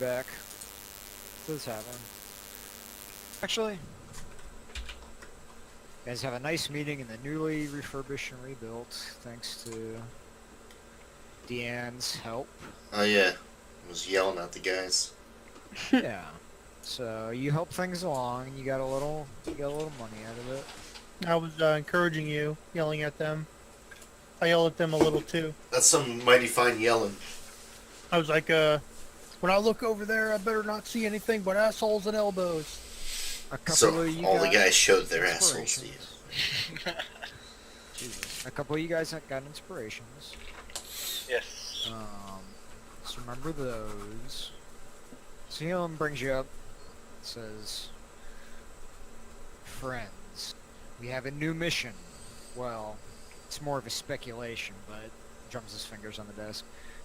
feedback. Does happen. Actually, you guys have a nice meeting in the newly refurbished and rebuilt, thanks to Deanne's help. Oh yeah, I was yelling at the guys. Yeah. So you help things along, and you got a little money out of it. I was encouraging you, yelling at them. I yell at them a little too. That's some mighty fine yelling. I was like, when I look over there, I better not see anything but assholes and elbows. A couple So of you all the got guys showed their assholes to you. inspirations. Jesus. A couple of you guys that got inspirations. Yes. So remember those. So Helium brings you up. Says, friends, we have a new mission. Well, it's more of a speculation, but drums his fingers on the desk.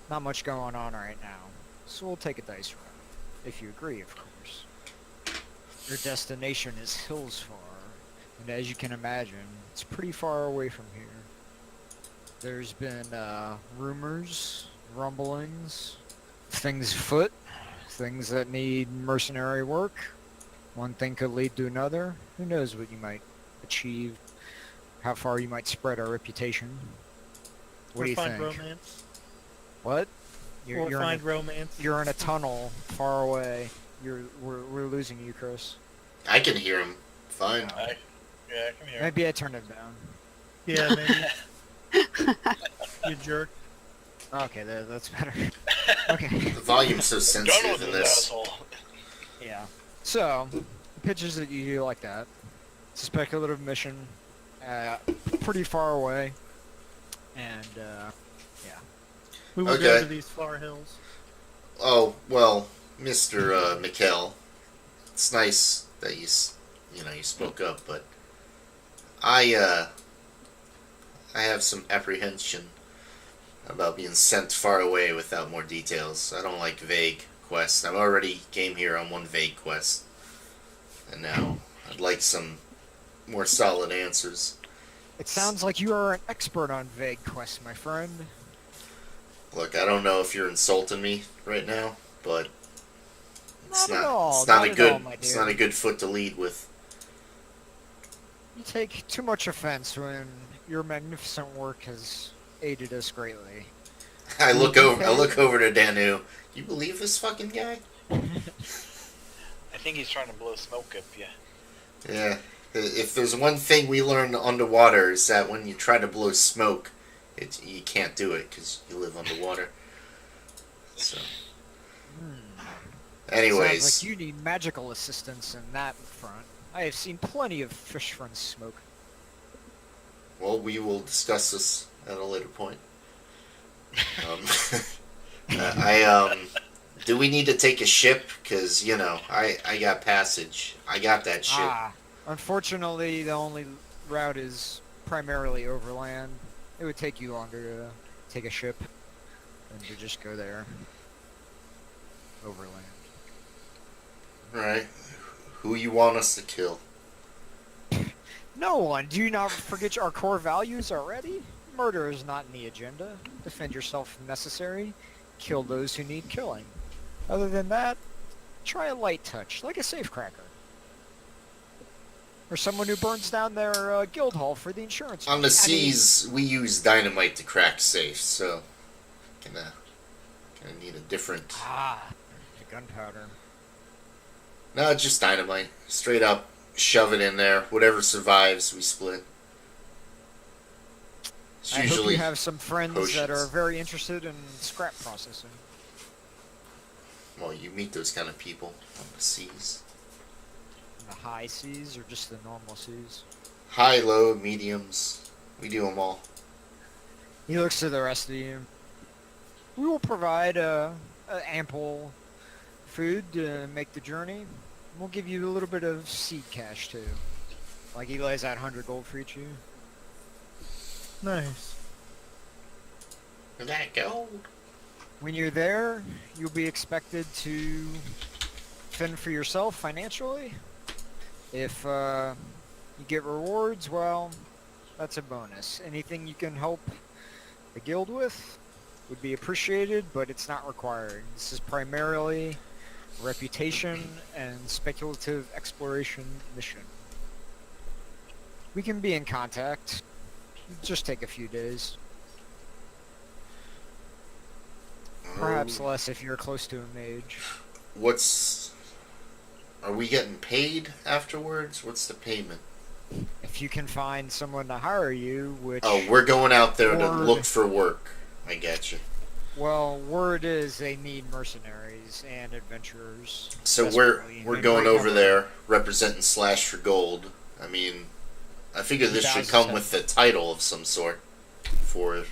Not much going on right now, so we'll take a dice roll. If you agree, of course. Your destination is Hillsfar, and as you can imagine, it's pretty far away from here. There's been rumors, rumblings, things afoot, things that need mercenary work. One thing could lead to another. Who knows what you might achieve, how far you might spread our reputation. What do you find think? Romance. What? Or find romance. You're in a tunnel far away. We're losing you, Chris. I can hear him. Fine. I can hear. Maybe I turned it down. Yeah, maybe. You jerk. Okay, that's better. Okay. The volume's so Done sensitive with in this this. asshole. Yeah. So, pitches that you do like that. It's a speculative mission, pretty far away, and yeah. We will Okay. go to these far hills. Oh well, Mr. Mikkel, it's nice that you spoke up, but I have some apprehension about being sent far away without more details. I don't like vague quests. I've already came here on one vague quest, and now I'd like some more solid answers. It sounds like you are an expert on vague quests, my friend. Look, I don't know if you're insulting me right now, but it's Not at all, it's not not a at good all, my it's dear. not a good foot to lead with. You take too much offense when your magnificent work has aided us greatly. I look over to Danu. You believe this fucking guy? I think he's trying to blow smoke up you. Yeah. If there's one thing we learned underwater is that when you try to blow smoke, you can't do it because you live underwater. So, anyways, Sounds like you need magical assistance in that front. I have seen plenty of fish friends smoke. well, we will discuss this at a later point. Um, do we need to take a ship? Because I got passage. I got that ship. Unfortunately, the only route is primarily overland. It would take you longer to take a ship than to just go there. Overland. Right. Who you want us to kill? No one! Do you not forget our core values already? Murder is not in the agenda. Defend yourself if necessary. Kill those who need killing. Other than that, try a light touch, like a safecracker. Or someone who burns down their guild hall for the insurance. On the seas, we use dynamite to crack safes, so gonna need a different. The gunpowder. No, just dynamite. Straight up, shove it in there. Whatever survives, we split. It's I hope usually you have some friends that potions. are very interested in scrap processing. Well, you meet those kind of people on the seas. In the high seas or just the normal seas? High, low, mediums. We do them all. He looks to the rest of you. We will provide ample food to make the journey. We'll give you a little bit of seed cash too. Like he lays out 100 gold for each of you. Nice. That gold. When you're there, you'll be expected to fend for yourself financially. If you get rewards, well, that's a bonus. Anything you can help the guild with would be appreciated, but it's not required. This is primarily Reputation and speculative exploration mission. We can be in contact. Just take a few days. Perhaps less if you're close to a mage. What's... Are we getting paid afterwards? What's the payment? If you can find someone to hire you, which... Oh, we're going out there to Word. look for work. I get you. Well, word is they need mercenaries and adventurers. So desperately. we're In going great over number. there representing Slash for Gold. I mean, I figure this should 2007. come with a title of some sort for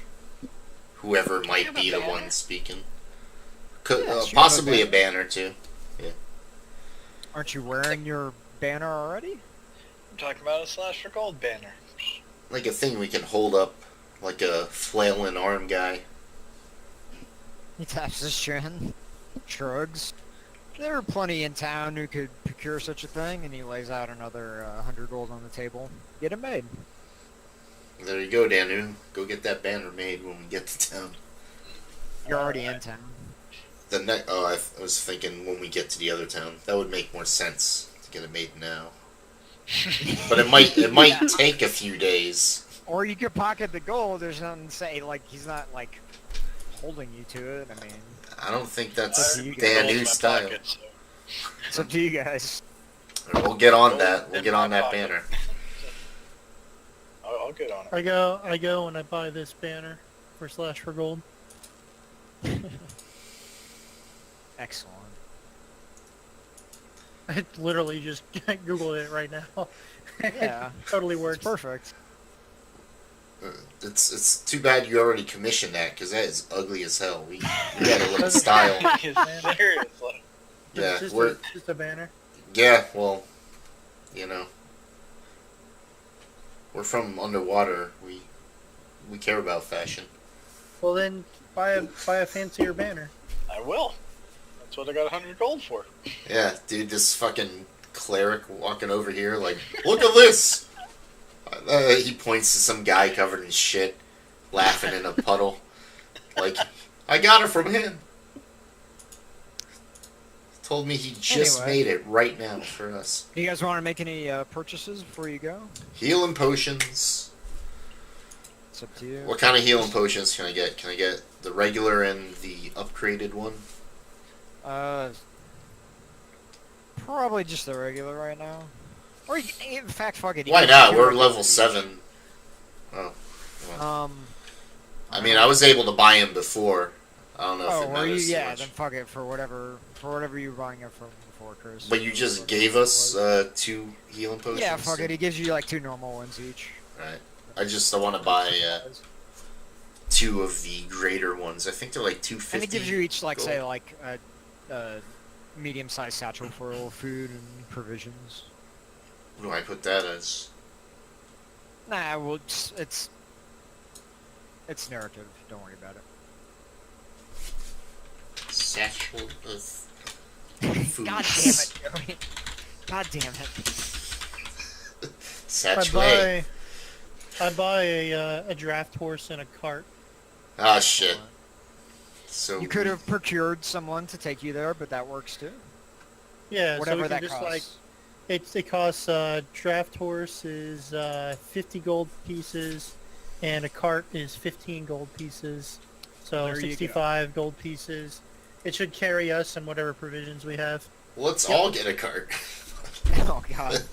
whoever might have be a the banner? one speaking. Yes, you have a Possibly a banner. banner too. Aren't you wearing your banner already? I'm talking about a Slash for Gold banner. Like a thing we can hold up, like a flailing arm guy. He taps his chin, shrugs. There are plenty in town who could procure such a thing, and he lays out another 100 gold on the table. Get it made. There you go, Danu. Go get that banner made when we get to town. You're already in town. I was thinking when we get to the other town. That would make more sense to get it made now. But it might Yeah. take a few days. Or you could pocket the gold. There's nothing to say. Like, he's not, like, holding you to it. I mean, I don't think that's Up to you guys. Gold's in my Danu's style. pocket, so- it's up to you guys. We'll get on Gold that. We'll in get my on that pocket. banner. I'll get on it. I go and I buy this banner for Slash for Gold. Excellent. I literally just Googled it right now. Yeah. Totally It's works. perfect. It's too bad you already commissioned that because that is ugly as hell. We gotta look style. Seriously. Yeah, Just we're a banner. yeah. Well, you know, we're from underwater. We care about fashion. Well then, buy a fancier banner. I will. That's what I got 100 gold for. Yeah, dude, this fucking cleric walking over here like, look at this. He points to some guy covered in shit, laughing in a puddle. Like, I got it from him. Told me he just Anyway. made it right now for us. Do you guys want to make any purchases before you go? Healing potions. It's up to you. What kind of healing potions can I get? Can I get the regular and the upgraded one? Probably just the regular right now. Or in fact, fuck it. you Why can not? procure We're it. level 7. Oh. Well. I mean, I was able to buy him before. I don't know if Oh, it were you? matters too Yeah, much. then fuck it for whatever you were buying it from before, Chris. But you just Whatever gave it us was. 2 healing potions? Yeah, fuck it. He gives you like 2 normal ones each. Right. I want to buy 2 of the greater ones. I think they're like 250. And it gives you each, like, gold. say, like a medium-sized satchel for food and provisions. What do I put that as? Nah, well, it's narrative. Don't worry about it. Satchel of food. God damn it, Joey. God damn it. Satchel. I buy a draft horse and a cart. Ah, shit. So You could have procured someone to take you there, but that works too. Yeah, Whatever so we can that just costs. like it costs draft horse is 50 gold pieces, and a cart is 15 gold pieces. So There you go. 65 gold pieces. It should carry us and whatever provisions we have. let's all get a cart. Oh god.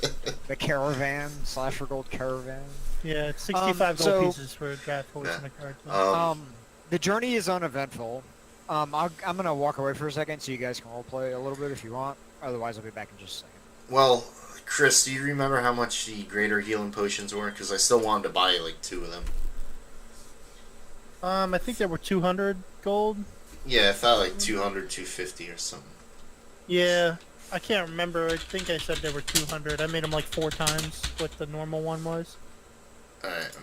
The caravan, Slasher Gold caravan. Yeah, it's 65 so- gold pieces for a draft horse Yeah. and a cart. The journey is uneventful. I'm gonna walk away for a second so you guys can roleplay a little bit if you want. Otherwise, I'll be back in just a second. Well, Chris, do you remember how much the greater healing potions were? Because I still wanted to buy like 2 of them. I think there were 200 gold. Yeah, I thought like 200, 250 or something. Yeah, I can't remember. I think I said there were 200. I made them like 4 times what the normal one was. Alright,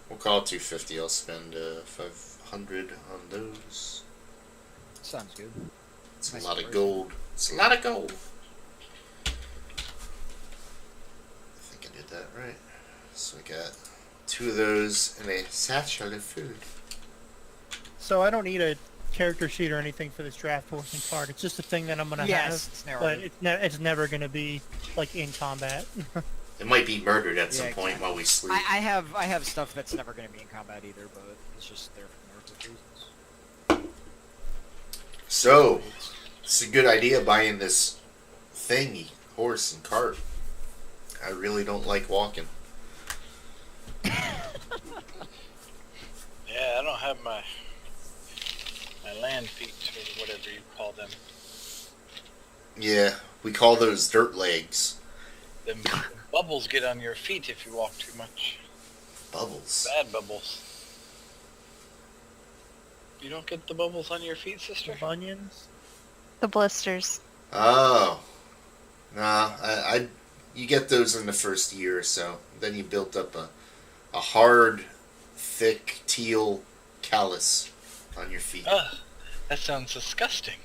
we'll call it 250. I'll spend 500 on those. Sounds good. It's Nice a lot of price. gold. It's a lot of gold. I think I did that right. So I got 2 of those and a satchel of food. So I don't need a character sheet or anything for this draft horse and card. It's just a thing that I'm gonna Yes, have, it's never. but it's never gonna be like in combat. It might be murdered at some Yeah, point exactly. while we sleep. I have stuff that's never going to be in combat either, but it's just there for narrative reasons. So, it's a good idea buying this thingy, horse and cart. I really don't like walking. Yeah, I don't have my land feet or whatever you call them. Yeah, we call those dirt legs. Them bubbles get on your feet if you walk too much. Bubbles. Bad bubbles. You don't get the bubbles on your feet, The sister? bunions. The blisters. Oh. Nah, you get those in the first year or so. Then you built up a hard, thick, teal callus on your feet. Ugh, that sounds disgusting.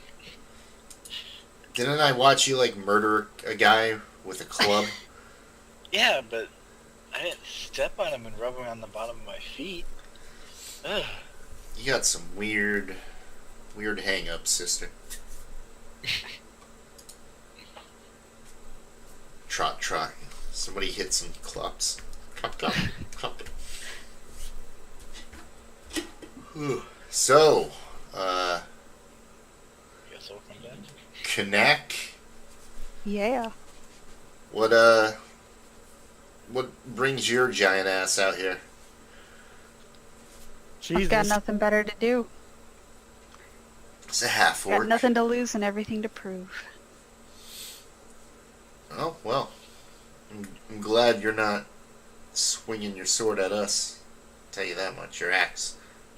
Didn't I watch you, like, murder a guy with a club? Yeah, but I didn't step on him and rub him on the bottom of my feet. Ugh. You got some weird hang-ups, sister. Trot, trot. Somebody hit some clops. Clop, clop, clop. Whew. So, Guess I'll come back. Kanak, Yeah. what brings your giant ass out here? I've got Jesus. nothing better to do. It's a half Got orc. nothing to lose and everything to prove. Oh, well. I'm glad you're not swinging your sword at us. Tell you that much. Your axe.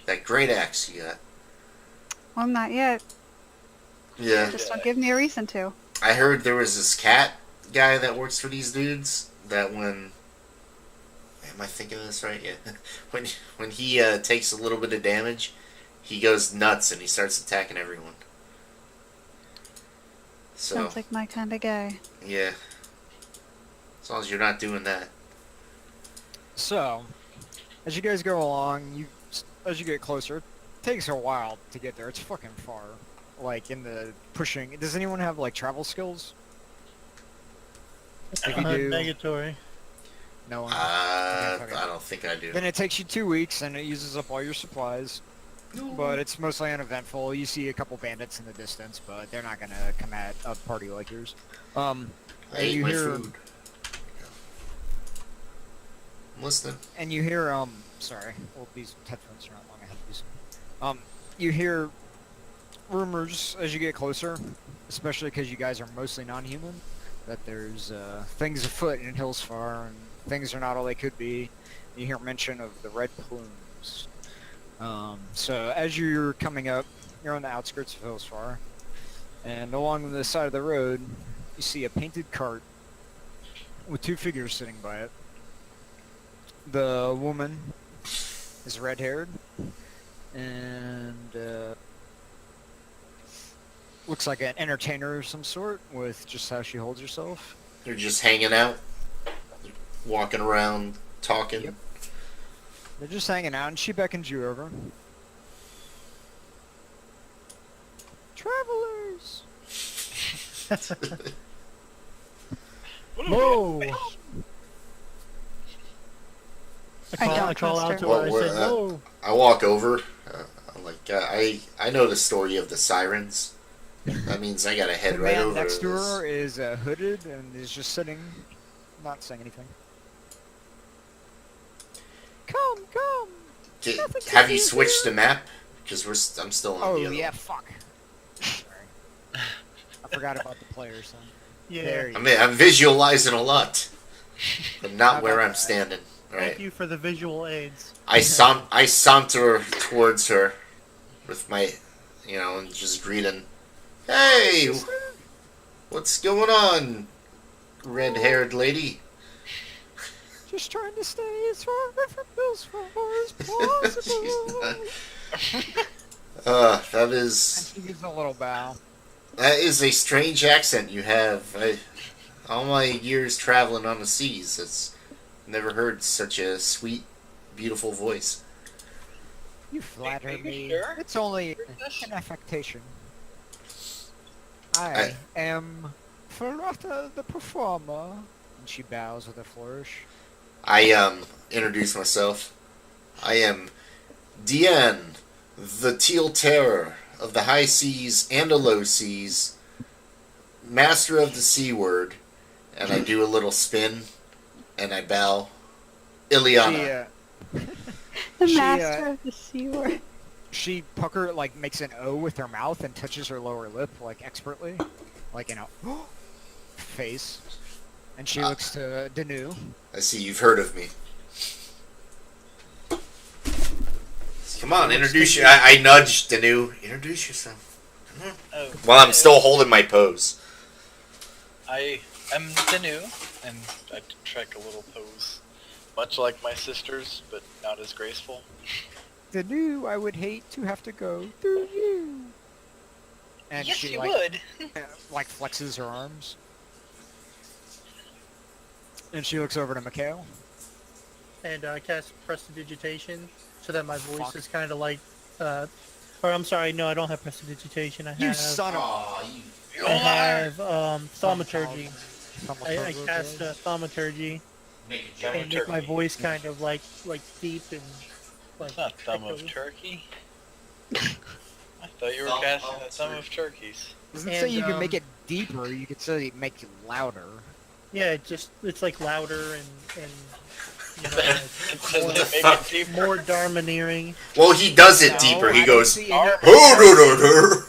That great axe you got. Well, not yet. Yeah. Just don't give me a reason to. I heard there was this cat guy that works for these dudes that when... Am I thinking of this right? Yeah. When he takes a little bit of damage, he goes nuts and he starts attacking everyone. So, Sounds like my kind of guy. yeah. As long as you're not doing that. So, as you guys go along, as you get closer, it takes a while to get there. It's fucking far. Like, in the pushing... Does anyone have, like, travel skills? If you do, Negatory. no one. I Okay. don't think I do. Then it takes you 2 weeks, and it uses up all your supplies. But it's mostly uneventful. You see a couple bandits in the distance, but they're not gonna come at a party like yours. I ate you my hear, food. I'm listening. and you hear sorry, well, these headphones are not long. I have to use them. You hear rumors as you get closer, especially because you guys are mostly non-human, that there's things afoot in Hillsfar, and things are not all they could be. You hear mention of the Red Plumes. So as you're coming up, you're on the outskirts of Hillsfar, and along the side of the road, you see a painted cart with two figures sitting by it. The woman is red-haired, and looks like an entertainer of some sort, with just how she holds herself. They're just hanging out, walking around, talking. Yep. They're just hanging out, and she beckons you over. Travelers! What are Whoa! we- I don't I call trust out her. to Well, her. I we're, said, "Whoa!" I walk over. I'm like, I know the story of the sirens. That means I gotta head The right man over next to this. her is hooded and is just sitting, not saying anything. Come, come! Okay, nothing to have you do switched here. the map? Because I'm still on Oh, the other yeah, one. fuck. Sorry. I forgot about the players then. Yeah. There you I mean, I'm visualizing a lot, but How not where about I'm that? standing. Thank Right. you for the visual aids. I saunter towards her with my, and just greeting. Hey, what's going on, red-haired lady? Just trying to stay as far away from Bill's as possible. That And is she gives a little bow. a strange accent you have. All my years traveling on the seas, it's never heard such a sweet, beautiful voice. You flatter Are you me. sure? It's only This? an affectation. I- I am Ferrata the performer. And she bows with a flourish. I introduce myself. I am Dien, the Teal Terror of the high seas and the low seas, master of the C word, and I do a little spin, and I bow. Ileana. The She, master of the C word. She makes an O with her mouth and touches her lower lip expertly, in a face. And she looks to Danu. I see you've heard of me. Come on, introduce you. I nudged Danu. Introduce yourself. Oh, While I'm still holding my pose. I am Danu, and I track a little pose, much like my sisters, but not as graceful. Danu, I would hate to have to go through you. And yes, she you would. flexes her arms. And she looks over to Mikhail. And cast prestidigitation so that my voice Fuck. is kind of like, or I'm sorry, no, I don't have prestidigitation. I You have, son of You I are. have thaumaturgy. I a... cast thaumaturgy and make my voice kind of like deep and like. It's not thumb of echoey. turkey. I thought you were casting the thumb of turkeys. Doesn't And, say you can make it deeper, you could say make it louder. Yeah, it's like louder and you know, It says more, they make fuck? it deeper. more domineering. Well, he does it No, deeper. I He don't goes, see any- Ar-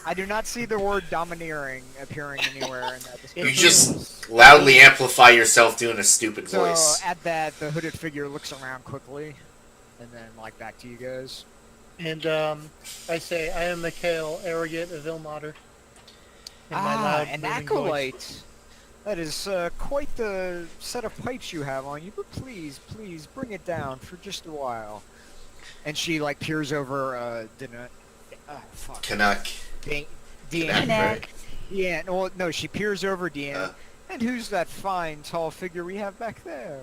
I do not see the word domineering appearing anywhere in that You description. just loudly amplify yourself doing a stupid So voice. at that, the hooded figure looks around quickly, and then back to you guys. And I say, I am Mikhail, arrogant of Ilmater. In my loud, an booming acolyte. voice. That is quite the set of pipes you have on you, but please, bring it down for just a while. And she peers over fuck. Canuck. Dean. Canuck, right? Yeah, no, she peers over Dean. Uh. And who's that fine, tall figure we have back there?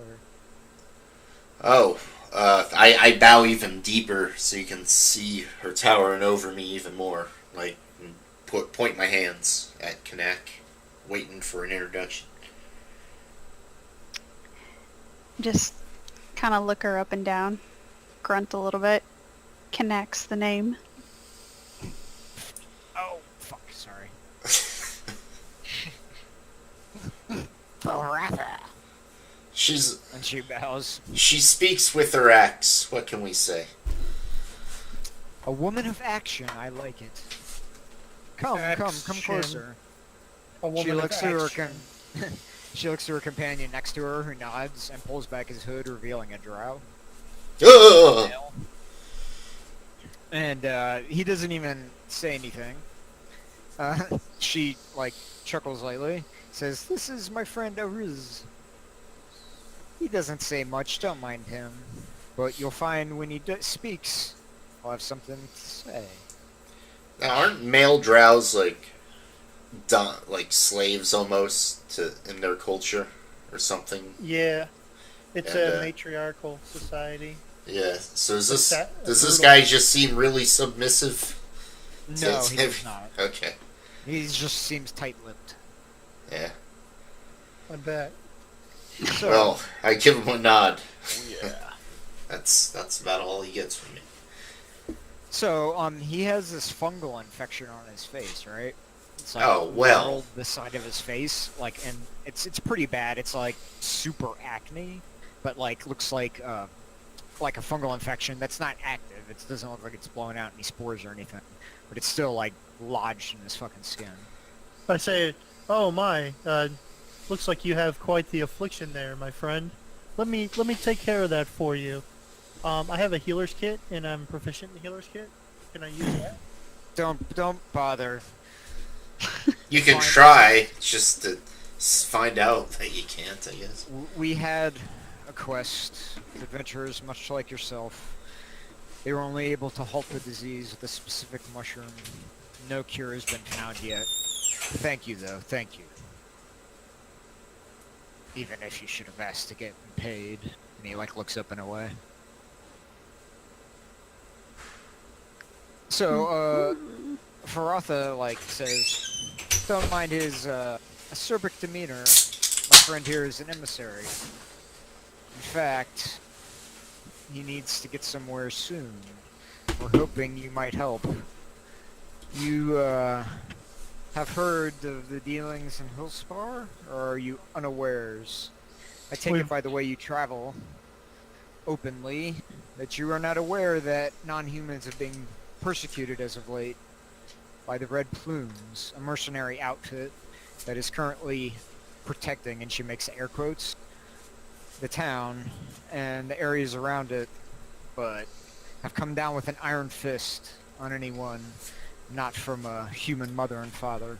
Oh, I bow even deeper so you can see her towering over me even more. And point my hands at Canuck, waiting for an introduction. Just kind of look her up and down, grunt a little bit, connects the name. Oh, fuck, sorry. Baraka. She's And she bows. she speaks with her acts. What can we say? A woman of action, I like it. Come Action. closer. A woman She of looks to her action. she looks to her companion next to her, who nods and pulls back his hood, revealing a drow. Ugh! And he doesn't even say anything. She chuckles lightly, says, "This is my friend Ariz. He doesn't say much, don't mind him. But you'll find when he speaks, he'll have something to say." Now, aren't male drows slaves almost in their culture or something? Yeah, it's And, a matriarchal society. Yeah. So does this That- does this brutal. guy just seem really submissive? No, it's he heavy. does not. Okay. He just seems tight-lipped. Yeah. I bet. So, Well, I give him a nod. Oh, yeah. That's about all he gets from me. he has this fungal infection on his face, right? It's Oh, well. mottled the side of his face, and it's pretty bad. It's super acne, but looks like a fungal infection that's not active. It doesn't look like it's blowing out any spores or anything, but it's still lodged in his fucking skin. I say, oh my, looks like you have quite the affliction there, my friend. Let me take care of that for you. I have a healer's kit, and I'm proficient in the healer's kit. Can I use that? Don't bother. You can Fine. try just to find out that you can't, I guess. We had a quest. Adventurers, much like yourself, they were only able to halt the disease with a specific mushroom. No cure has been found yet. Thank you, though. Thank you. Even if you should have asked to get paid. And he looks up and away. So, Faratha, like, says, don't mind his, acerbic demeanor. My friend here is an emissary. In fact, he needs to get somewhere soon. We're hoping you might help. You, have heard of the dealings in Hillspar, or are you unawares? I take it by the way you travel openly that you are not aware that non-humans have been persecuted as of late by the Red Plumes, a mercenary outfit that is currently protecting, and she makes air quotes, the town and the areas around it, but have come down with an iron fist on anyone not from a human mother and father.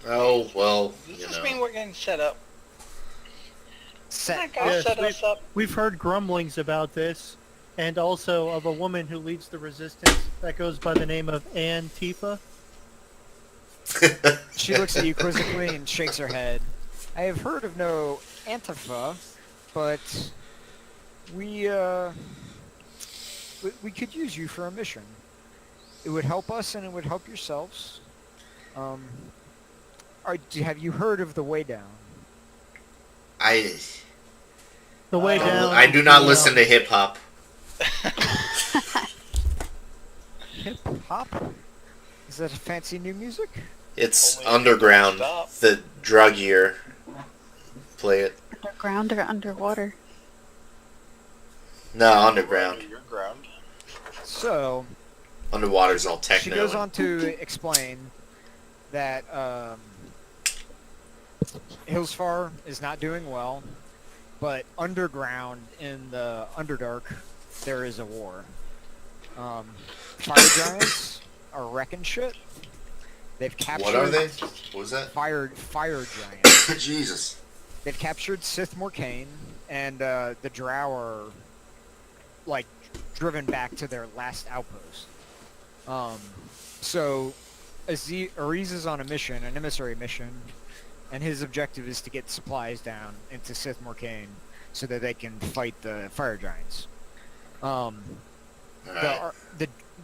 Oh, well, Does you this know. mean we're getting set up? Set. That guy Yes, set us up. We've heard grumblings about this, and also of a woman who leads the resistance that goes by the name of Antifa. She looks at you quizzically and shakes her head. I have heard of no Antifa, but we could use you for a mission. It would help us and it would help yourselves. Have you heard of the Way Down? The way down. I do not listen to hip hop. Hip hop? Is that fancy new music? It's Only if you underground. don't stop. The druggier play it. Underground or underwater? No, underground. Your ground. So, Underwater's all techno. she goes on to explain that Hillsfar is not doing well, but underground in the Underdark, there is a war. Fire giants are wrecking shit. They've captured. What are they? What was that? Fire giants. Jesus. They've captured Sith Morcaine, and the Drow are like driven back to their last outpost. So Ariz is on a mission, an emissary mission, and his objective is to get supplies down into Sith Morcaine so that they can fight the fire giants. Alright.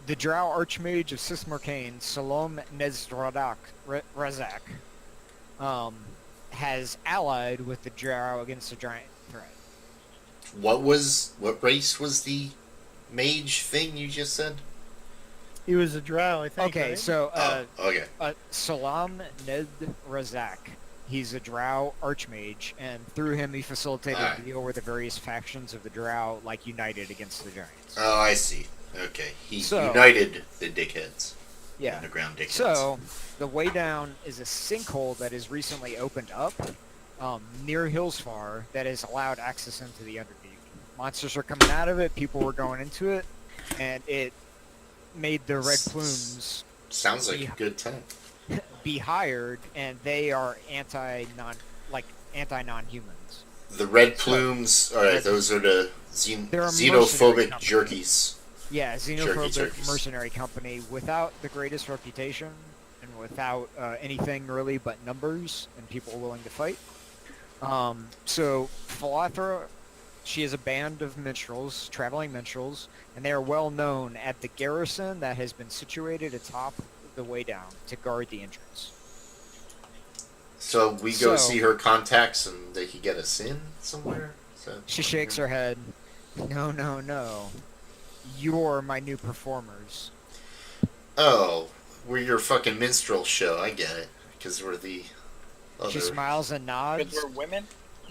The Drow Archmage of Sith Morcaine, Salom Nezradak Razak, has allied with the Drow against the giant threat. What race was the mage thing you just said? He was a drow, I think. Okay, right? so Okay. Salam Ned Razak, he's a Drow Archmage, and through him he facilitated Alright. the deal where the various factions of the Drow like united against the giants. Oh, I see. Okay. He So- united the dickheads. Yeah. Underground dickheads. So, the Way Down is a sinkhole that is recently opened up near Hillsfar that has allowed access into the Underdeep. Monsters are coming out of it, people were going into it, and it made the Red Plumes Sounds like a good time. be hired, and they are anti-non-humans. The Red Plumes, alright, those are the They're a mercenary xenophobic company. jerkies. Yeah, xenophobic Turkeys. mercenary company without the greatest reputation and without anything really but numbers and people willing to fight. So Phalathra, she is a band of minstrels, traveling minstrels, and they are well known at the garrison that has been situated atop the Way Down to guard the entrance. So we go So- see her contacts and they could get us in somewhere? She shakes her head. No, no, no. You're my new performers. Oh, we're your fucking minstrel show. I get it. Because we're the other... She smiles and nods. Because we're women?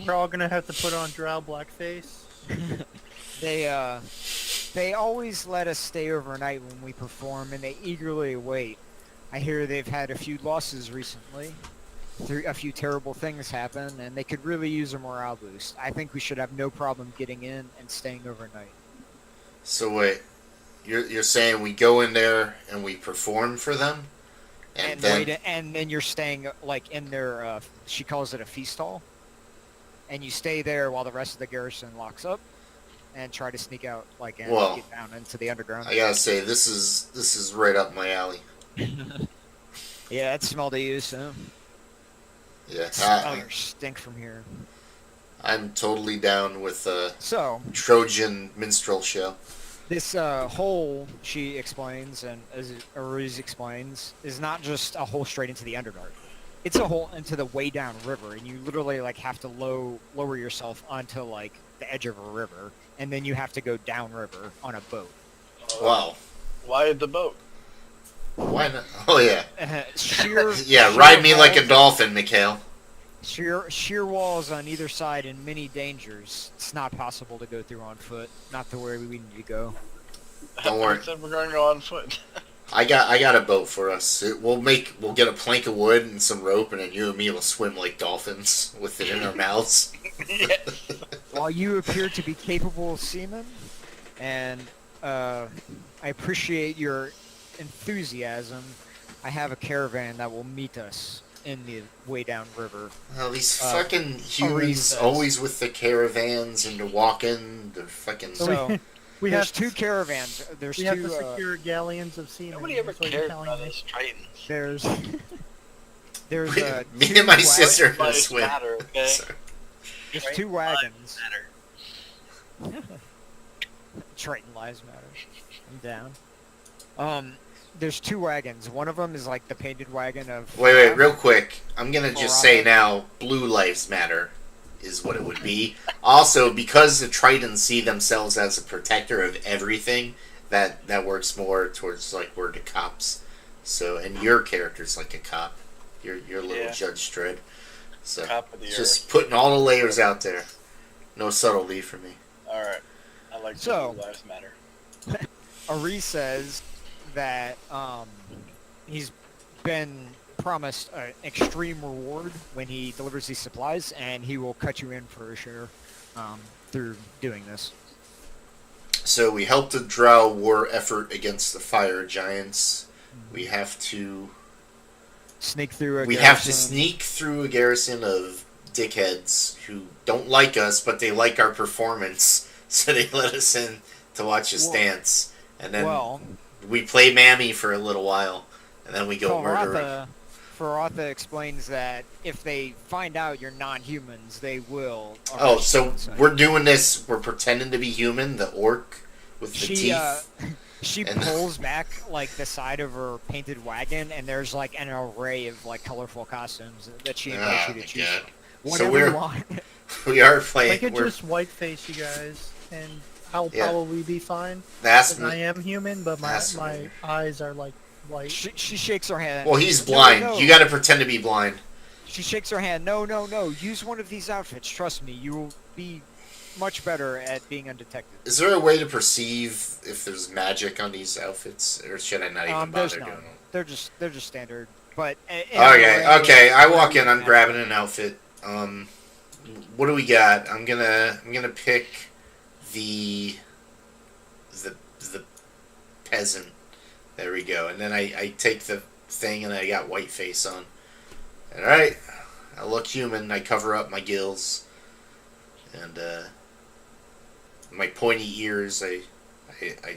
We're all gonna have to put on drow blackface. They always let us stay overnight when we perform, and they eagerly wait. I hear they've had a few losses recently. A few terrible things happen, and they could really use a morale boost. I think we should have no problem getting in and staying overnight. So wait, you're saying we go in there and we perform for them? And then... wait, and then you're staying like in their. She calls it a feast hall, and you stay there while the rest of the garrison locks up, and try to sneak out like and Well, get down into the underground. I gotta say, this is right up my alley. Yeah, that smell to you, so. Yeah, Smell your stink from here. I'm totally down with a So, Trojan minstrel show. This hole, she explains, and as Aruz explains, is not just a hole straight into the Underdark. It's a hole into the way down river, and you literally like have to lower yourself onto like the edge of a river, and then you have to go downriver on a boat. Wow. Why the boat? Why not? Oh yeah. Sheer, Yeah, sheer ride me like a walls- dolphin, Mikhail. Sheer walls on either side and many dangers. It's not possible to go through on foot. Not the way we need to go. Don't worry. I said we're going to go on foot. I got a boat for us. We'll get a plank of wood and some rope, and then you and me will swim like dolphins with it in our mouths. Yes. While you appear to be capable seamen, and I appreciate your enthusiasm, I have a caravan that will meet us in the way down river. Well, these Uh, fucking humans says. always with the caravans and the walking. They're fucking. So, we there's have two caravans. There's we have two. to secure galleons of seamen. Nobody ever that's what you're cared telling about me. us Tritons. There's there's Me two and my wagons- sister are gonna Lives swim. matter, okay? Sorry. There's Triton two wagons. lives matter. Triton lives matter. I'm down. There's two wagons. One of them is like the painted wagon of. Wait, real quick. I'm gonna just say Faraka. now, Blue Lives Matter is what it would be. Also, because the Tritons see themselves as a protector of everything, that works more towards like we're the cops. So, and your character's like a cop. Your little Yeah. Judge Dredd. So, Top of the just earth. putting all the layers out there. No subtlety for me. Alright. I like So- Blue Lives Matter. Ari says that he's been promised an extreme reward when he delivers these supplies, and he will cut you in for a share through doing this. So we helped the Drow war effort against the fire giants. We have to Sneak through a we have to garrison. sneak through a garrison of dickheads who don't like us, but they like our performance, so they let us in to watch us Well- dance. And then Well, we play Mammy for a little while, and then we go murder them. Faratha explains that if they find out you're non-humans, they will. Oh, arrest so you and we're doing this, we're pretending to be human, the orc with the She teeth. she And- pulls back like the side of her painted wagon, and there's like an array of like colorful costumes that she invites you to my choose God. from. So Whatever we're- you want. We are playing. I could we're, just whiteface you guys, and I'll Yeah. probably be fine. that's 'Cause I am human, but my That's my me. eyes are like white. She shakes her hand. Well, he's No, blind. no. You got to pretend to be blind. She shakes her hand. No, no, no. Use one of these outfits. Trust me. You will be much better at being undetected. Is there a way to perceive if there's magic on these outfits, or should I not even There's bother none. doing it? They're just standard. But Okay. I walk in. I'm grabbing an outfit. What do we got? I'm gonna pick the peasant. There we go. And then I take the thing and I got white face on. All right. I look human. I cover up my gills and my pointy ears. I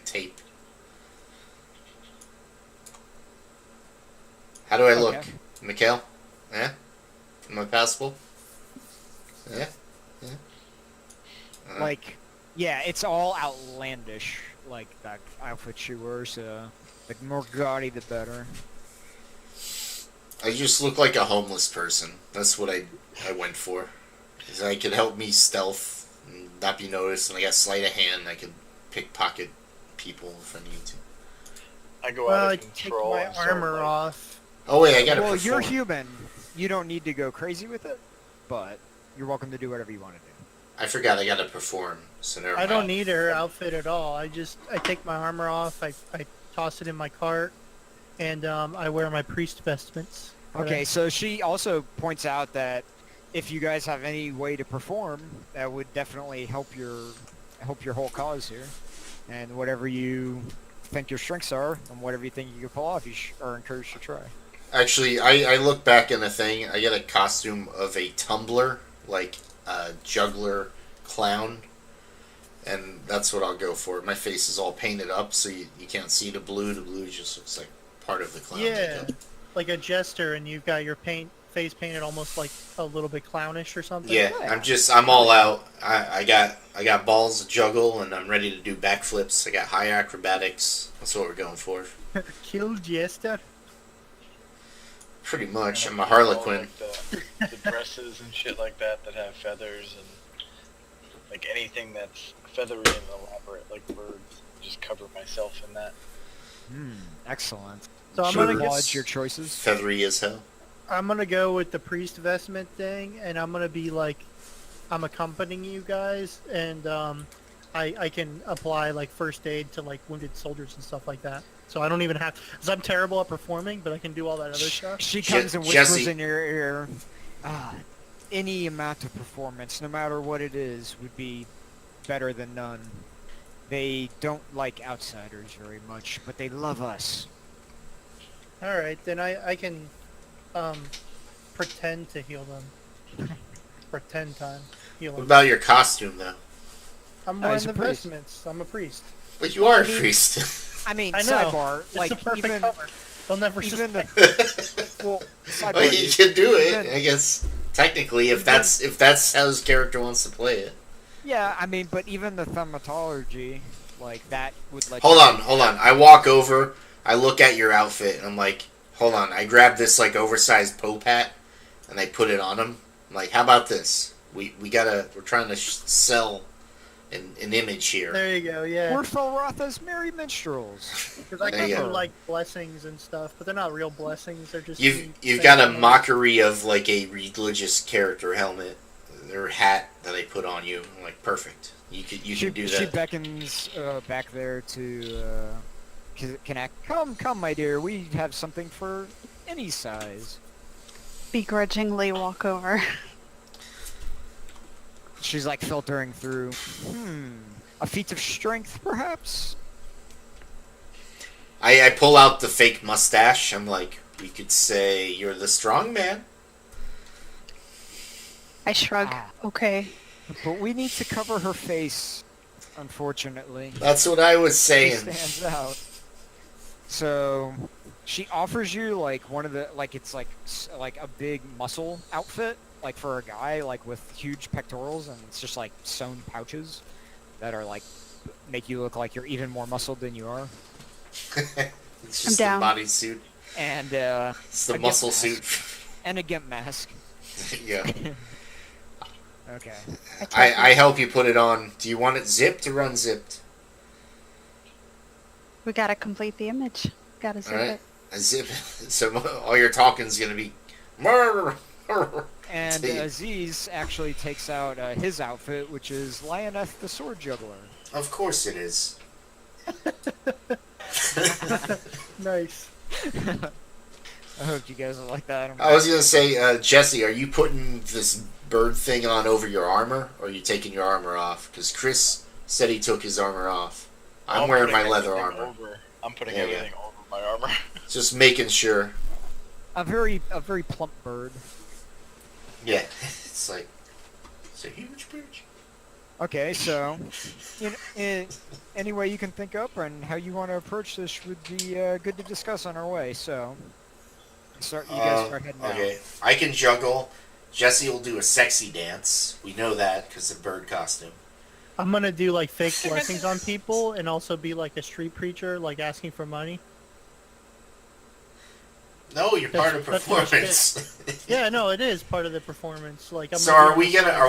tape. How do I look, Okay. Mikhail? Yeah? Am I passable? Yeah? Like, yeah, it's all outlandish. Like that outfit she wears. The more gaudy, the better. I just look like a homeless person. That's what I went for. Is I could help me stealth and not be noticed, and I got sleight of hand. I could pickpocket people if I need to. I go Well, out I of take control. my and start, armor like, off. Oh wait, I gotta Well, you're perform. human. You don't need to go crazy with it, but you're welcome to do whatever you want to do. I forgot I gotta perform. So never I mind. don't need her outfit at all. I take my armor off. I toss it in my cart, and I wear my priest vestments. Okay, so she also points out that if you guys have any way to perform, that would definitely help your whole cause here. And whatever you think your strengths are, and whatever you think you can pull off, you are encouraged to try. Actually, I look back in the thing. I get a costume of a tumbler, like a juggler clown, and that's what I'll go for. My face is all painted up, so you can't see the blue. The blue just looks like part of the clown Yeah, makeup. like a jester, and you've got your paint face painted almost like a little bit clownish or something? Yeah, I'm all out. I got balls to juggle, and I'm ready to do backflips. I got high acrobatics. That's what we're going for. Kill Jester. Pretty much. I'm a All, Harlequin. like, the dresses and shit like that have feathers and like anything that's feathery and elaborate, like birds. Just cover myself in that. Excellent. So I'm Sure. gonna Lodge your choices. Feathery as hell. I'm gonna go with the priest vestment thing, and I'm gonna be like, I'm accompanying you guys, and I can apply like first aid to like wounded soldiers and stuff like that. So I don't even have, because I'm terrible at performing, but I can do all that other stuff. She comes and whispers Jesse. in your ear, any amount of performance, no matter what it is, would be better than none. They don't like outsiders very much, but they love us. All right, then I can pretend to heal them. Pretend time. Heal What them. about your costume, though? I'm Oh, wearing he's a the priest. vestments. I'm a priest. But you are a I mean- priest. I mean, I know. sidebar, It's like a perfect even cover. They'll never even suspect. the well, sidebar, Well, you can do it, even- I guess. Technically, if that's how his character wants to play it. Yeah, I mean, but even the thaumatology, like that would let. Hold you on. I walk over, I look at your outfit, and I'm like, hold on. I grab this like oversized Pope hat, and I put it on him. I'm like, how about this? We're trying to sell an image here. There you go. Yeah. We're Felrotha's merry minstrels. Because I There can you do go. like blessings and stuff, but they're not real blessings. They're just You've got a mockery of like a religious character helmet or hat that I put on you. I'm like, perfect. You can do She that. beckons back there to connect. Come, my dear. We have something for any size. Begrudgingly walk over. She's like filtering through. A feat of strength, perhaps? I pull out the fake mustache. I'm like, we could say you're the strong man. I shrug. Ah. Okay. But we need to cover her face, unfortunately. That's what I was She saying. stands out. So, she offers you like one of the it's like a big muscle outfit, like for a guy, like with huge pectorals, and it's just like sewn pouches that are like make you look like you're even more muscled than you are. It's just I'm the down. bodysuit. And It's the a muscle gimp suit. mask. And a gimp mask. Yeah. Okay. I help you put it on. Do you want it zipped or unzipped? We gotta complete the image. Gotta zip Alright. it. A zip. So all your talking's gonna be. And See. Aziz actually takes out his outfit, which is Lioneth the Sword Juggler. Of course it is. Nice. I hope you guys will like that. I was gonna say, Jesse, are you putting this bird thing on over your armor, or are you taking your armor off? Because Chris said he took his armor off. I'm wearing putting my leather everything armor. I'm putting Yeah, yeah. everything over my armor. Just making sure. A very plump bird. Yeah, it's like it's a huge bird. Okay, so any way you can think up and how you want to approach this would be good to discuss on our way. So, you guys start heading out. Okay, I can juggle. Jesse will do a sexy dance. We know that because of bird costume. I'm gonna do like fake blessings on people, and also be like a street preacher, like asking for money. No, you're part of That's my performance. Yeah, no, it is part of the performance. Like, I'm So gonna are do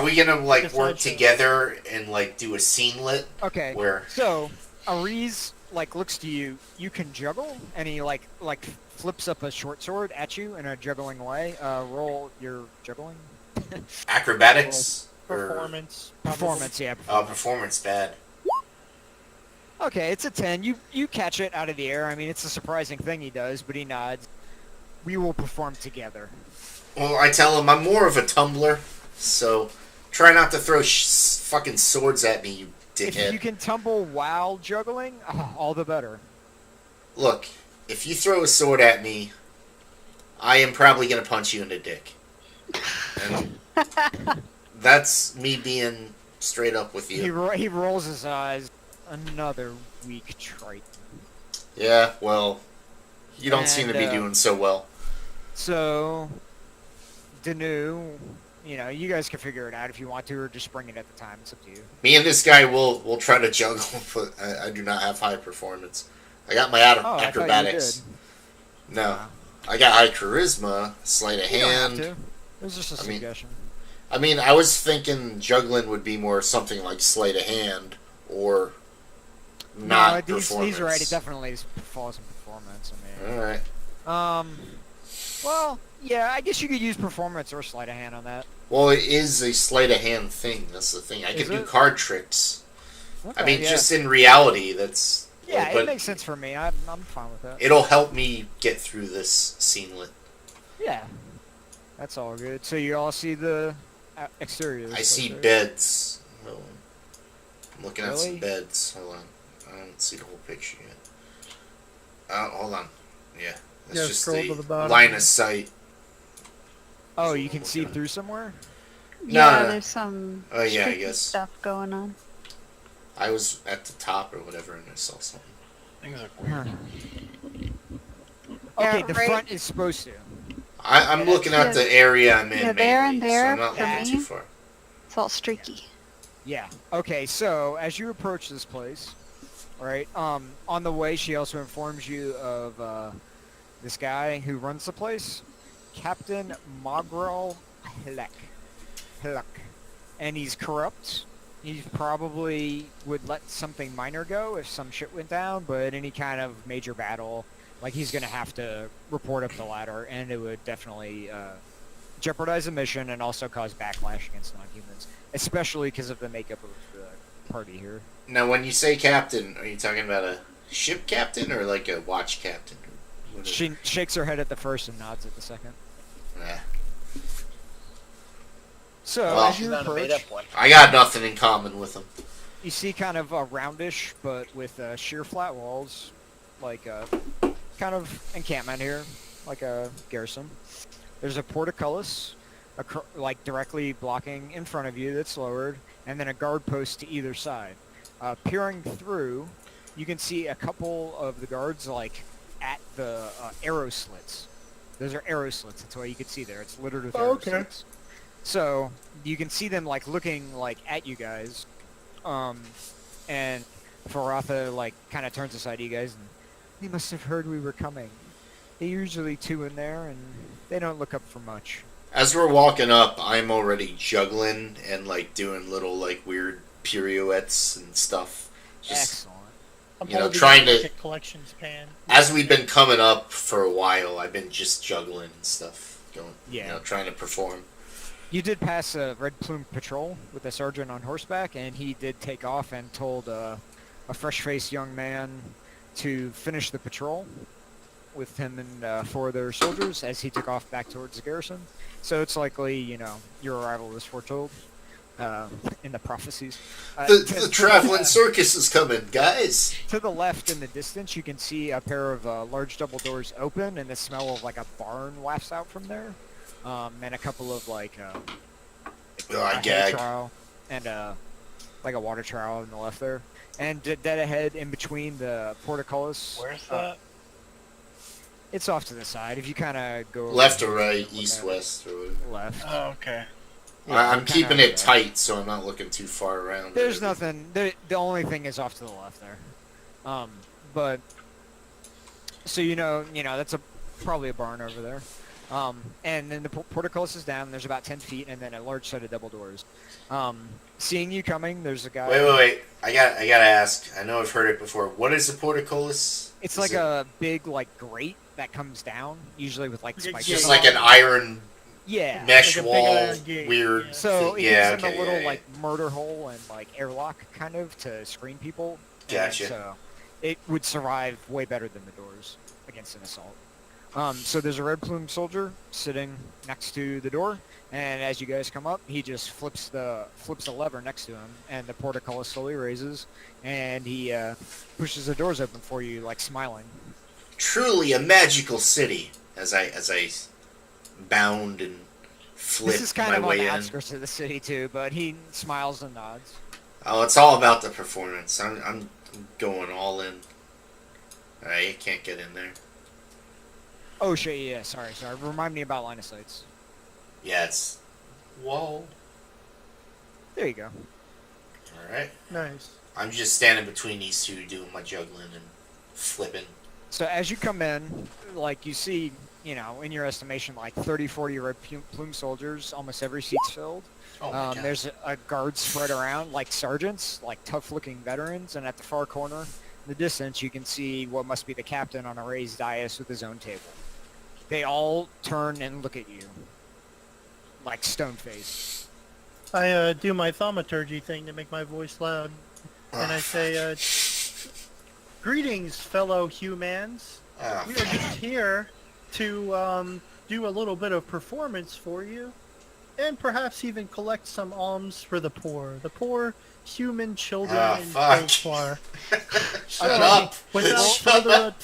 we gonna like Like a work sideshow. together and like do a scenelet Okay. where So, Ariz like looks to you. You can juggle, and he like flips up a short sword at you in a juggling way. Roll your juggling acrobatics or performance. probably. performance. Yeah. performance bad. Okay, it's a 10. You catch it out of the air. I mean, it's a surprising thing he does, but he nods. We will perform together. Well, I tell him I'm more of a tumbler, so try not to throw fucking swords at me, you If dickhead. you can tumble while juggling, all the better. Look, if you throw a sword at me, I am probably gonna punch you in the dick. And that's me being straight up with He you. he rolls his eyes. Another weak Triton. Yeah, well, you don't seem to be And, doing so well. So, Danu, you know, you guys can figure it out if you want to, or just bring it at the time. It's up to you. Me and this guy will try to juggle, but I do not have high performance. I got my Oh, I thought you acrobatics. did. No, I got high charisma, sleight of You don't have hand. to. It was just a I mean, suggestion. I mean, I was thinking juggling would be more something like sleight of hand or not No, performance. he's right. It definitely falls in performance. I mean, All right. well, yeah, I guess you could use performance or sleight of hand on that. Well, it is a sleight of hand thing. That's the thing. I Is can do it? card tricks. I Okay, mean, yeah. just in reality, that's. Yeah, but it makes sense for me. I'm fine with that. it'll help me get through this scenelet. Yeah, that's all good. So you all see the exterior. of I this see place, right? beds. Hold on. I'm looking at some Really? beds. Hold on. I don't see the whole picture yet. Hold on. Yeah. That's Yeah, just scroll the to the bottom. line of sight. Oh, That's you what can I'm see looking at. through somewhere. Yeah, no. there's some Oh, yeah, I spooky guess. stuff going on. I was at the top or whatever and I saw something. Things look weird. Okay, Yeah, the right. front is supposed to. I'm Yeah, looking at yeah. the area I'm in Yeah, there and mainly, there so I'm not for looking me. too far. It's all streaky. Yeah. Okay, so as you approach this place, right? On the way, she also informs you of this guy who runs the place, Captain Mogrel Hleck, and he's corrupt. He probably would let something minor go if some shit went down, but any kind of major battle, like he's gonna have to report up the ladder, and it would definitely jeopardize the mission and also cause backlash against non-humans, especially because of the makeup of the party here. Now, when you say captain, are you talking about a ship captain or like a watch captain? What is- She shakes her head at the first and nods at the second. Nah. So Well, as She's you not a approach, made-up one. I got nothing in common with them. you see kind of a roundish, but with sheer flat walls, like a kind of encampment here, like a garrison. There's a portcullis, like directly blocking in front of you that's lowered, and then a guard post to either side. Peering through, you can see a couple of the guards like at the arrow slits. Those are arrow slits. That's why you can see there. It's littered with arrow slits. So you can see them like looking like at you guys, and Faratha like kind of turns aside to you guys, and they must have heard we were coming. They usually two in there, and they don't look up for much. As we're walking up, I'm already juggling and like doing little like weird pirouettes and stuff. Just Excellent. I'm You know, holding trying it like to- a collections pan. as we've been coming up for a while, I've been just juggling and stuff, going, Yeah. trying to perform. You did pass a Red Plume patrol with a sergeant on horseback, and he did take off and told a fresh-faced young man to finish the patrol with him and four other soldiers as he took off back towards the garrison. So it's likely, your arrival was foretold in the prophecies. The traveling circus is coming, guys. To the left in the distance, you can see a pair of large double doors open, and the smell of like a barn wafts out from there. And a couple of like Oh, I a hay gag. trowel and like a water trowel on the left there. And dead ahead in between the portcullis. Where's uh, that? It's off to the side. If you kind of go Left over or right, looking east, at it. west, or whatever. Left. Oh, okay. Yeah, I'm kinda keeping over it there. tight, so I'm not looking too far around. There's nothing. The only thing is off to the left there. But so that's probably a barn over there. And then the portcullis is down. There's about 10 feet, and then a large set of double doors. Seeing you coming, there's a guy. Wait. I gotta ask. I know I've heard it before. What is a portcullis? It's Is like it a big grate that comes down, usually with like Yeah, spikes. just on like it. an iron Yeah. mesh Like a big wall, iron gate, weird. yeah. So thing. it Yeah, gives them okay, a little yeah, like murder hole and like airlock kind of to screen people. And Gotcha. so it would survive way better than the doors against an assault. So there's a red plume soldier sitting next to the door, and as you guys come up, he just flips the lever next to him, and the portcullis slowly raises, and he pushes the doors open for you, like smiling. Truly a magical city. As I bound and flipped This is kind my of on way the in. outskirts of the city too, but he smiles and nods. Oh, it's all about the performance. I'm going all in. Alright, you can't get in there. Oh shit! Yeah, sorry. Remind me about line of sights. Yeah, it's... Whoa. There you go. Alright. Nice. I'm just standing between these two doing my juggling and flipping. So as you come in, like, you see, you know, in your estimation, like 30, 40 red plume soldiers. Almost every seat's filled. Oh my God. There's a guard spread around, like sergeants, like tough-looking veterans, and at the far corner, in the distance, you can see what must be the captain on a raised dais with his own table. They all turn and look at you, like stone-faced. I do my thaumaturgy thing to make my voice loud, and I say, "Greetings, fellow humans. Ah, We are just here to do a little bit of performance for you, and perhaps even collect some alms for the poor human children Ah, in fuck. Goldfar. Shut up! Without further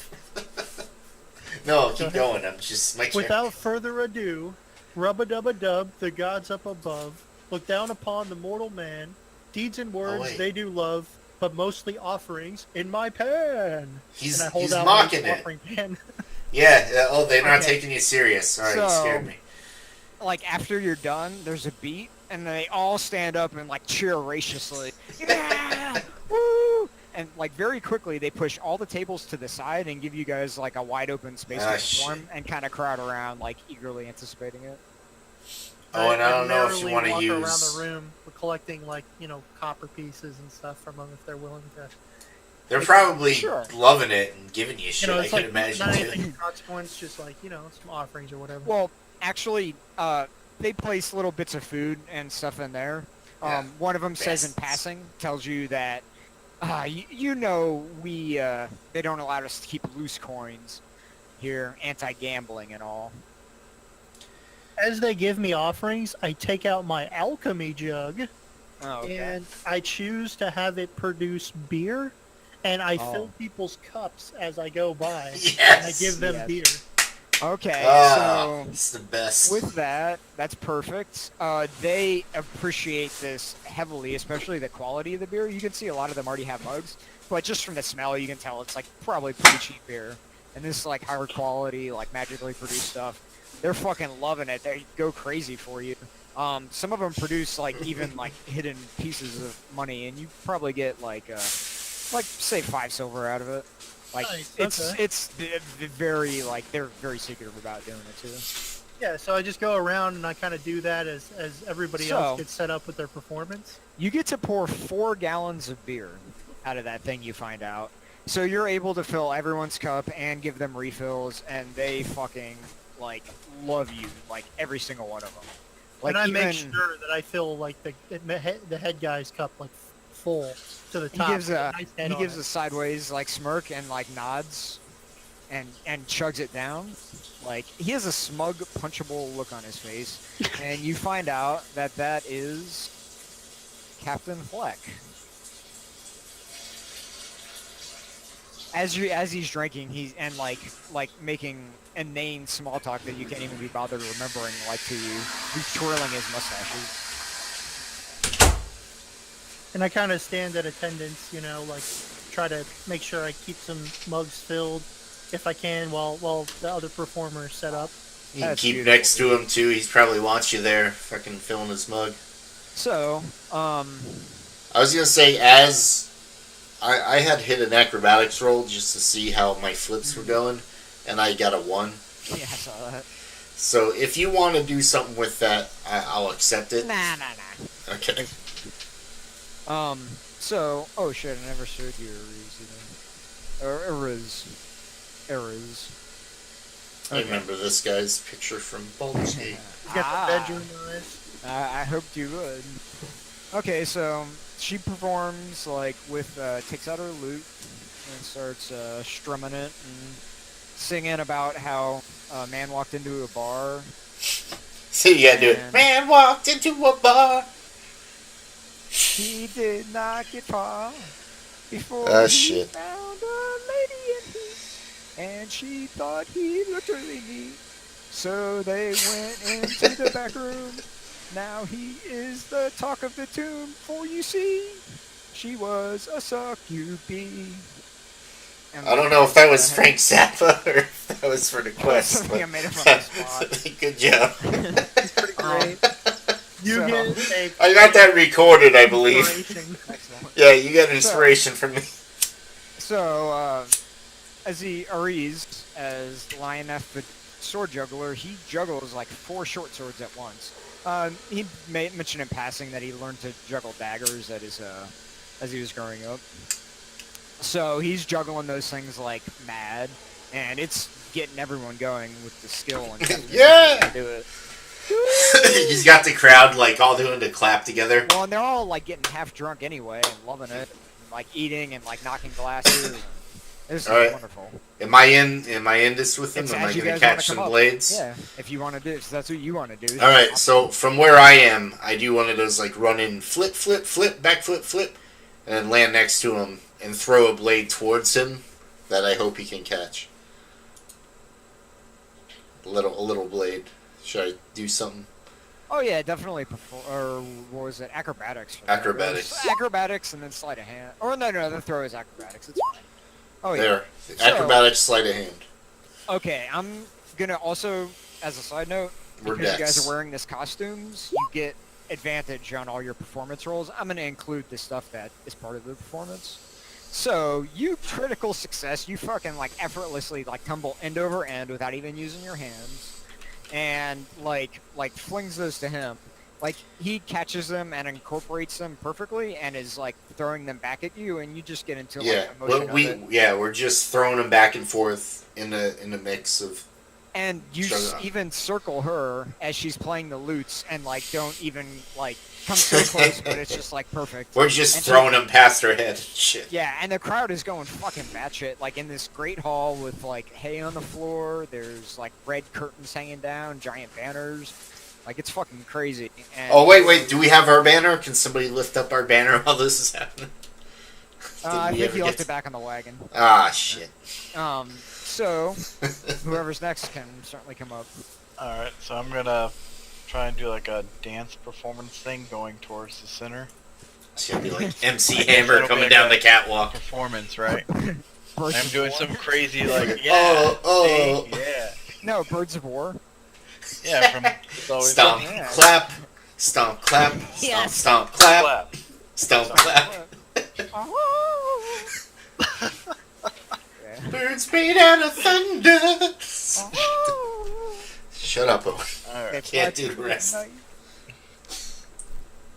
No, keep going. I'm just... My turn. without further ado, rub-a-dub-a-dub, the gods up above, look down upon the mortal man. Deeds and words wait. they do love, but mostly offerings in my pan. He's And I hold he's out mocking my it. offering pan. Yeah, oh, they're not Okay. taking you serious. Sorry, you So- scared me. Like, after you're done, there's a beat, and they all stand up and, like, cheer raciously. Yeah! Woo! And, like, very quickly, they push all the tables to the side and give you guys, like, a wide-open space Ah, to perform, shit. and kind of crowd around, like, eagerly anticipating it. Oh, and I don't know if you merrily want to walk use... around the room, collecting like copper pieces and stuff from them if they're willing to. They're probably Sure. loving it and giving you shit, I It's can like imagine, not too. anything of consequence, just like some offerings or whatever. Well, actually, they place little bits of food and stuff in there. Yeah. One of them says in Bastards. passing, tells you that, you know, they don't allow us to keep loose coins here, anti-gambling and all. As they give me offerings, I take out my alchemy jug Oh, okay. and I choose to have it produce beer, and I Oh. fill people's cups as I go by. Yes! And I give them Yes. beer. Okay, Ah, so it's the best. with that's perfect. They appreciate this heavily, especially the quality of the beer. You can see a lot of them already have mugs, but just from the smell, you can tell it's like probably pretty cheap beer. And this like higher quality, like magically produced stuff, they're fucking loving it. They go crazy for you. Some of them produce like even like hidden pieces of money, and you probably get like say 5 silver out of it. Like Nice, it's very like they're very secretive about doing it too. Yeah, so I just go around and I kind of do that as everybody So- else gets set up with their performance. You get to pour 4 gallons of beer out of that thing, you find out. So you're able to fill everyone's cup and give them refills, and they fucking like love you, like every single one of them. Like And I make even- sure that I fill like the head guy's cup like full to the he top. gives with a nice he head on gives it. a sideways like smirk and like nods, and chugs it down. Like he has a smug, punchable look on his face, and you find out that that is Captain Fleck. As he's drinking, he's and like making inane small talk that you can't even be bothered remembering, like to you. He's twirling his mustaches. And I kind of stand at attendance, like try to make sure I keep some mugs filled if I can while the other performers set up. You can That's keep beautiful, next to him, too. He's probably wants you there, fucking filling his mug. So, I was gonna say, as I had hit an acrobatics roll just to see how my flips were going, and I got a 1. yeah, I saw that. So if you want to do something with that, I'll accept it. Nah. Okay. So, oh shit, I never showed you Erez. I remember this guy's picture from Baldur's Gate. He's got the bedroom eyes. I hoped you would. Okay, so she performs like with takes out her lute and starts strumming it and singing about how a man walked into a bar. So you gotta do it. And- Man walked into a bar. He did not get far before Ah, he shit. found a lady in heat, and she thought he looked really neat. So they went into the back room. Now he is the talk of the tomb, for you see, she was a succubee. And I don't know if that was Frank Zappa or if that was for the quest. Something I but- made up on the spot. Good job. great. You So- get a I got that recorded, I believe. inspiration. Excellent. Yeah, you got an inspiration from me. So, Ariz, as Lioneth the sword juggler, he juggles like 4 short swords at once. He mentioned in passing that he learned to juggle daggers at his, as he was growing up. So he's juggling those things like mad, and it's getting everyone going with the skill and Yeah! do it. He's got the crowd like all doing the clap together. Well, and they're all like getting half drunk anyway and loving it, and, like eating and like knocking glasses. And this is All right. wonderful. Am I in this with him? It's Am I as you gonna guys wanna catch come some up. blades? Yeah, if you want to do, if that's what you want to do. Alright, so from where I am, I do one of those like running flip, flip, flip, back flip, flip, and then land next to him and throw a blade towards him that I hope he can catch. A little blade. Should I do something? Oh yeah, definitely. Or what was it? Acrobatics. for that. Acrobatics. Acrobatics, and then sleight of hand. Or no, the throw is acrobatics. It's fine. Oh yeah. There. So- Acrobatics, sleight of hand. Okay, I'm gonna also, as a side note, We're because you guys next. are wearing this costumes, you get advantage on all your performance rolls. I'm gonna include the stuff that is part of the performance. So you critical success, you fucking like effortlessly like tumble end over end without even using your hands, and like flings those to him. Like he catches them and incorporates them perfectly, and is like throwing them back at you, and you just get into Yeah, like emotion well, of it. we're just throwing them back and forth in the mix of. And you Shut up. even circle her as she's playing the lutes, and like don't even like come so close, but it's just like perfect. We're just And throwing them past her head. Shit. Yeah, and the crowd is going fucking batshit. Like in this great hall with like hay on the floor, there's like red curtains hanging down, giant banners. Like it's fucking crazy. And, Oh wait, do we have our banner? Can somebody lift up our banner while this is happening? I we think ever you get left to- it back on the wagon. Ah shit. So whoever's next can certainly come up. Alright, so I'm gonna try and do like a dance performance thing going towards the center. It's gonna be like MC Hammer It'll be coming like down a- the catwalk. Performance, right? Birds I'm of doing War? some crazy like yeah, Oh, see? yeah, No, Birds of War. yeah. From it's always Stomp, Yeah. clap, stomp, clap, Yes. stomp, clap, clap. stomp, clap. Oh. Yeah. Birds made out of thunder. Oh. Shut up, Owen. Alright. It's Can't like do the rest. night.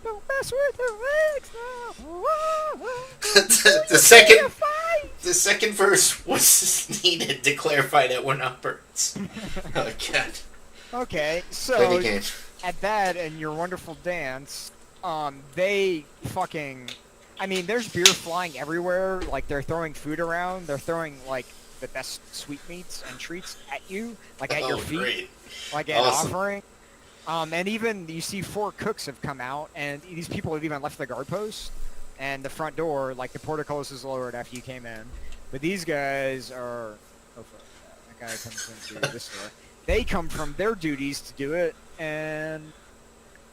Don't mess with the legs now. Whoa. the second verse was needed to clarify that we're not birds. Oh god. Okay, Play so the game. at that and your wonderful dance, they fucking, I mean, there's beer flying everywhere. Like they're throwing food around. They're throwing like the best sweetmeats and treats at you, like at your Oh, feet, great. like an Awesome. offering. And even you see 4 cooks have come out, and these people have even left the guard post and the front door. Like the portcullis is lowered after you came in, but these guys are. Oh, fuck, that guy comes in through this door. They come from their duties to do it, and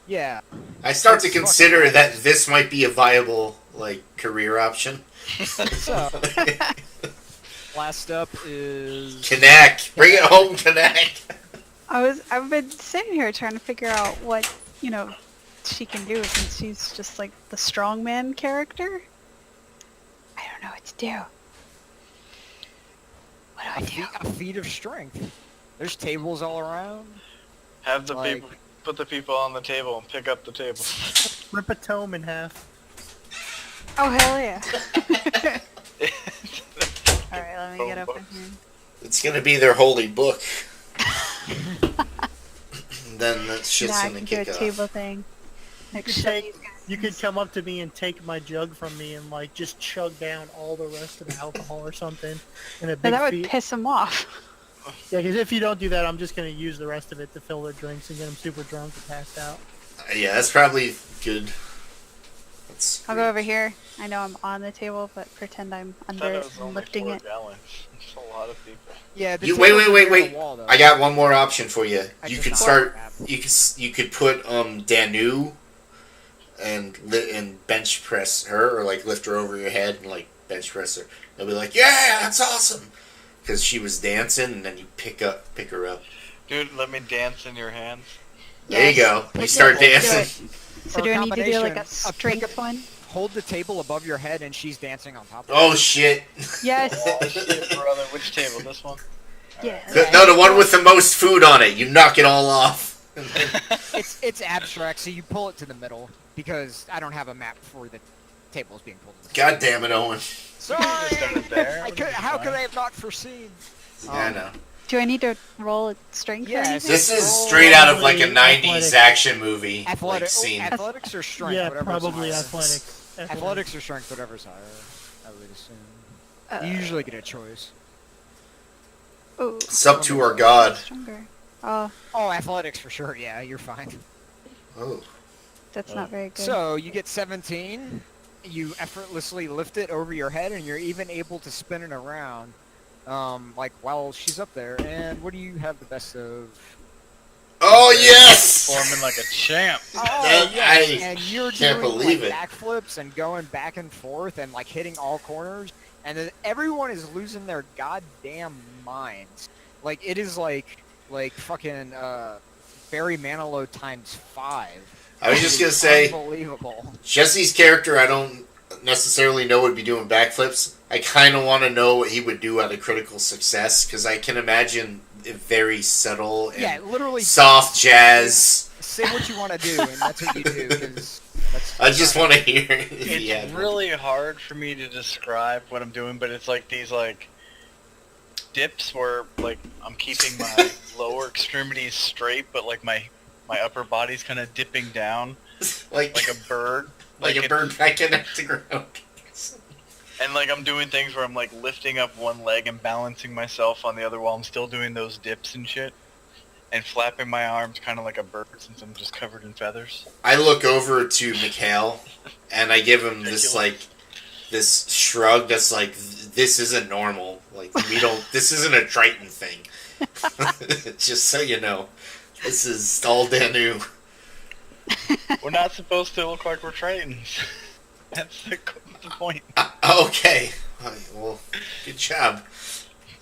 yeah. I start to It's consider fucking- that this might be a viable like career option. So last up is Kanak, bring it home, Kanak. I've been sitting here trying to figure out what, she can do since she's just like the strongman character. I don't know what to do. What do I do? a feat of strength. There's tables all around. Have the Like- people put the people on the table and pick up the table. Rip a tome in half. Oh hell yeah! All right, let me get up in here. It's gonna be their holy book. Then that shit's Now I gonna can do a kick table off. thing. Like You show take- these guys. You could come up to me and take my jug from me and like just chug down all the rest of the alcohol or something in a But big that would feat. piss them off. Yeah, because if you don't do that, I'm just gonna use the rest of it to fill their drinks and get them super drunk and passed out. Yeah, that's probably good. That's I'll go over here. I know I'm on the table, but pretend I'm I thought under it it was and only lifting 4 it. gallons. It's a lot of people. Yeah. The You tables wait, are wait, near the wait. wall, though. I got one more option for you. I You just could saw start. that. You could put Danu and bench press her or like lift her over your head and like bench press her. They'll be like, yeah, that's awesome, because she was dancing, and then you pick her up. Dude, let me dance in your hands. There you go. You Pick start it, do dancing. it. So Or do I need to do like combination a of strength one? Hold the table above your head and she's dancing on top of Oh it. shit! Yes. Oh shit, brother. Which table? This one? Yeah. No, the one with the most food on it. You knock it all off. It's abstract, so you pull it to the middle because I don't have a map for the tables being pulled. To the God damn it, Owen. Sorry. Just done it there. How could I have not foreseen? I know. Do I need to roll a strength? or Yes. anything? This is Roll straight out of like a probably 90s athletics. action movie like Athletic, scene. athletics or strength? Yeah, whatever's probably higher. athletics. Athletics or strength, whatever's higher. I would assume. Uh, You usually get a choice. Oh, It's up to our god. stronger. Oh, Oh, athletics for sure. Yeah, you're fine. Oh. that's not very good. So you get 17. You effortlessly lift it over your head, and you're even able to spin it around, like while she's up there. And what do you have the best of? Oh yes! Forming like a champ. Oh, That- yes, I and you're can't doing believe like it. backflips and going back and forth and like hitting all corners, and then everyone is losing their goddamn minds. Like it is like fucking Barry Manilow times 5. I was just It gonna is say, unbelievable. Jesse's character, I don't necessarily know would be doing backflips. I kind of want to know what he would do at a critical success, because I can imagine it very subtle and Yeah, literally. soft jazz. Say what you want to do, and that's what you do. 'Cause that's I just want to hear if he It's had one. really hard for me to describe what I'm doing, but it's like these like dips where like I'm keeping my lower extremities straight, but like my upper body's kind of dipping down like like a bird. like a it- bird backing at the ground. And like I'm doing things where I'm like lifting up one leg and balancing myself on the other while I'm still doing those dips and shit. And flapping my arms kind of like a bird since I'm just covered in feathers. I look over to Mikhail and I give him this like this shrug that's like, this isn't normal. Like we don't. This isn't a Triton thing. Just so you know, this is all Danu. We're not supposed to look like we're Tritons. That's the point. Okay. Well, good job.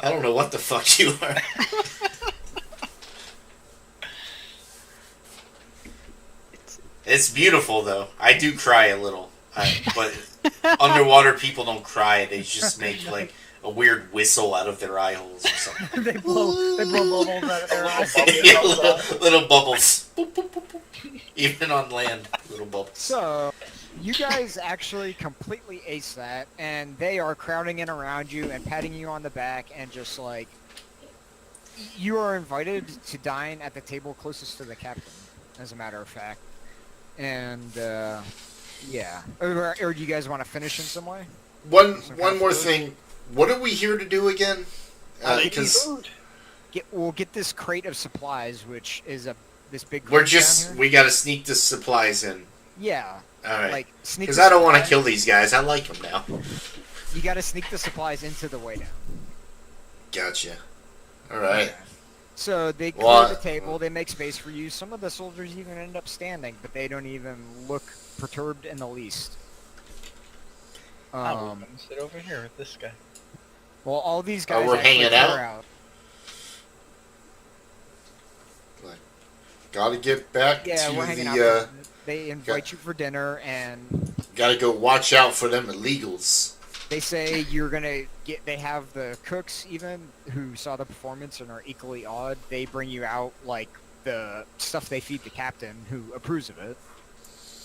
I don't know what the fuck you are. It's beautiful though. I do cry a little, but underwater people don't cry. They just make like a weird whistle out of their eye holes or something. they blow bubbles out of their eyes. Yeah, little bubbles. Boop, boop, boop, boop. Even on land, little bubbles. So, you guys actually completely ace that, and they are crowding in around you and patting you on the back and just like, you are invited to dine at the table closest to the captain, as a matter of fact. And, yeah. Or do you guys want to finish in some way? One more thing. What are we here to do again? Because We'll get this crate of supplies, which is this big crate we're down just here. we gotta sneak the supplies in. Yeah. All right. Like, sneak Because the I don't want to supplies- kill these guys. I like them now. You gotta sneak the supplies into the way down. Gotcha. All right. Yeah. So they clear Well, the table, they make space for you. Some of the soldiers even end up standing, but they don't even look perturbed in the least. I'm gonna sit over here with this guy. Well, all these Oh, guys we're actually hanging clear out? Gotta get back Yeah, to we're hanging the. out. They invite you for dinner, and Gotta go watch out for them illegals. they say you're gonna get. They have the cooks even who saw the performance and are equally awed. They bring you out like the stuff they feed the captain, who approves of it.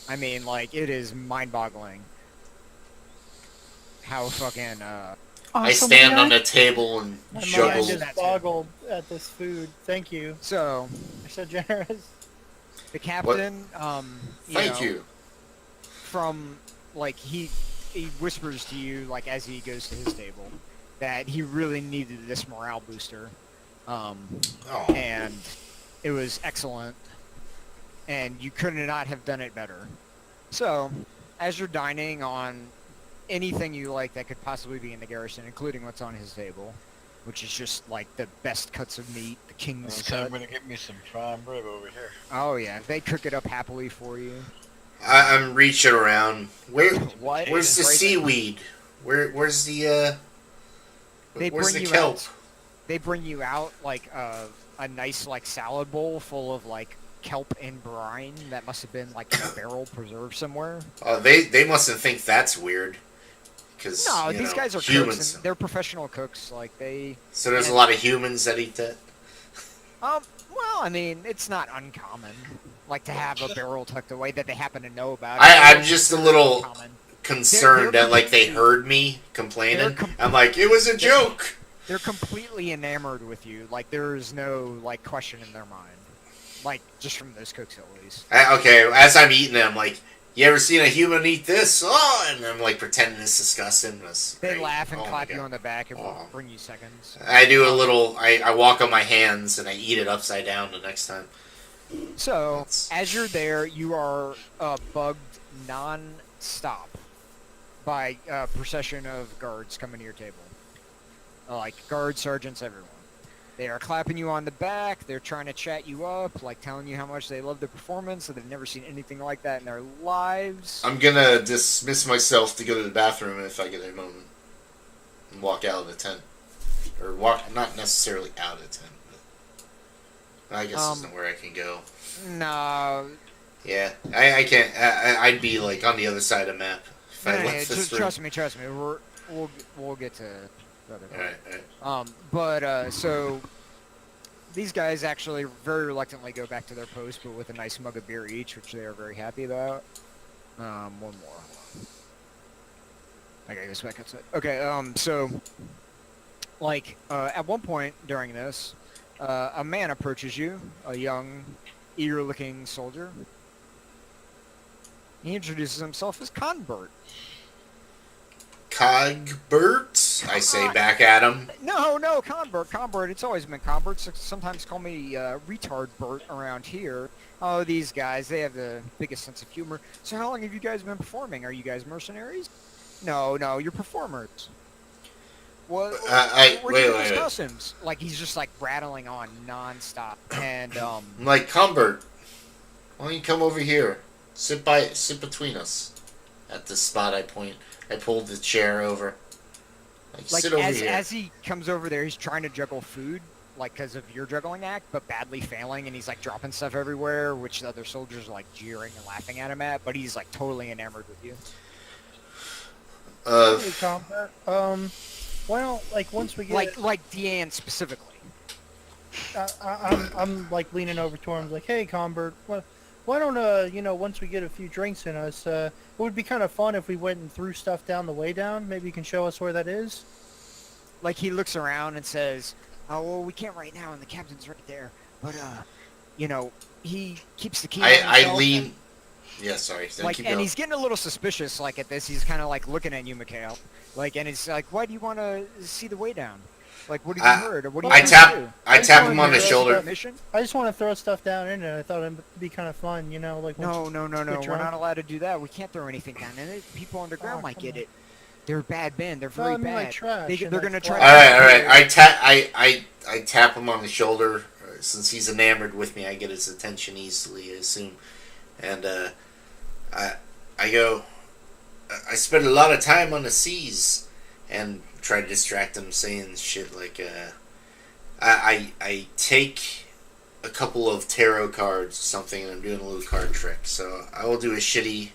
I mean, like it is mind-boggling how fucking I Awesome, stand yeah. on the table and My mind juggle. that just too. boggled at this food. Thank you. So You're so generous. the captain, Thank you. from like he whispers to you like as he goes to his table that he really needed this morale booster, Oh, and it was excellent, and you could not have done it better. So, as you're dining on anything you like that could possibly be in the garrison, including what's on his table, which is just like the best cuts of meat, the king's So I'm cut. gonna get me some prime rib over here. Oh yeah, they cook it up happily for you. I'm reaching around. What? Where's the Right there. seaweed? Where's the They where's bring the you kelp? out. They bring you out like a nice like salad bowl full of like kelp and brine that must have been like in a barrel preserved somewhere. They mustn't think that's weird. Because No, these guys are humans. cooks. And they're professional cooks. Like they. So there's a lot of humans that eat that. Well, I mean, it's not uncommon. Like to have a barrel tucked away that they happen to know about. I'm just a little Common. concerned They're that like they completely- heard me complaining. they're com- I'm like, it was a joke. They're completely enamored with you. Like there's no like question in their mind. Like just from those cooks at least. Okay, as I'm eating it, I'm like, you ever seen a human eat this? Oh, and I'm like pretending it's disgusting. That's They great. laugh and Oh my clap you God. on the back. It will Oh. bring you seconds. I do a little. I walk on my hands and I eat it upside down the next time. So, That's- as you're there, you are bugged non-stop by a procession of guards coming to your table. Like, guards, sergeants, everyone. They are clapping you on the back, they're trying to chat you up, like telling you how much they love the performance, that they've never seen anything like that in their lives. I'm gonna dismiss myself to go to the bathroom if I get a moment and walk out of the tent, or walk not necessarily out of the tent. But I guess isn't where I can go. No, Yeah, I can't. I'd be like on the other side of the map if I no, left this just room. trust me. We'll get to the other part. Alright. But so these guys actually very reluctantly go back to their post, but with a nice mug of beer each, which they are very happy about. One more. I gotta go back outside. Okay, so like at one point during this, a man approaches you, a young, eager-looking soldier. He introduces himself as Convert. Cogbert, I say back at him. No, Convert. It's always been Convert. Sometimes call me Retard Bert around here. Oh, these guys, they have the biggest sense of humor. So how long have you guys been performing? Are you guys mercenaries? No, you're performers. What wait. costumes? Like, he's just, like, rattling on non-stop. And, I'm like, Cogbert, why don't you come over here? Sit between us. At this spot I point. I pulled the chair over. like sit over as, here. as he comes over there, he's trying to juggle food, like, because of your juggling act, but badly failing, and he's, like, dropping stuff everywhere, which the other soldiers are, like, jeering and laughing at him at, but he's, like, totally enamored with you. Hey, combat. Well, like once we get, Like Deanne specifically. I'm like leaning over to him, like, hey, Combert, why don't once we get a few drinks in us, it would be kind of fun if we went and threw stuff down the way down. Maybe you can show us where that is. Like, he looks around and says, oh, well, we can't right now, and the captain's right there, but, he keeps the key on I himself, lean. Yeah, sorry. like, Keep and going. he's getting a little suspicious, like, at this. He's kind of, like, looking at you, Mikhail. Like, and he's like, why do you want to see the way down? Like, what have you heard? Or what do you I want tap- to do? I just tap wanted him on to the throw shoulder. stuff- Mission? I just want to throw stuff down in it. I thought it'd be kind of fun, like. No. We're We're drunk. not allowed to do that. We can't throw anything down in it. People underground Oh, might come get on. it. They're bad men. They're No, very I mean, like bad. trash They're and, going to like, try. fly. All right. I tap him on the shoulder. Since he's enamored with me, I get his attention easily, I assume. And I go. I spend a lot of time on the seas, and try to distract him, saying shit like, I take a couple of tarot cards or something, and I'm doing a little card trick. So I will do a shitty.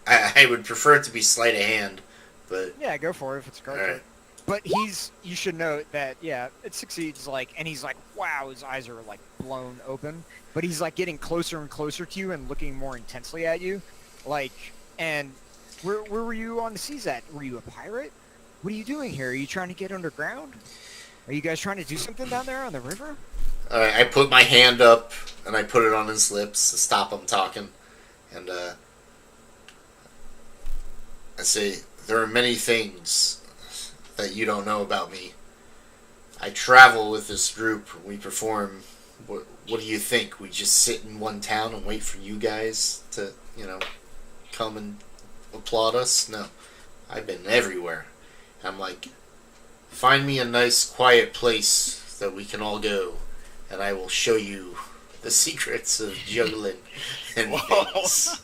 I would prefer it to be sleight of hand, but Yeah, go for it if it's a card All trick. But you should note that, yeah, it succeeds, like, and he's like, wow, his eyes are, like, blown open. But he's, like, getting closer and closer to you and looking more intensely at you. Like, and where were you on the seas at? Were you a pirate? What are you doing here? Are you trying to get underground? Are you guys trying to do something down there on the river? I put my hand up and I put it on his lips to stop him talking, and I say, there are many things that you don't know about me. I travel with this group. We perform. What do you think? We just sit in one town and wait for you guys to, come and applaud us? No. I've been everywhere. I'm like, find me a nice quiet place that we can all go, and I will show you the secrets of juggling and Whoa. things.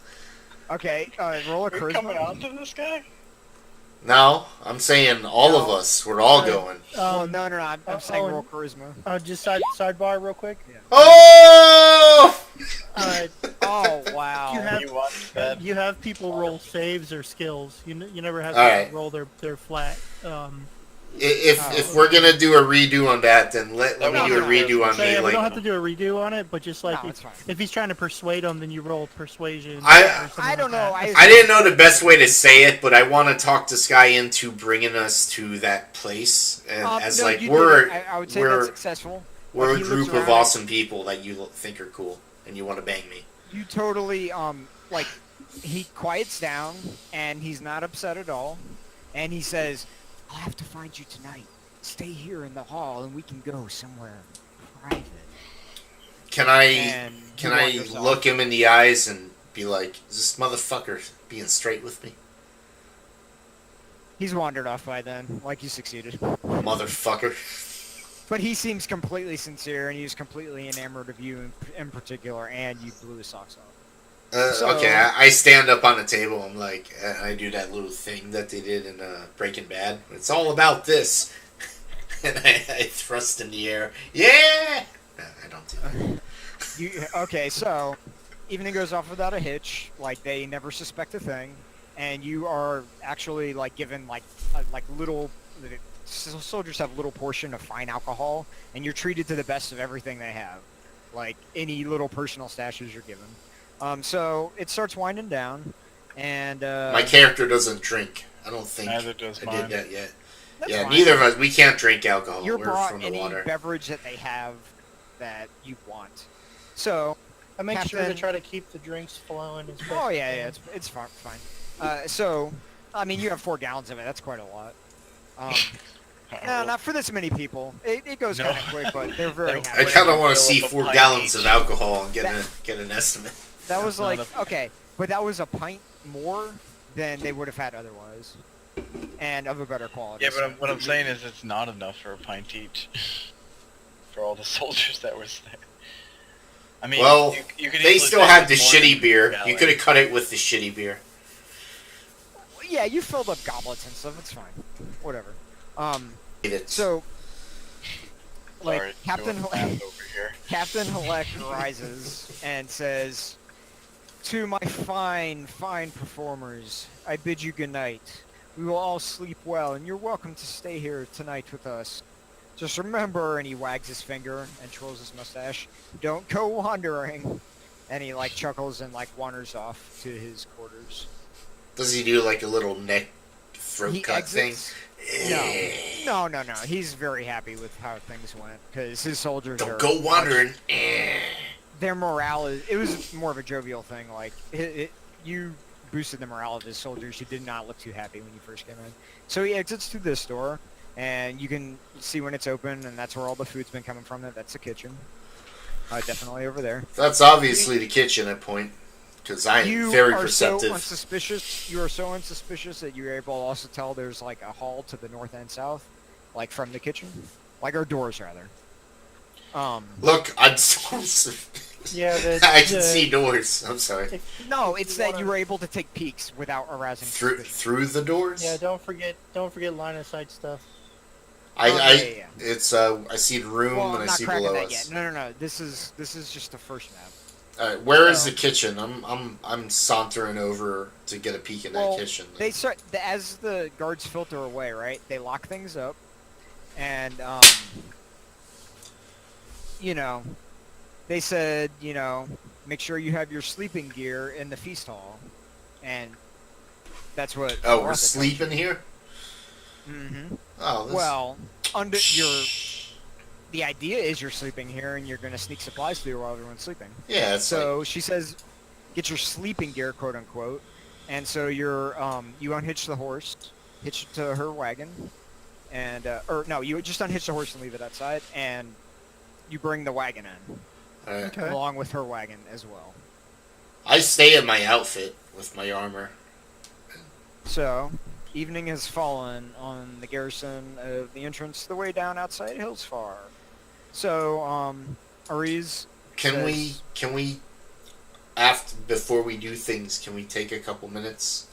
Okay, roll a Are you coming charisma. on to this guy? No, I'm saying all of No. us. We're all Uh, going. Well, no. I'm saying oh, roll charisma. Just sidebar real quick. Oh! Uh, Oh wow. You have- You want that? you have people roll saves or skills. You never have All people right. roll their flat. If we're gonna do a redo on that, then let me No, do a no, redo on So yeah, we melee. don't have to do a redo on it, but just like No, it's fine. if he's trying to persuade them, then you roll persuasion. I- or something I don't like know. that. I didn't know the best way to say it, but I want to talk this guy into bringing us to that place, and as No, like you we're did it. I would say we're that's successful. we're a He looks group of around. awesome people that you think are cool, and you want to bang me. You totally like he quiets down and he's not upset at all, and he says, "I'll have to find you tonight. Stay here in the hall, and we can go somewhere private." Can I And can you I want yourself. look him in the eyes and be like, "Is this motherfucker being straight with me, He's wandered off by then, like you succeeded. motherfucker"? But he seems completely sincere, and he's completely enamored of you in particular, and you blew his socks off. So- Okay, I stand up on the table. I'm like, I do that little thing that they did in Breaking Bad. It's all about this, and I thrust in the air. Yeah. No, I don't do that. Okay, so evening goes off without a hitch. Like they never suspect a thing, and you are actually like given like little. Soldiers have a little portion of fine alcohol, and you're treated to the best of everything they have, like any little personal stashes you're given. So it starts winding down, and My character doesn't drink. I don't think Neither does I mine. did that yet. that's Yeah, fine. neither of us. We can't drink alcohol. You're We're brought from the any water. beverage that they have that you want. So I make sure to Captain- try to keep the drinks flowing. As best oh as yeah, can. yeah, it's fine. So I mean, you have 4 gallons of it. That's quite a lot. No, not for this many people. It goes No. kind of quick, but they're very I happy. I kind of want to Fill see up a 4 pint gallons each. of alcohol and get an estimate. That was Not like a- okay, but that was a pint more than they would have had otherwise, and of a better quality. Yeah, but what I'm saying is it's not enough for a pint each for all the soldiers that were there. I mean, Well, you could They easily still say had the it's more shitty than beer. a You gallon. could have cut it with the shitty beer. Yeah, you filled up goblets and stuff. It's fine. Whatever. It's So like Sorry, Captain doing math over here. Captain Halek rises and says, "To my fine performers, I bid you good night. We will all sleep well, and you're welcome to stay here tonight with us. Just remember," and he wags his finger and twirls his mustache, "don't go wandering." And he like chuckles and like wanders off to his quarters. Does he do like a little neck throat He cut thing? exits. No. He's very happy with how things went because his soldiers are Don't go wandering. their morale is, it was more of a jovial thing. Like you boosted the morale of his soldiers who did not look too happy when you first came in. So he exits through this door, and you can see when it's open, and that's where all the food's been coming from. That's the kitchen. Definitely over there. That's obviously the kitchen at point, because I am You very are so perceptive. unsuspicious. You are so unsuspicious that you're able to also tell there's like a hall to the north and south, like from the kitchen, like our doors rather. Look, I'm so Yeah, I can see doors. I'm sorry. No, it's that you were able to take peeks without arousing suspicion. Through the doors. Yeah, don't forget line of sight stuff. Yeah. It's I see the room Well, and I'm I not see cracking below that us. yet. No. This is just the first map. Alright, where is So- the kitchen? I'm sauntering over to get a peek in Well, that kitchen. They start as the guards filter away, right? They lock things up, and they said, make sure you have your sleeping gear in the feast hall, and that's what. Oh, we're sleeping here? Mm-hmm. Oh, this... Well, the idea is you're sleeping here, and you're gonna sneak supplies through while everyone's sleeping. yeah, it's So she says, get your sleeping gear, quote unquote. And so you unhitch the horse, hitch it to her wagon, and you just unhitch the horse and leave it outside, and you bring the wagon in Alright. Okay. along with her wagon as well. I stay in my outfit with my armor. So evening has fallen on the garrison of the entrance to the way down outside Hillsfar. So Ariz Can says- we after before we do things, can we take a couple minutes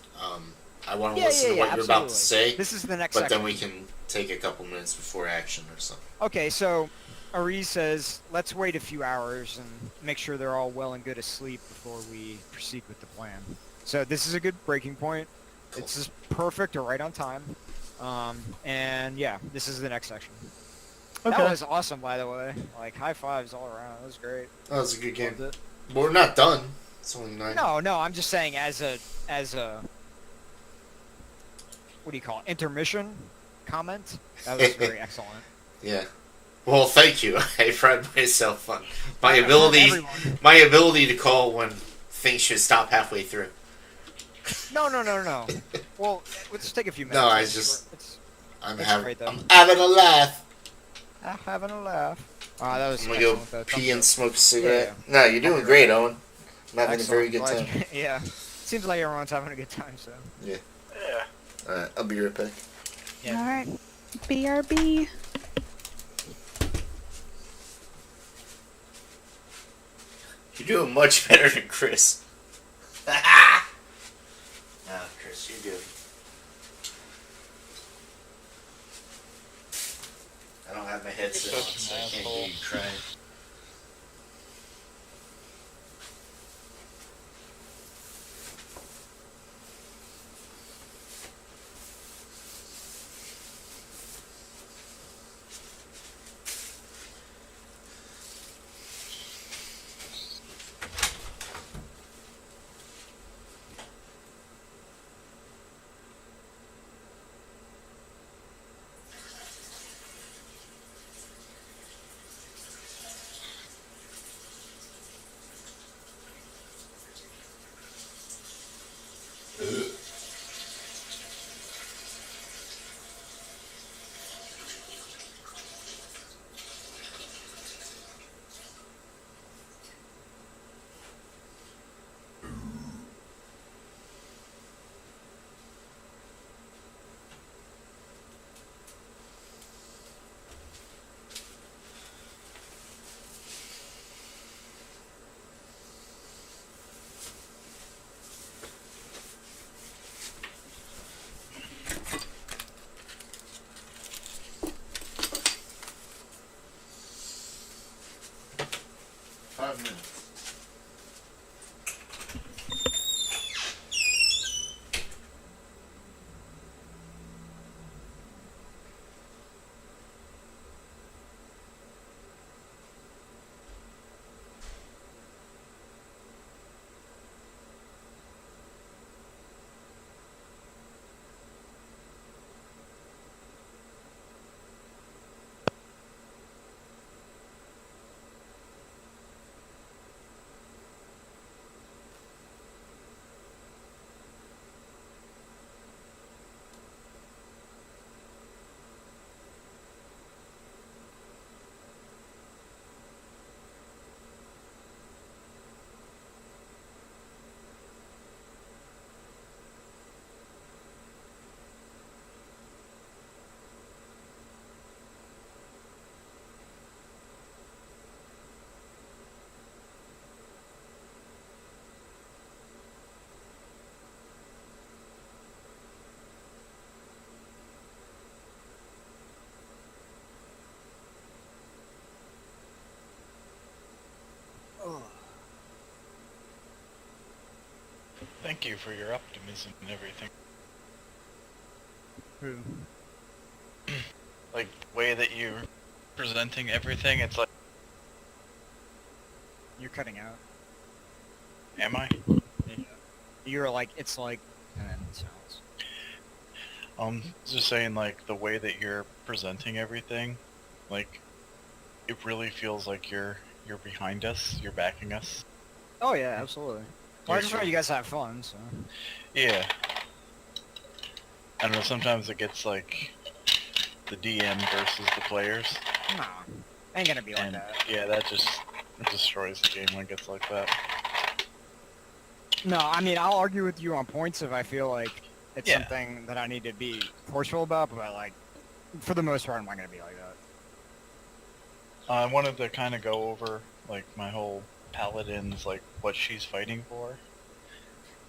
I want to Yeah, listen yeah, to yeah, what you're about to absolutely. say, This is the next but section. then we can take a couple minutes before action or something. Okay, so Ari says, let's wait a few hours and make sure they're all well and good asleep before we proceed with the plan. So this is a good breaking point. Cool. It's just perfect or right on time. And yeah, this is the next section. Okay. That was awesome, by the way. Like, high fives all around. That was great. That was a good game. Loved it. But we're not done. It's only 9. No, I'm just saying as a, what do you call it, intermission comment? That was very excellent. Yeah. Well, thank you. I pride myself on my From ability. everyone. My ability to call when things should stop halfway through. No. Well, let's just take a few minutes. No, I It's- just- it's I'm That's having. great, though. I'm having a laugh. having a laugh. That was I'm gonna go excellent, though. pee Thumbs and up. smoke a cigarette. Yeah. No, you're doing great, Owen. I'm having a very good Excellent. time. Glad you- yeah. Seems like everyone's having a good time, so. Yeah. Alright, I'll be right back. Yeah. All right. BRB. You're doing much better than Chris. Nah, Chris, you're good. I don't have my headset on, so I can't hear you crying. Thank you for your optimism and everything. Who? Like, the way that you're presenting everything, it's like, You're cutting out. am I? You're like, it's like, and then it sounds. Just saying, like, the way that you're presenting everything, like, it really feels like you're behind us, you're backing us. Oh yeah, absolutely. Well, I just want you guys to have fun, so. Yeah. I don't know, sometimes it gets, like, the DM versus the players. Nah, ain't gonna be like And, that. yeah, that just destroys the game when it gets like that. No, I mean, I'll argue with you on points if I feel like it's Yeah. something that I need to be forceful about, but like, for the most part, I'm not gonna be like that. I wanted to kind of go over, like, my whole paladin's, like, what she's fighting for.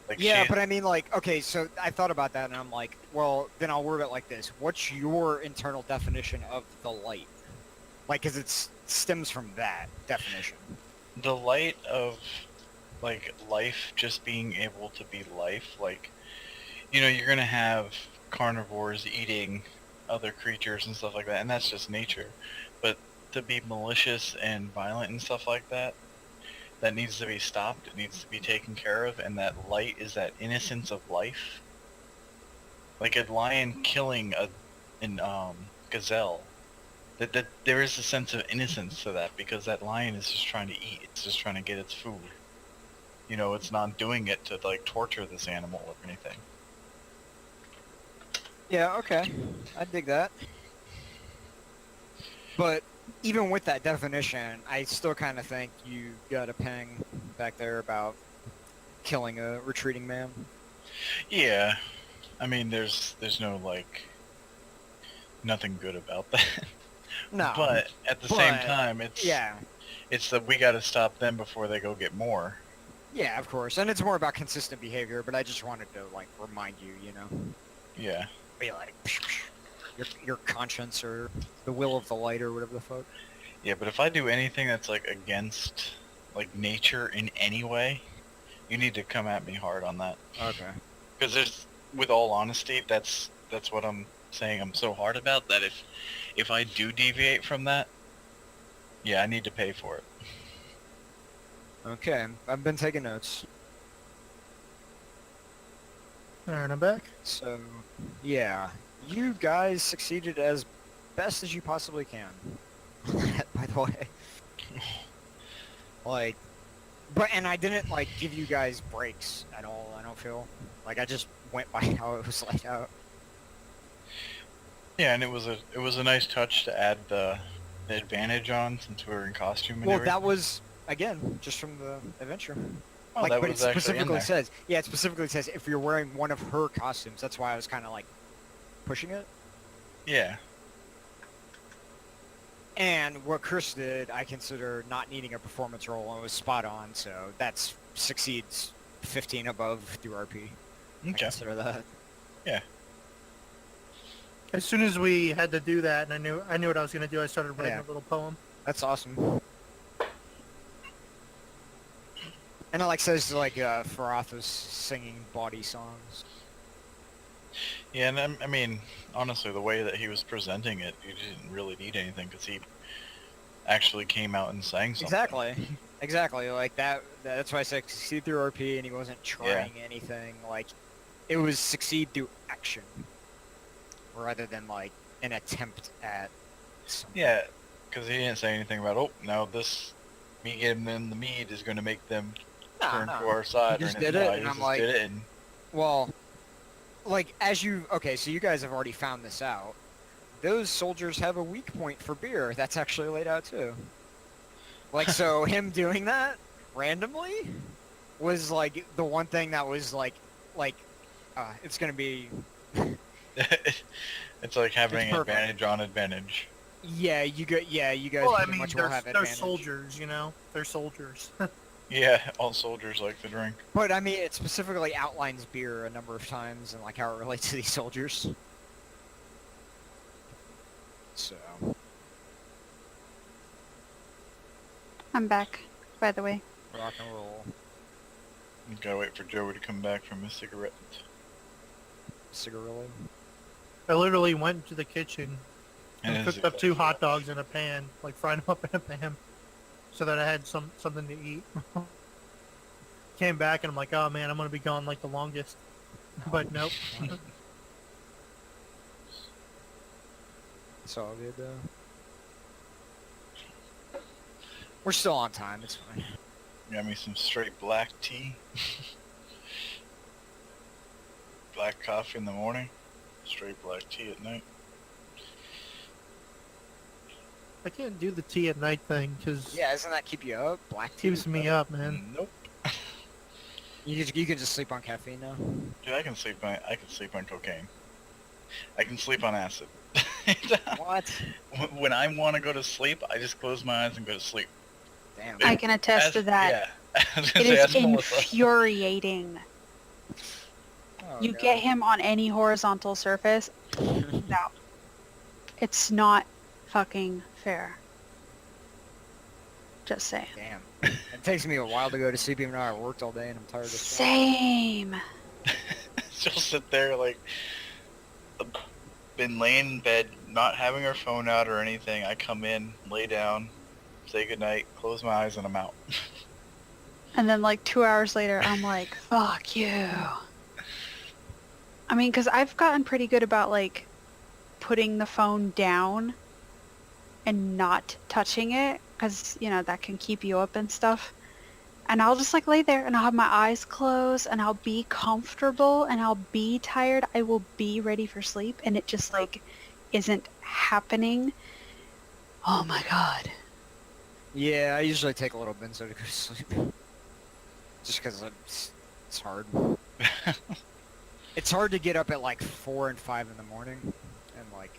Like Yeah, she, but I mean, like, okay, so I thought about that, and I'm like, well, then I'll word it like this: what's your internal definition of the light? Like, because it stems from that definition. the light of like life just being able to be life, like, you know, you're gonna have carnivores eating other creatures and stuff like that, and that's just nature. But to be malicious and violent and stuff like that, that needs to be stopped. It needs to be taken care of, and that light is that innocence of life. Like a lion killing an gazelle. That there is a sense of innocence to that because that lion is just trying to eat. It's just trying to get its food. You know, it's not doing it to like torture this animal or anything. Yeah, okay, I dig that. But even with that definition, I still kind of think you got a ping back there about killing a retreating man. Yeah, I mean, there's no like nothing good about that. No, But at the same but, time, it's yeah, it's that we got to stop them before they go get more. yeah, of course, and it's more about consistent behavior. But I just wanted to like remind you, you know, Yeah. be like your conscience or the will of the light or whatever the fuck. Yeah, but if I do anything that's like against like nature in any way, you need to come at me hard on that. Okay. Because there's, with all honesty, that's what I'm saying. I'm so hard about that. If I do deviate from that, yeah, I need to pay for it. Okay, I've been taking notes. Alright, I'm back. So, yeah, you guys succeeded as best as you possibly can. By the way, like, but and I didn't like give you guys breaks at all. I don't feel like I just went by how it was laid out. Yeah, and it was a nice touch to add the advantage on since we were in costume and Well, everything. that was again just from the adventure. Oh, Like, that but it was actually in specifically there. says, yeah, it specifically says if you're wearing one of her costumes. That's why I was kind of like pushing it. Yeah. And what Chris did, I consider not needing a performance roll, and it was spot on. So that's succeeds 15 above through RP. I Okay. consider that. As soon as we had to do that, and I knew what I was gonna do, I started writing Yeah. a little poem. That's awesome. And it like says like Farath's singing bawdy songs. Yeah, and I mean, honestly, the way that he was presenting it, you didn't really need anything because he actually came out and sang something. Exactly. Exactly. Like that. That's why I said succeed through RP, and he wasn't trying anything. Like it was succeed through action, rather than like an attempt at something. Yeah, because he didn't say anything about, oh, now this, me giving them the mead is going to make them turn to our side. He just or did anything. it, No, he and I'm just like- did it, and Well, like as you okay, so you guys have already found this out. Those soldiers have a weak point for beer. That's actually laid out too. Like so, him doing that randomly was like the one thing that was like it's gonna be it's like having It's perfect. advantage on advantage. yeah you guys Well, I pretty mean, much will have they're advantage. soldiers, you know? They're soldiers. Yeah, all soldiers like to drink. But I mean, it specifically outlines beer a number of times and like how it relates to these soldiers. So I'm back, by the way. rock and roll, You gotta wait for Joey to come back from his cigarette. cigarillo. I literally went to the kitchen and And cooked up 2 hot dogs in a pan, like fried them up in a pan, so that I had something to eat. Came back and I'm like, oh man, I'm gonna be gone like the longest. But nope. It's all good though. We're still on time. It's fine. Got me some straight black tea. Black coffee in the morning. Straight black tea at night. I can't do the tea at night thing because Yeah, doesn't that keep you up? Black tea keeps me up, man. Nope. You can just sleep on caffeine now. Dude, I can sleep on cocaine. I can sleep on acid. What? When I want to go to sleep, I just close my eyes and go to sleep. Damn. I can attest to that. Yeah. I was gonna It say, is ask Melissa. infuriating. Oh, You God. get him on any horizontal surface. No. It's not fucking fair. Just saying. Damn. It takes me a while to go to sleep even though I worked all day and I'm tired as fuck. Same. She'll sit there like, been laying in bed, not having her phone out or anything. I come in, lay down, say goodnight, close my eyes, and I'm out. And then like 2 hours later, I'm like, fuck you. I mean, because I've gotten pretty good about like putting the phone down and not touching it because, you know, that can keep you up and stuff. And I'll just like lay there and I'll have my eyes closed and I'll be comfortable and I'll be tired. I will be ready for sleep and it just like isn't happening. Oh my god. Yeah, I usually take a little benzo to go to sleep. Just because it's hard. It's hard to get up at like 4 and 5 in the morning and like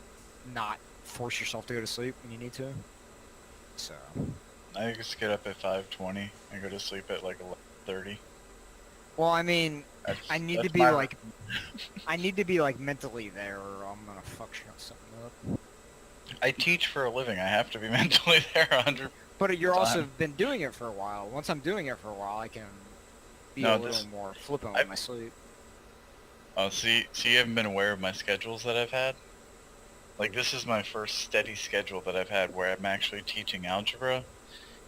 not force yourself to go to sleep when you need to. So. I just get up at 5:20 and go to sleep at like 11:30. Well, I mean, That's, I need that's to be my- like, I need to be like mentally there, or I'm gonna fuck something up. I teach for a living. I have to be mentally there 100. But you're also Time. been doing it for a while. Once I'm doing it for a while, I can be No, a little more flippant with my sleep. Oh, see, you haven't been aware of my schedules that I've had? Like, this is my first steady schedule that I've had where I'm actually teaching algebra,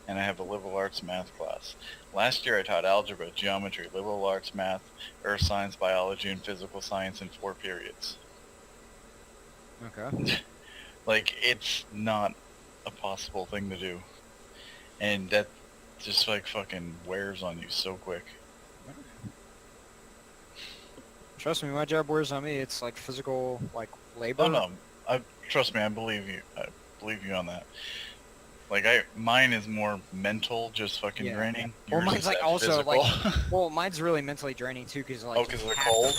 and I have a liberal arts math class. Last year I taught algebra, geometry, liberal arts math, earth science, biology, and physical science in 4 periods. Okay. Like, it's not a possible thing to do. And that just, like, fucking wears on you so quick. Trust me, my job wears on me. It's like physical, like labor. Oh, no. Trust me, I believe you. I believe you on that. Like, mine is more mental, just fucking Yeah. draining. Well, Yours mine's is like that also physical. like, well, mine's really mentally draining too, because like. Oh, because of you the have to- cold?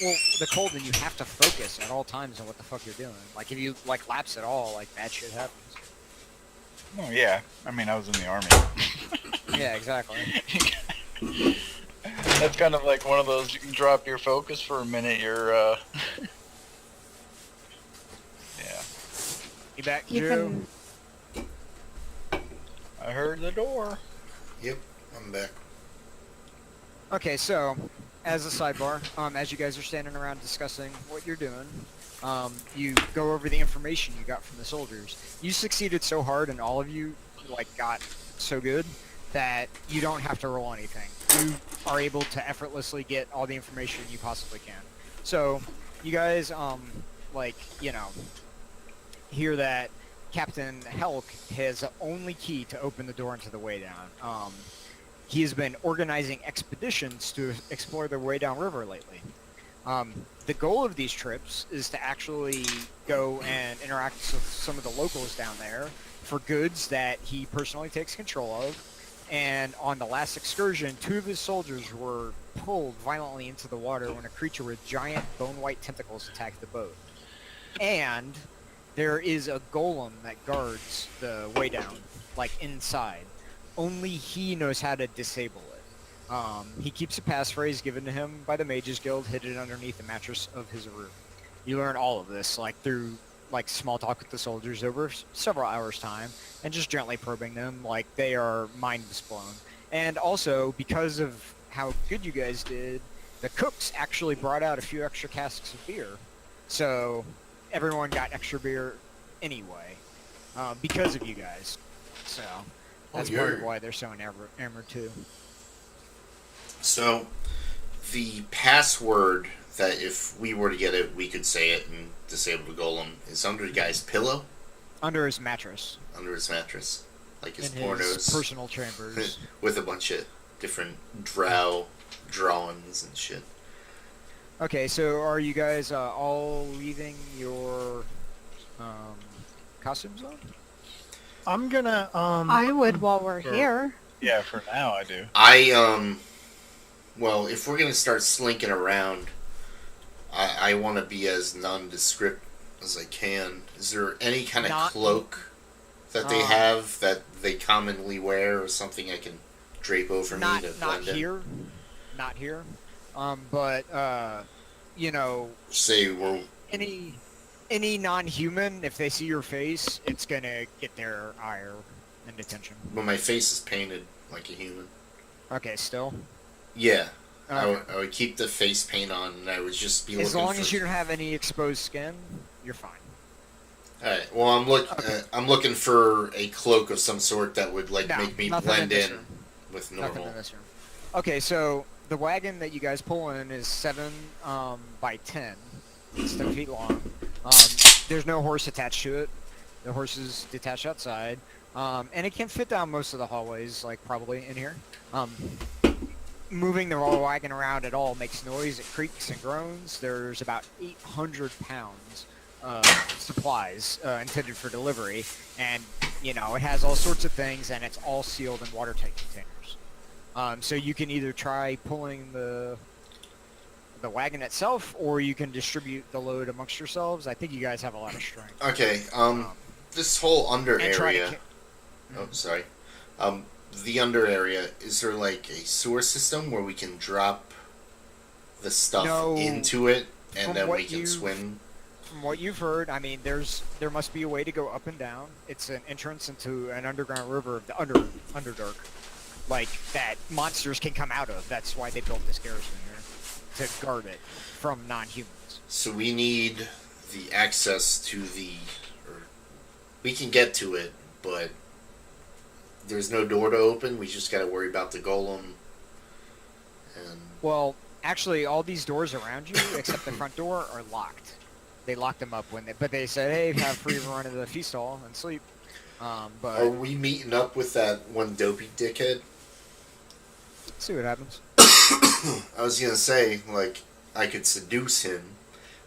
Well, the cold, and you have to focus at all times on what the fuck you're doing. Like, if you like lapse at all, like bad shit happens. Oh, yeah. I mean, I was in the army. Yeah, exactly. That's kind of like one of those, you can drop your focus for a minute, you're, yeah. You back, You Joe? can I heard the door. Yep, I'm back. Okay, so as a sidebar, as you guys are standing around discussing what you're doing, you go over the information you got from the soldiers. You succeeded so hard, and all of you like got so good that you don't have to roll anything. You are able to effortlessly get all the information you possibly can. So you guys, like, you know, hear that Captain Helk has the only key to open the door into the way down. He has been organizing expeditions to explore the way down river lately. The goal of these trips is to actually go and interact with some of the locals down there for goods that he personally takes control of. And on the last excursion, 2 of his soldiers were pulled violently into the water when a creature with giant bone-white tentacles attacked the boat. And there is a golem that guards the way down, like inside. Only he knows how to disable it. He keeps a passphrase given to him by the Mages Guild hidden underneath the mattress of his room. You learn all of this, like through like small talk with the soldiers over several hours' time, and just gently probing them, like they are mind blown. And also, because of how good you guys did, the cooks actually brought out a few extra casks of beer, so everyone got extra beer anyway, because of you guys. So that's part of why they're so enamored too. So, the password that if we were to get it, we could say it and disable the golem is under the guy's pillow, Under his mattress, under his mattress, like his in pornos, his personal chambers. with a bunch of different drow drawings and shit. Okay, so are you guys all leaving your costumes on? I'm gonna I would while we're Sure. here. Yeah, for now I do. Well, if we're gonna start slinking around, I want to be as nondescript as I can. Is there any kind of Not- cloak that they have that they commonly wear, or something I can drape over me to Not blend in? here. Not here. But you know, Say we're any non-human, if they see your face, it's gonna get their ire and attention. when my face is painted like a human. Okay, still. Yeah, Okay. I would keep the face paint on, and I would just be As looking long for... as you don't have any exposed skin, you're fine. Alright, well, I'm looking for a cloak of some sort that would like No, make me nothing blend this in room. with Nothing normal. in this room. Okay, so the wagon that you guys pull in is 7 by 10. It's 10 feet long. There's no horse attached to it. The horse is detached outside. And it can fit down most of the hallways, like probably in here. Moving the wagon around at all makes noise. It creaks and groans. There's about 800 pounds of supplies intended for delivery. And, you know, it has all sorts of things, and it's all sealed in watertight containers. So you can either try pulling the wagon itself, or you can distribute the load amongst yourselves. I think you guys have a lot of strength. Okay, this whole under And try to area... Oh, sorry. The under area, is there like a sewer system where we can drop the stuff No. into it and From then what we can you- swim? From what you've heard, I mean, there must be a way to go up and down. It's an entrance into an underground river of the Underdark, like that monsters can come out of. That's why they built this garrison here, to guard it from non-humans. So we need the access to the... Or we can get to it, but there's no door to open. We just gotta worry about the golem. And Well, actually, all these doors around you, except the front door, are locked. They locked them up but they said, hey, have free run of the feast hall and sleep. But are we meeting up with that one dopey dickhead? see what happens. I was gonna say, like, I could seduce him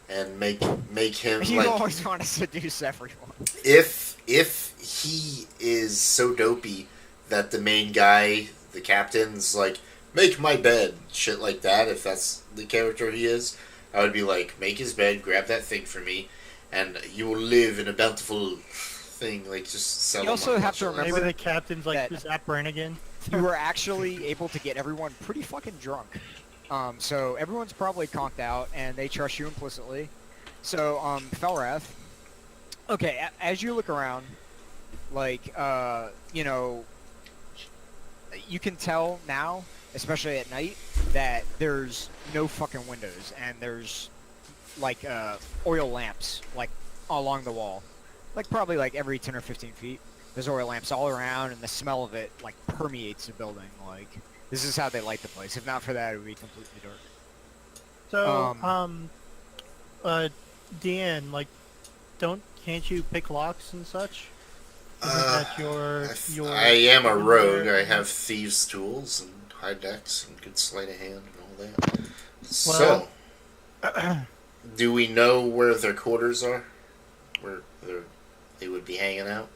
and make him You like always want to seduce everyone. if he is so dopey that the main guy, the captain's like, make my bed, shit like that, if that's the character he is, I would be like, make his bed, grab that thing for me, and you will live in a bountiful thing, like, just sell You him also on have to martial arts. Maybe remember the captain's like that- Zap Brannigan. You were actually able to get everyone pretty fucking drunk. So everyone's probably conked out, and they trust you implicitly. So, Felrath, okay, as you look around, like, you know, you can tell now, especially at night, that there's no fucking windows, and there's, like, oil lamps, like, along the wall. Like, probably, like, every 10 or 15 feet. There's oil lamps all around, and the smell of it, like, permeates the building. Like, this is how they light the place. If not for that, it would be completely dark. So, Deanne, like, can't you pick locks and such? Isn't that your I am a rogue. I have thieves' tools and high decks and good sleight of hand and all that. So, do we know where their quarters are? Where they would be hanging out?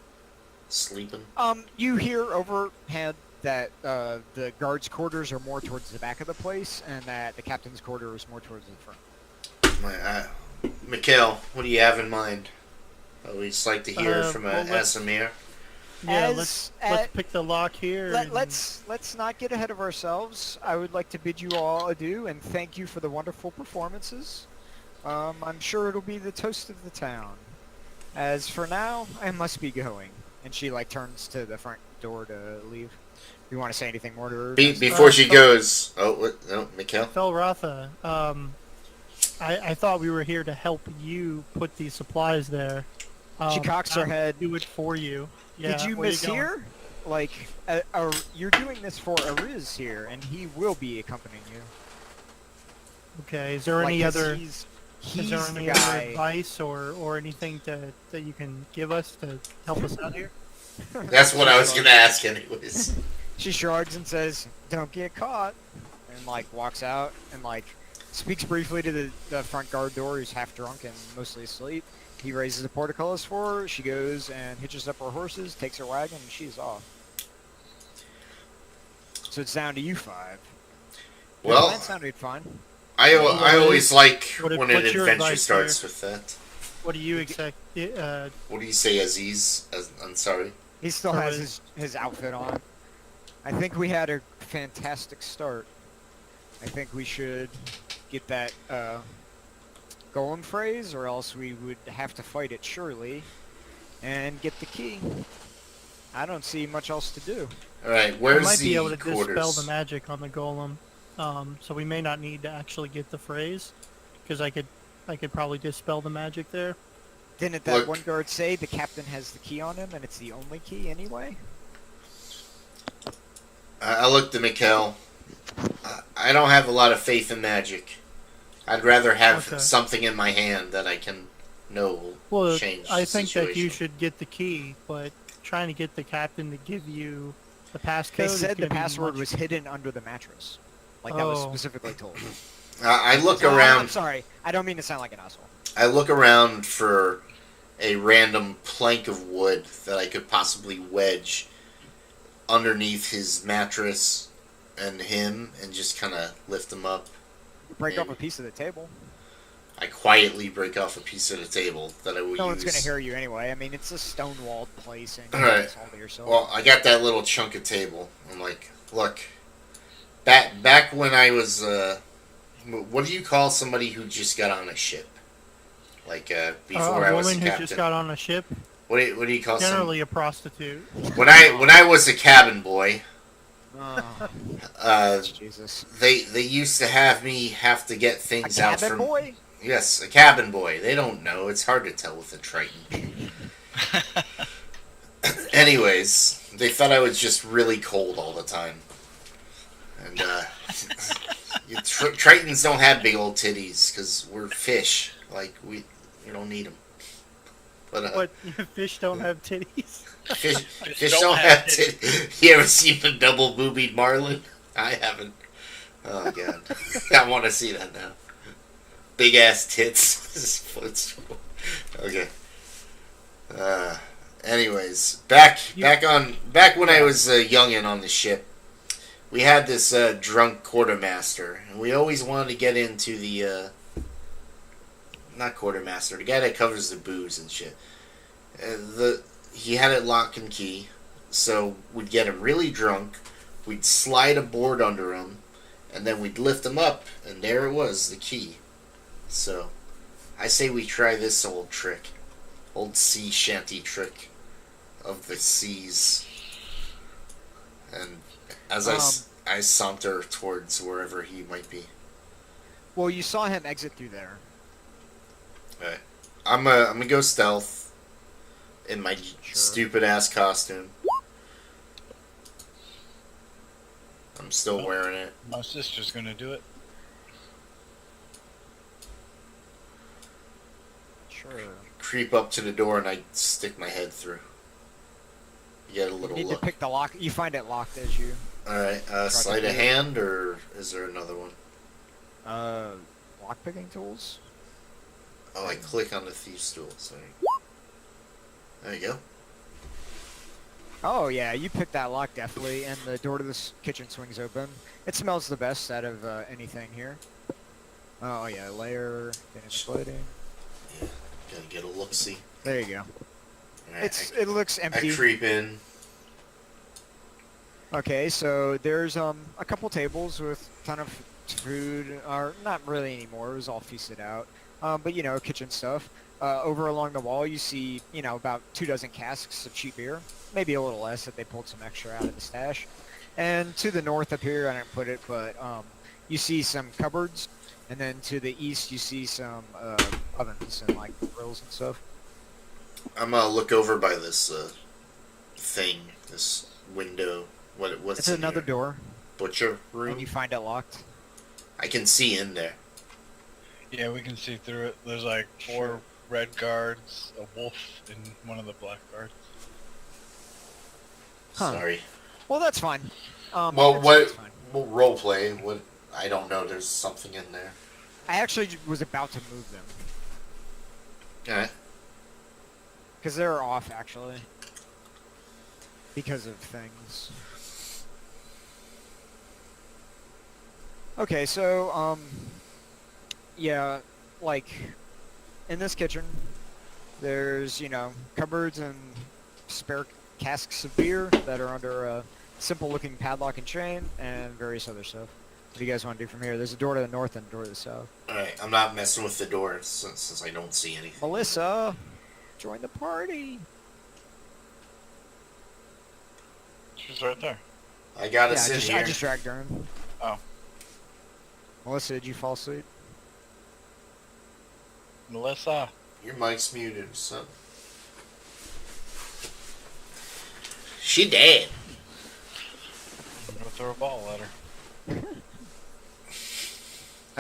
Sleeping? You hear overhead that the guards' quarters are more towards the back of the place, and that the captain's quarter is more towards the front. Mikhail, what do you have in mind? I always like to hear from well, let's- Asimir. Yeah, As- let's pick the lock here. and- Let's not get ahead of ourselves. I would like to bid you all adieu and thank you for the wonderful performances. I'm sure it'll be the toast of the town. As for now, I must be going. And she like turns to the front door to leave. You want to say anything more to her? Before she goes... Oh, what? No, Mikhail? Felratha, I thought we were here to help you put these supplies there. She cocks her I'll head. Do it for you. Yeah, Did you where miss going? here? Like, you're doing this for Ariz here, and he will be accompanying you. Okay. Is there Like, any 'cause other? He's Is there the any other guy. advice or anything that you can give us to help us out here? That's what I was going to ask anyways. She shrugs and says, "Don't get caught," and like walks out and like speaks briefly to the front guard door, who's half drunk and mostly asleep. He raises the portcullis for her. She goes and hitches up her horses, takes her wagon, and she's off. So it's down to you five. Your Well, plan sounded fine. I always like What- when an what's your adventure advice starts here? with that. What do you expect? What do you say, Aziz? I'm sorry. He still So has is- his outfit on. I think we had a fantastic start. I think we should get that golem phrase, or else we would have to fight it surely, and get the key. I don't see much else to do. All right, I where's might the be able to quarters? dispel the magic on the golem, so we may not need to actually get the phrase, because I could probably dispel the magic there. Didn't that Look. one guard say the captain has the key on him, and it's the only key anyway? I looked at Mikkel. I don't have a lot of faith in magic. I'd rather have Okay. something in my hand that I can know will Well, change I the think that you situation. should get the key, but trying to get the captain to give you the passcode. They is said the gonna be password much- was hidden under the mattress. Like that was Oh. specifically told. I look So, I'm around. sorry, I don't mean to sound like an asshole. I look around for a random plank of wood that I could possibly wedge underneath his mattress and him, and just kind of lift him up. Break off Maybe. a piece of the table. I quietly break off a piece of the table that I will No use. one's gonna hear you anyway. I mean, it's a stone-walled place, and you Alright. can just hold it yourself. Well, I got that little chunk of table. I'm like, look, back when I was, what do you call somebody who just got on a ship? Like, before I a was a woman who captain. just got on a ship, What do you call some? generally a prostitute. When I was a cabin boy, Oh, Jesus. they used to have me have to get A things out cabin from. boy? Yes, a cabin boy. They don't know. It's hard to tell with a Triton. Anyways, they thought I was just really cold all the time. And, Tritons don't have big old titties because we're fish. Like, we don't need them. But, What? Fish don't have titties? fish don't have titties. You ever seen the double boobied marlin? I haven't. Oh, God. I want to see that now. Big ass tits. Okay. Anyways, back when I was a youngin' on the ship, we had this drunk quartermaster, and we always wanted to get into the not quartermaster, the guy that covers the booze and shit. He had it lock and key, so we'd get him really drunk, we'd slide a board under him, and then we'd lift him up, and there it was, the key. So, I say we try this old trick. Old sea shanty trick of the seas. And as I saunter towards wherever he might be. Well, you saw him exit through there. Alright. I'm gonna go stealth in my Sure. stupid ass costume. I'm still wearing it. My sister's gonna do it. Sure. Creep up to the door and I stick my head through. You get a You little need look. to pick the lock. You find it locked as you. Alright, sleight of hand, or is there another one? Lock picking tools? Oh, I click on the thief's tool. Sorry. There you go. Oh yeah, you picked that lock definitely, and the door to this kitchen swings open. It smells the best out of anything here. Oh yeah, layer, finished lighting. Yeah, gotta get a look-see. There you go. Alright, It looks I empty. creep in. Okay, so there's a couple tables with a ton of food, or not really anymore. It was all feasted out. But you know, kitchen stuff. Over along the wall, you see about 24 casks of cheap beer, maybe a little less if they pulled some extra out of the stash. And to the north up here, I didn't put it, but you see some cupboards, and then to the east you see some ovens and like grills and stuff. I'm gonna look over by this thing, this window. What's It's in another there? door, Butcher room. and you find it locked. I can see in there. Yeah, we can see through it. There's like 4 red guards, a wolf, and one of the black guards. Huh. Sorry. Well, that's fine. Well, it's what fine. role play? What? I don't know. There's something in there. I actually was about to move them. Okay. Because they're off, actually. Because of things. Okay, so, yeah, like, in this kitchen, there's, cupboards and spare casks of beer that are under a simple-looking padlock and chain, and various other stuff. What do you guys want to do from here? There's a door to the north and a door to the south. Alright, I'm not messing with the door since I don't see anything. Melissa, join the party. She's right there. I gotta Yeah, sit I here. just dragged her in. Oh. Melissa, did you fall asleep? Melissa. Your mic's muted or something. She dead. I'm gonna throw a ball at her.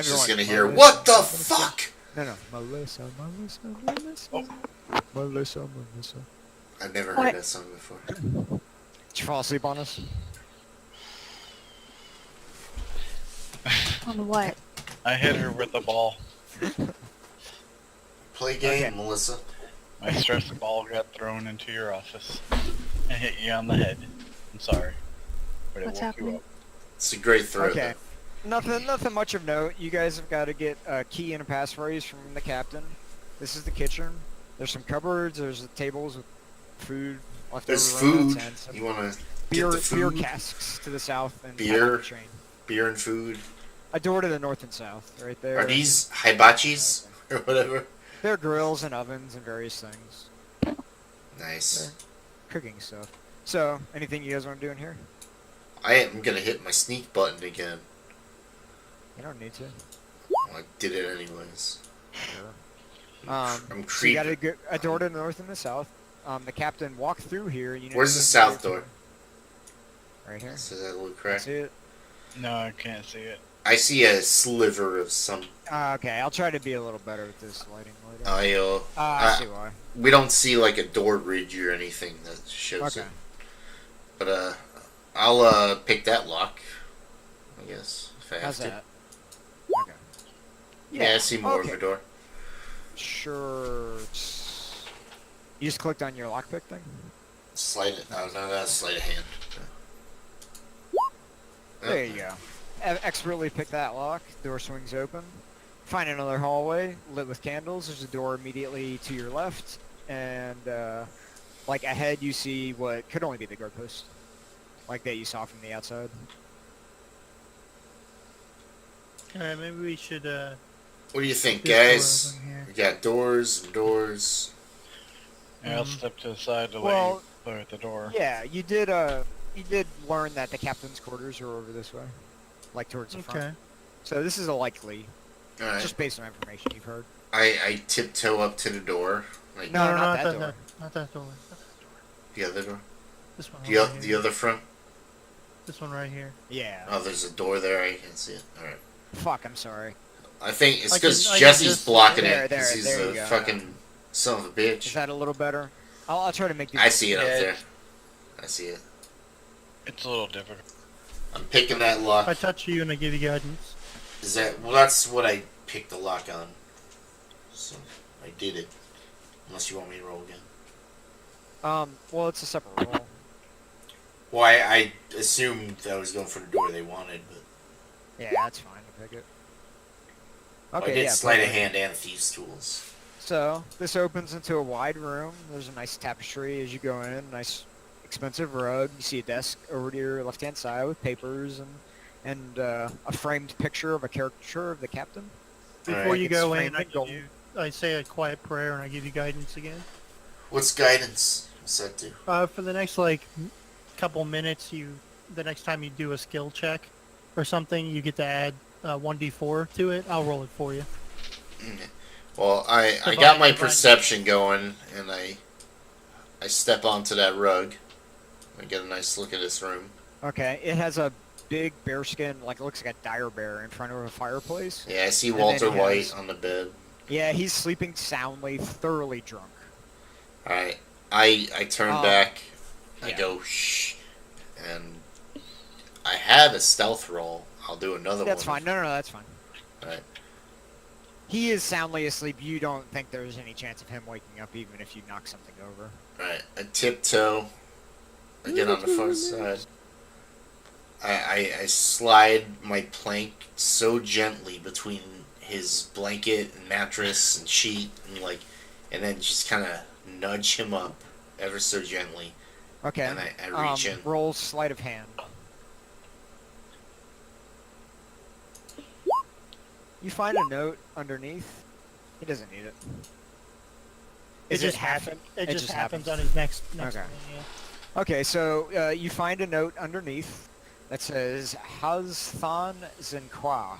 She's gonna hear, what the fuck? No, Melissa. Oh. Melissa. I've never What? heard that song before. Did you fall asleep on us? On what? I hit her with a ball. Play game, Okay. Melissa. My stress ball got thrown into your office. I hit you on the head. I'm sorry. But it What's woke happening? you up. It's a great throw. Okay. Nothing much of note. You guys have got to get a key and a passphrase from the captain. This is the kitchen. There's some cupboards. There's the tables with food left There's over. food. And some You wanna beer, get the beer food? casks to the south and Beer? on the train. Beer and food. A door to the north and south, right there. Are these hibachis or whatever? They're grills and ovens and various things. Nice. Cooking stuff. So, anything you guys want to do in here? I am gonna hit my sneak button again. You don't need to. Well, I did it anyways. Sure. I'm So you creeping. got a door to the north and the south. The captain walked through here. You know, Where's the you south go door? Right here. So that little crack. See it? No, I can't see it. I see a sliver of some. Okay, I'll try to be a little better with this lighting later. I I see why. we don't see like a door ridge or anything that shows Okay. it. But I'll pick that lock. I guess if I have How's to. that? Okay. Yeah, I see more okay. of a door. Sure. You just clicked on your lockpick thing? Slide it. Oh no, that's sleight of hand. There you go. Expertly pick that lock. Door swings open. Find another hallway lit with candles. There's a door immediately to your left, and like ahead you see what could only be the guard post, like that you saw from the outside. Alright, maybe we should, What do you think, this door guys? open here. We got doors and doors. Yeah, I'll step to the side to Well, let you clear at the door. Yeah, you did learn that the captain's quarters are over this way, like towards the front. Okay. So this is a likely, All right. just based on information you've heard. I tiptoe up to the door. Like No, not not that that, door. not that door. Not that door. the other door. This one. The, right the here. other front. This one right here. Yeah. Oh, there's a door there. I can see it. All right. Fuck, I'm sorry. I think it's I can- because I can Jesse's just- blocking There, it because there, he's there you a go. fucking son of a Is bitch. that a little better? I'll try to make these. I see it up Yeah, there. I see it. It's a little difficult. I'm picking that lock. I touch you and I give you guidance. Is that well? That's what I picked the lock on. So I did it. Unless you want me to roll again. Well, it's a separate roll. Well, I assumed I was going for the door they wanted, but Yeah, that's fine to pick it. I Okay, did yeah. sleight of perfect. hand and thieves' tools. So this opens into a wide room. There's a nice tapestry as you go in. Nice, expensive rug. You see a desk over to your left-hand side with papers and a framed picture of a caricature of the captain. Before Alright. you It's go in, framed I in give gold. you, I say a quiet prayer and I give you guidance again. What's guidance? What's that do? For the next couple minutes, the next time you do a skill check or something, you get to add 1d4 to it. I'll roll it for you. Well, I Divine- got my divine. perception going, and I step onto that rug. I get a nice look at this room. Okay, it has a big bearskin, like it looks like a dire bear in front of a fireplace. Yeah, I see And then Walter he White has- on the bed. Yeah, he's sleeping soundly, thoroughly drunk. Alright, I turn Oh, back. I yeah. go shh, and I have a stealth roll. I'll do another That's one. fine. No, that's fine. Alright. He is soundly asleep. You don't think there's any chance of him waking up even if you knock something over. Alright, I tiptoe. I get on the far side. I slide my plank so gently between his blanket and mattress and sheet and then just kind of nudge him up ever so gently. Okay. And I reach in. Roll sleight of hand. You find a note underneath. He doesn't need it. It Is just half- happened. It it just just happens happens. on his next Okay. one, yeah. Okay, so you find a note underneath that says Hazthan Zenqua.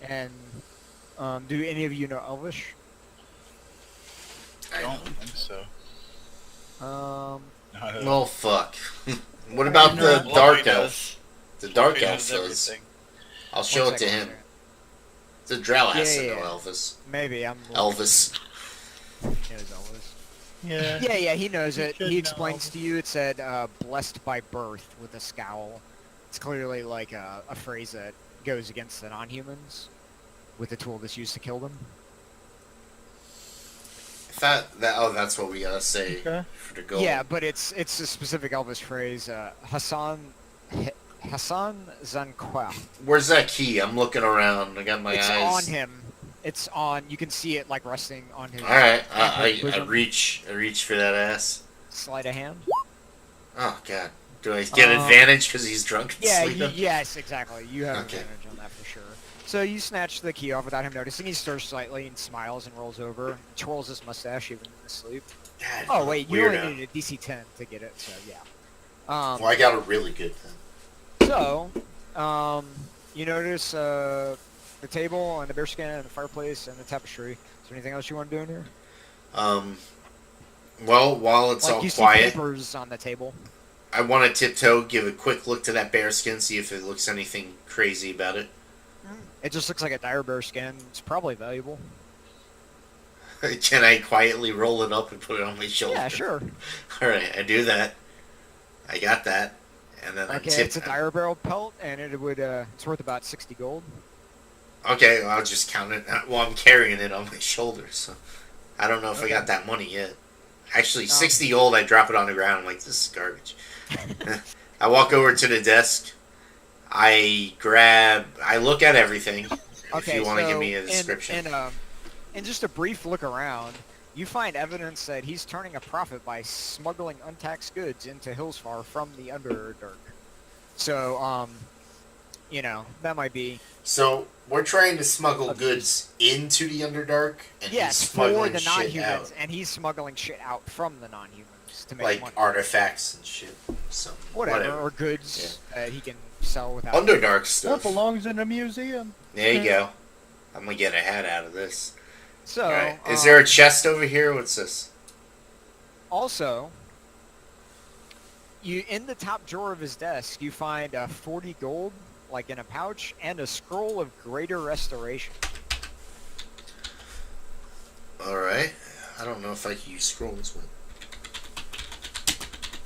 And do any of you know Elvish? I don't think so. Well, fuck. What about the Fluffy dark knows. elf? The dark Fluffy elf knows says. everything. I'll show One it to second, him. one The drow has Yeah, to know yeah. Elvis. Maybe I'm. Elvis. He knows Elvis. Yeah. Yeah, he knows You it. should He know explains Elvis. to you. It said "blessed by birth" with a scowl. It's clearly like a phrase that goes against the non-humans with the tool that's used to kill them. That's what we gotta say Okay. for the goal. Yeah, but it's a specific Elvis phrase. Hassan Zanqua. Where's that key? I'm looking around. I got my It's eyes. on him. It's on. You can see it like resting on his. All right, his I bosom. reach for that ass. Sleight of hand. Oh god, do I get Um, advantage because he's drunk and Yeah. sleeping? Yes, exactly. You have Okay. advantage on that for sure. So you snatch the key off without him noticing. He stirs slightly and smiles and rolls over, twirls his mustache even in his sleep. God, Oh wait, you weirdo. only needed a DC 10 to get it. So yeah. Well, I got a really good then. So, you notice the table and the bearskin and the fireplace and the tapestry. Is there anything else you want to do in here? Well, while it's Like all you see quiet, papers on the table. I want to tiptoe, give a quick look to that bearskin, see if it looks anything crazy about it. It just looks like a dire bear skin. It's probably valuable. Can I quietly roll it up and put it on my shoulder? Yeah, sure. All right, I do that. I got that, and then Okay, I it's a dire barrel pelt, and it would it's worth about 60 gold. Okay, well, I'll just count it. Well, I'm carrying it on my shoulder, so I don't know if I got that money yet. Actually, 60 gold. I drop it on the ground. I'm like, this is garbage. I walk over to the desk. I look at everything. If Okay, you want to so give me a description. in just a brief look around, you find evidence that he's turning a profit by smuggling untaxed goods into Hillsfar from the Underdark. So, that might be So we're trying to smuggle goods into the Underdark, and yes he's for smuggling the shit non-humans, out, and he's smuggling shit out from the non-humans to make like money. artifacts and shit. Something. Whatever, or goods that he can sell without. Underdark That stuff. belongs in a museum. There you go. I'm gonna get a hat out of this. So, Alright. Is there a chest over here? What's this? Also, you in the top drawer of his desk, you find 40 gold, like in a pouch, and a scroll of greater restoration. Alright. I don't know if I can use scrolls, but...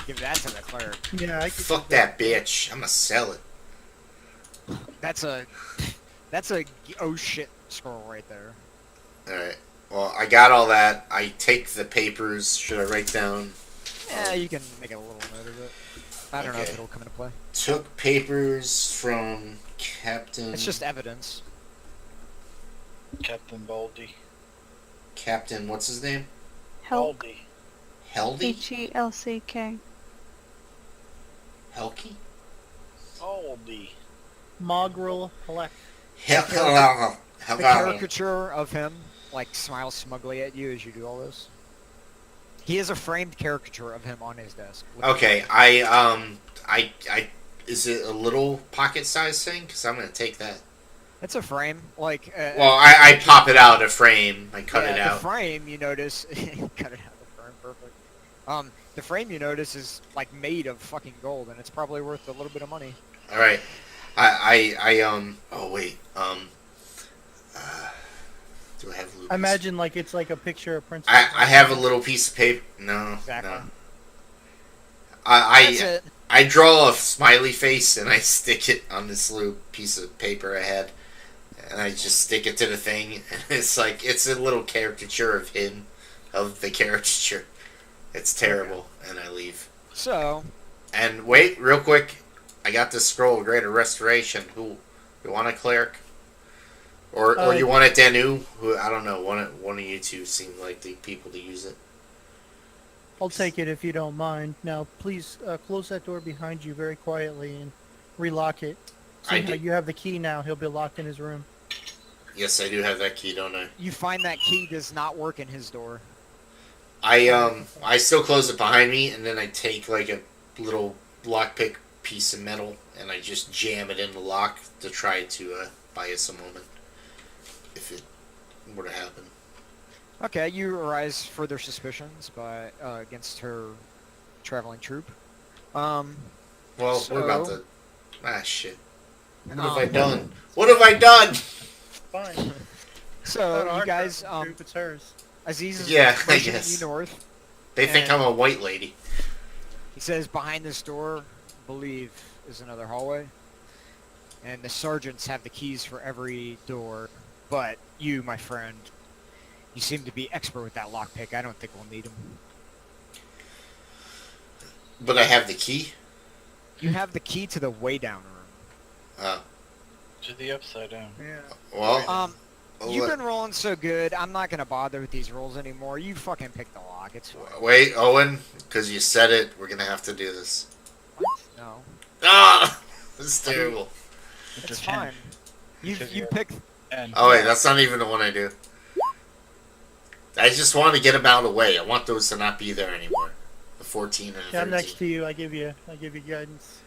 Give that to the cleric. Yeah, I could. Fuck that bitch. I'm gonna sell it. That's a oh shit scroll right there. Alright. Well, I got all that. I take the papers. Should I write down? Yeah, you can make a little note of it. I don't know if Okay. it'll come into play. Took papers from Captain... It's just evidence. Captain Baldy. Captain, what's his name? Helk. Baldy. Heldy? Helck. Helky? Baldy. Mogrel Halek. Helka. The caricature of him, like, smiles smugly at you as you do all this. He has a framed caricature of him on his desk. Okay, is it a little pocket-sized thing? Because I'm gonna take that. It's a frame, like. Well, I pop it out of the frame. I cut it The out. frame, you notice, cut it out of the frame, perfect. The frame you notice is like made of fucking gold, and it's probably worth a little bit of money. All right. Oh wait. Do I have Lucas? I imagine like it's like a picture of Princess. I have a little piece of paper. No. Exactly. No. That's it. I draw a smiley face and I stick it on this little piece of paper I had, and I just stick it to the thing, and it's like it's a little caricature of him, of the caricature. It's terrible, and I leave. So, And wait, real quick, I got this scroll of greater restoration. Who, you want a cleric, or you want a Danu? Who I don't know. One of you two seem like the people to use it. I'll take it if you don't mind. Now, please close that door behind you very quietly and relock it. I Seeing how did. you have the key now, he'll be locked in his room. Yes, I do have that key, don't I? You find that key does not work in his door. I still close it behind me, and then I take like a little lockpick piece of metal, and I just jam it in the lock to try to buy us a moment, if it were to happen. Okay, you arise further suspicions by against her traveling troupe. Well, we're about So- to. Ah, shit. What Um, have I done? What have I done? Fine. So Not our you guys, traveling troupe, it's hers. Aziz is Yeah, I motioning guess. you north. They think And- I'm a white lady. He says behind this door, believe, is another hallway. And the sergeants have the keys for every door. But you, my friend, you seem to be expert with that lockpick. I don't think we'll need them. But I have the key. You have the key to the way down room. To the upside down. Yeah. Well, You've been rolling so good, I'm not gonna bother with these rolls anymore. You fucking pick the lock, it's fine. wait, Owen, because you said it, we're gonna have to do this. No, Ah, this is terrible. it's It's a fine. 10. You Because you you're- pick. And Oh wait, that's not even the one I do. I just want to get them out of the way. I want those to not be there anymore. The 14 and the Yeah, I'm 13. next to you. I give you guidance.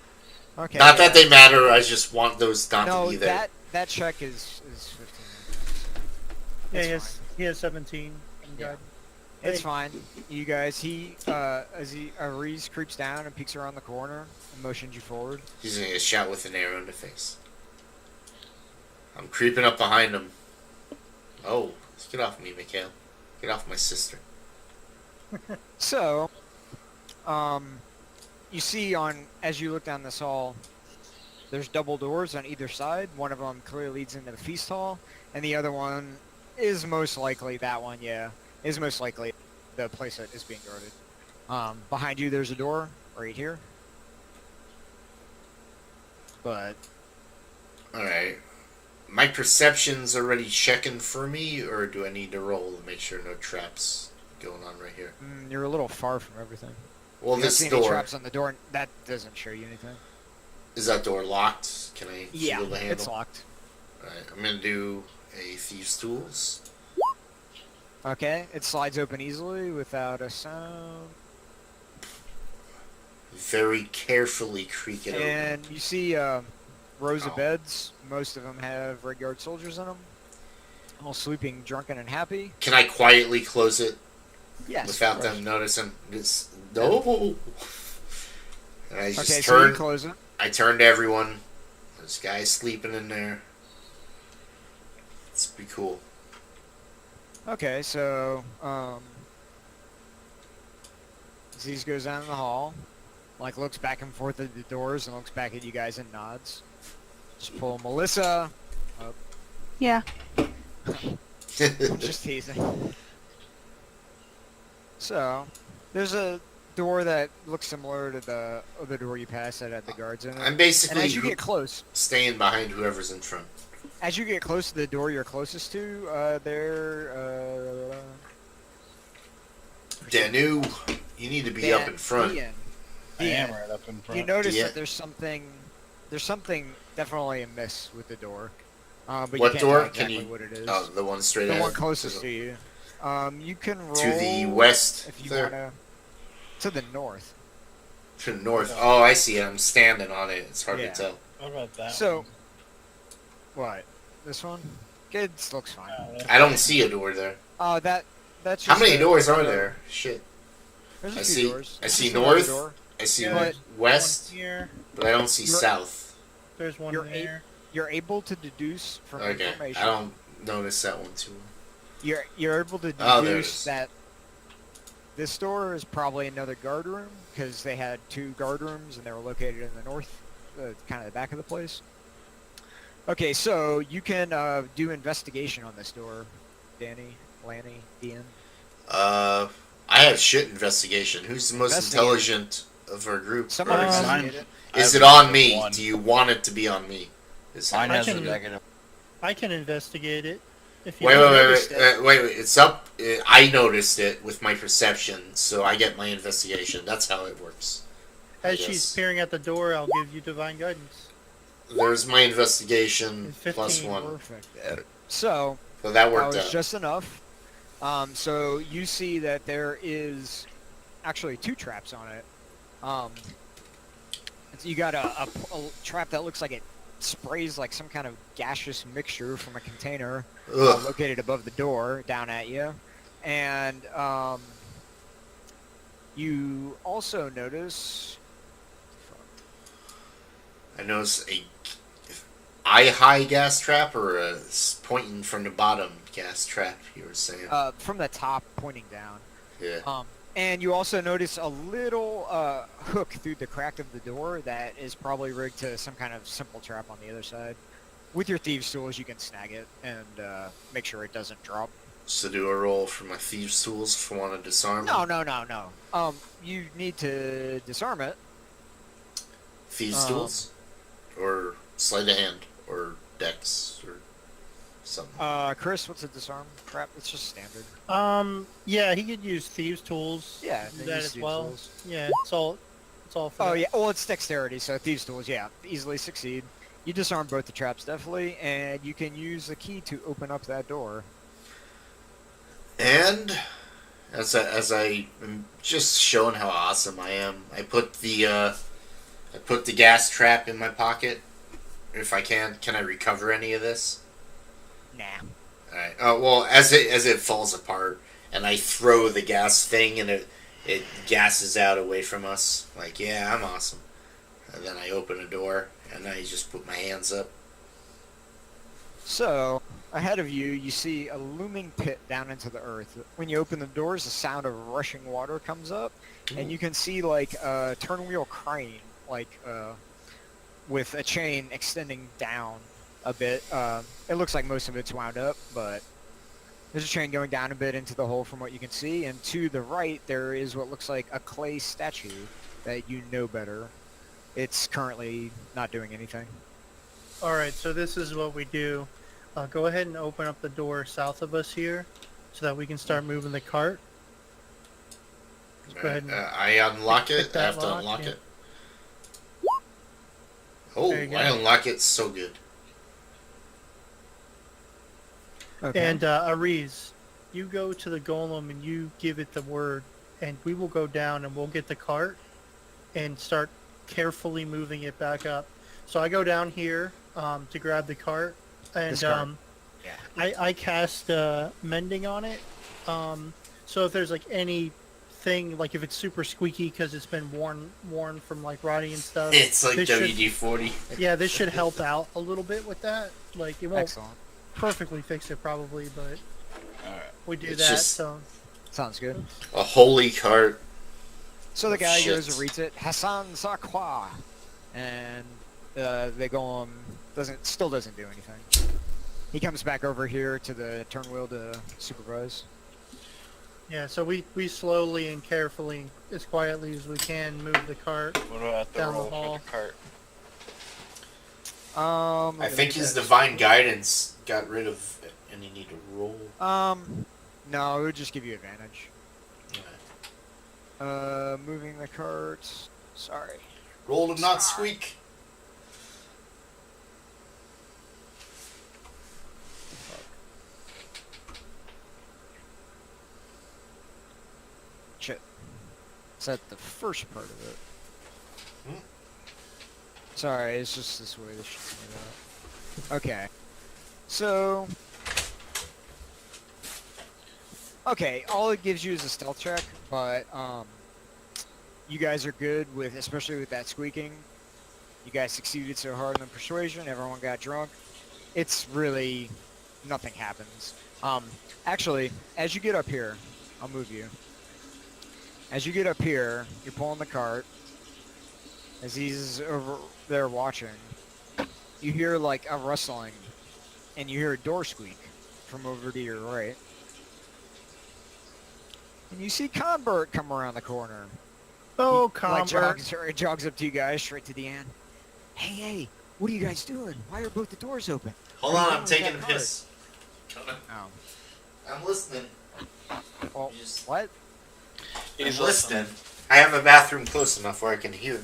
Okay. Not yeah. that they matter. I just want those not No, to be there. that check is 15. Yeah, It's he has 17. in Yeah. guidance. It's Hey. fine. You guys, Aziz creeps down and peeks around the corner and motions you forward. He's gonna get shot with an arrow in the face. I'm creeping up behind him. Oh, get off me, Mikhail. Get off my sister. So, you see as you look down this hall, there's double doors on either side. One of them clearly leads into the feast hall, and the other one is most likely is most likely the place that is being guarded. Behind you, there's a door right here. But Alright. My perception's already checking for me, or do I need to roll to make sure no traps going on right here? you're a little far from everything. Well, You don't this see any door, traps on the door. That doesn't show you anything. is that door locked? Can I Yeah, feel the handle? it's locked. Alright, I'm gonna do a Thieves' Tools. Okay, it slides open easily without a sound. Very carefully creak it open. And you see rows Oh. of beds. Most of them have Red Guard soldiers in them. All sleeping drunken and happy. Can I quietly close it Yes. without of course. them noticing? No. And I just Okay, so you turn. close it. I turn to everyone. This guy's sleeping in there. It's pretty cool. Okay, so Aziz goes down in the hall, like looks back and forth at the doors and looks back at you guys and nods. Just pull Melissa. Yeah. I'm just teasing. So, there's a door that looks similar to the other door you passed that had the guards in it. I'm And basically as you get close, staying behind whoever's in front. as you get close to the door you're closest to, Danu, you need to be up in front. Ian, I am right up in front. you notice Yeah. that there's something definitely amiss with the door. But What you can't door? tell Can exactly you- what it is. Oh, the one straight the ahead. one closest to you. You can roll To the west. if you there. wanna. To the north. To the north. Oh, I see it. I'm standing on it. It's hard Yeah. to tell. What about that? So, one? what? This one? It looks fine. I don't see a door there. Oh, that's How just many a- doors are there? Shit. There's a I few see- doors. I This see is another north. door. I see Yeah, But- there's west, one here. but I don't see You're- south. There's one You're there. You're able to deduce from Okay. information. I don't notice that one too. You're able to Oh, there it deduce is. that this door is probably another guard room because they had two guard rooms and they were located in the north, kind of the back of the place. Okay, so you can do investigation on this door, Danny, Lanny, Ian. I have shit investigation. Who's the most Investigate. intelligent of our group? Someone Or is it- investigate it. I is have it on a me? one. Do you want it to be on me? Is Mine I has a can- negative. I can investigate it. If you Wait, don't wait, notice wait, it. wait, wait. It's up. I noticed it with my perception, so I get my investigation. That's how it works. I As she's guess. peering at the door, I'll give you divine guidance. there's my investigation And 15 plus one. Perfect. So So that that worked was out. just enough. So you see that there is actually 2 traps on it. You got a trap that looks like it sprays like some kind of gaseous mixture from a container Ugh. located above the door down at you. And you also notice... I noticed a eye-high gas trap or a pointing from the bottom gas trap, you were saying. from the top pointing down. Yeah. And you also notice a little hook through the crack of the door that is probably rigged to some kind of simple trap on the other side. With your thieves' tools, you can snag it and make sure it doesn't drop. So do a roll for my thieves' tools if I want to disarm No, it. no. You need to disarm it. Thieves' tools? Or sleight of hand? Or dex? Or something. Chris, what's a disarm trap? It's just standard. Yeah, he could use thieves' tools. Yeah, do they that use as thieves' well. tools. Yeah, it's all for Oh that. yeah, well it's dexterity, so thieves' tools, yeah, easily succeed. You disarm both the traps definitely, and you can use the key to open up that door. And as I am just showing how awesome I am, I put the gas trap in my pocket. If I can I recover any of this? Nah. Alright. Well, as it falls apart, and I throw the gas thing, and it gasses out away from us. Like, yeah, I'm awesome. And then I open a door, and I just put my hands up. So, ahead of you, you see a looming pit down into the earth. When you open the doors, the sound of rushing water comes up, and you can see like a turn-wheel crane, like with a chain extending down a bit. It looks like most of it's wound up, but there's a chain going down a bit into the hole from what you can see, and to the right there is what looks like a clay statue that you know better. It's currently not doing anything. Alright, so this is what we do. Go ahead and open up the door south of us here so that we can start moving the cart. Just go ahead and I unlock it. pick I that have to lock, unlock yeah. it. Oh, There you go. I unlock it so good. Okay. And Ariz, you go to the golem and you give it the word, and we will go down and we'll get the cart and start carefully moving it back up. So I go down here to grab the cart, and This cart. Yeah. I cast mending on it. So if there's like anything, like if it's super squeaky because it's been worn from like rotting and stuff, It's like this should- WD-40. yeah, this should help out a little bit with that. Like it won't Excellent. perfectly fix it probably, but Alright. we do It's that. just- So Sounds good. A holy cart. So the guy Shit. goes and reads it, Hassan Sakwa, and they go still doesn't do anything. He comes back over here to the turn wheel to supervise. yeah, so we slowly and carefully, as quietly as we can, move the cart. What about the Down the roll hall. for the cart? I think his divine guidance got rid of any need to roll. No, it would just give you advantage. Moving the cart. Sorry. Roll to not squeak. Shit. Is that the first part of it? Hmm? Sorry, it's just this way this shit's made up. Okay. So... Okay, all it gives you is a stealth check, but, you guys are good with, especially with that squeaking. You guys succeeded so hard on the persuasion, everyone got drunk. It's really... nothing happens. Actually, as you get up here, I'll move you. As you get up here, you're pulling the cart. As he's over there watching, you hear like a rustling, and you hear a door squeak from over to your right. And you see Convert come around the corner. Oh, He, like, Convert. jogs up to you guys straight to the end. Hey, what are you guys doing? Why are both the doors open? Hold What are on, you I'm doing taking a with that piss. Oh. I'm listening. Well, You just- what? He's I'm listening. I have a bathroom close enough where I can hear.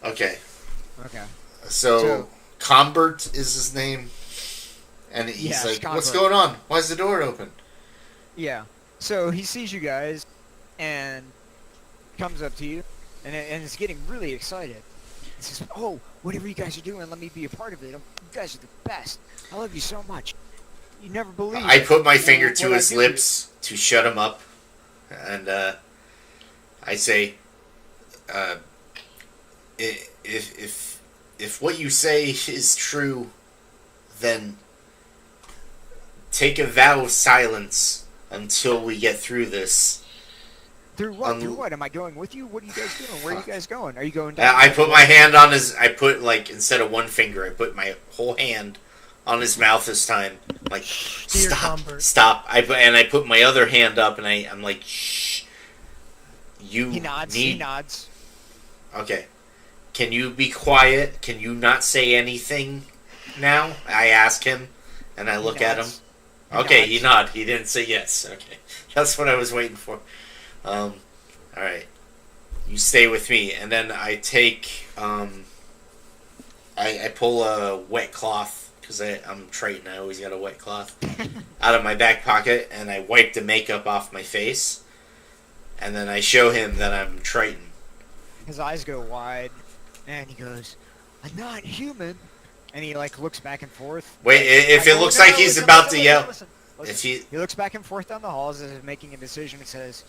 Okay. Okay. So Combert is his name, and he's Yes, like, "What's Convert. going on? Why's the door open?" Yeah. So he sees you guys and comes up to you and is getting really excited. He says, "Oh, whatever you guys are doing, let me be a part of it. You guys are the best. I love you so much. You never believe." I put my finger what to I his do." lips to shut him up, and I say, "If what you say is true, then take a vow of silence until we get through this." Through what? Through what? Am I going with you? What are you guys doing? Where are you guys going? Are you going down? I put my hand on his. I put like instead of one finger, I put my whole hand on his mouth this time. Like, Dear stop, Humbert. stop. I put my other hand up, and I'm like, shh. You He nods. need. He nods. Okay. Can you be quiet? Can you not say anything now? I ask him, and I He look at him. nods. Okay, he nods. nodded. He didn't say yes. Okay, that's what I was waiting for. All right. You stay with me, and then I take. I pull a wet cloth because I'm Triton. I always got a wet cloth out of my back pocket, and I wipe the makeup off my face, and then I show him that I'm Triton. His eyes go wide, and he goes, "I'm not human." And he like looks back and forth. Wait, if I it go, looks "No, like no, he's listen, about listen, to listen, yell, listen, if listen." he He looks back and forth down the halls as if making a decision and says,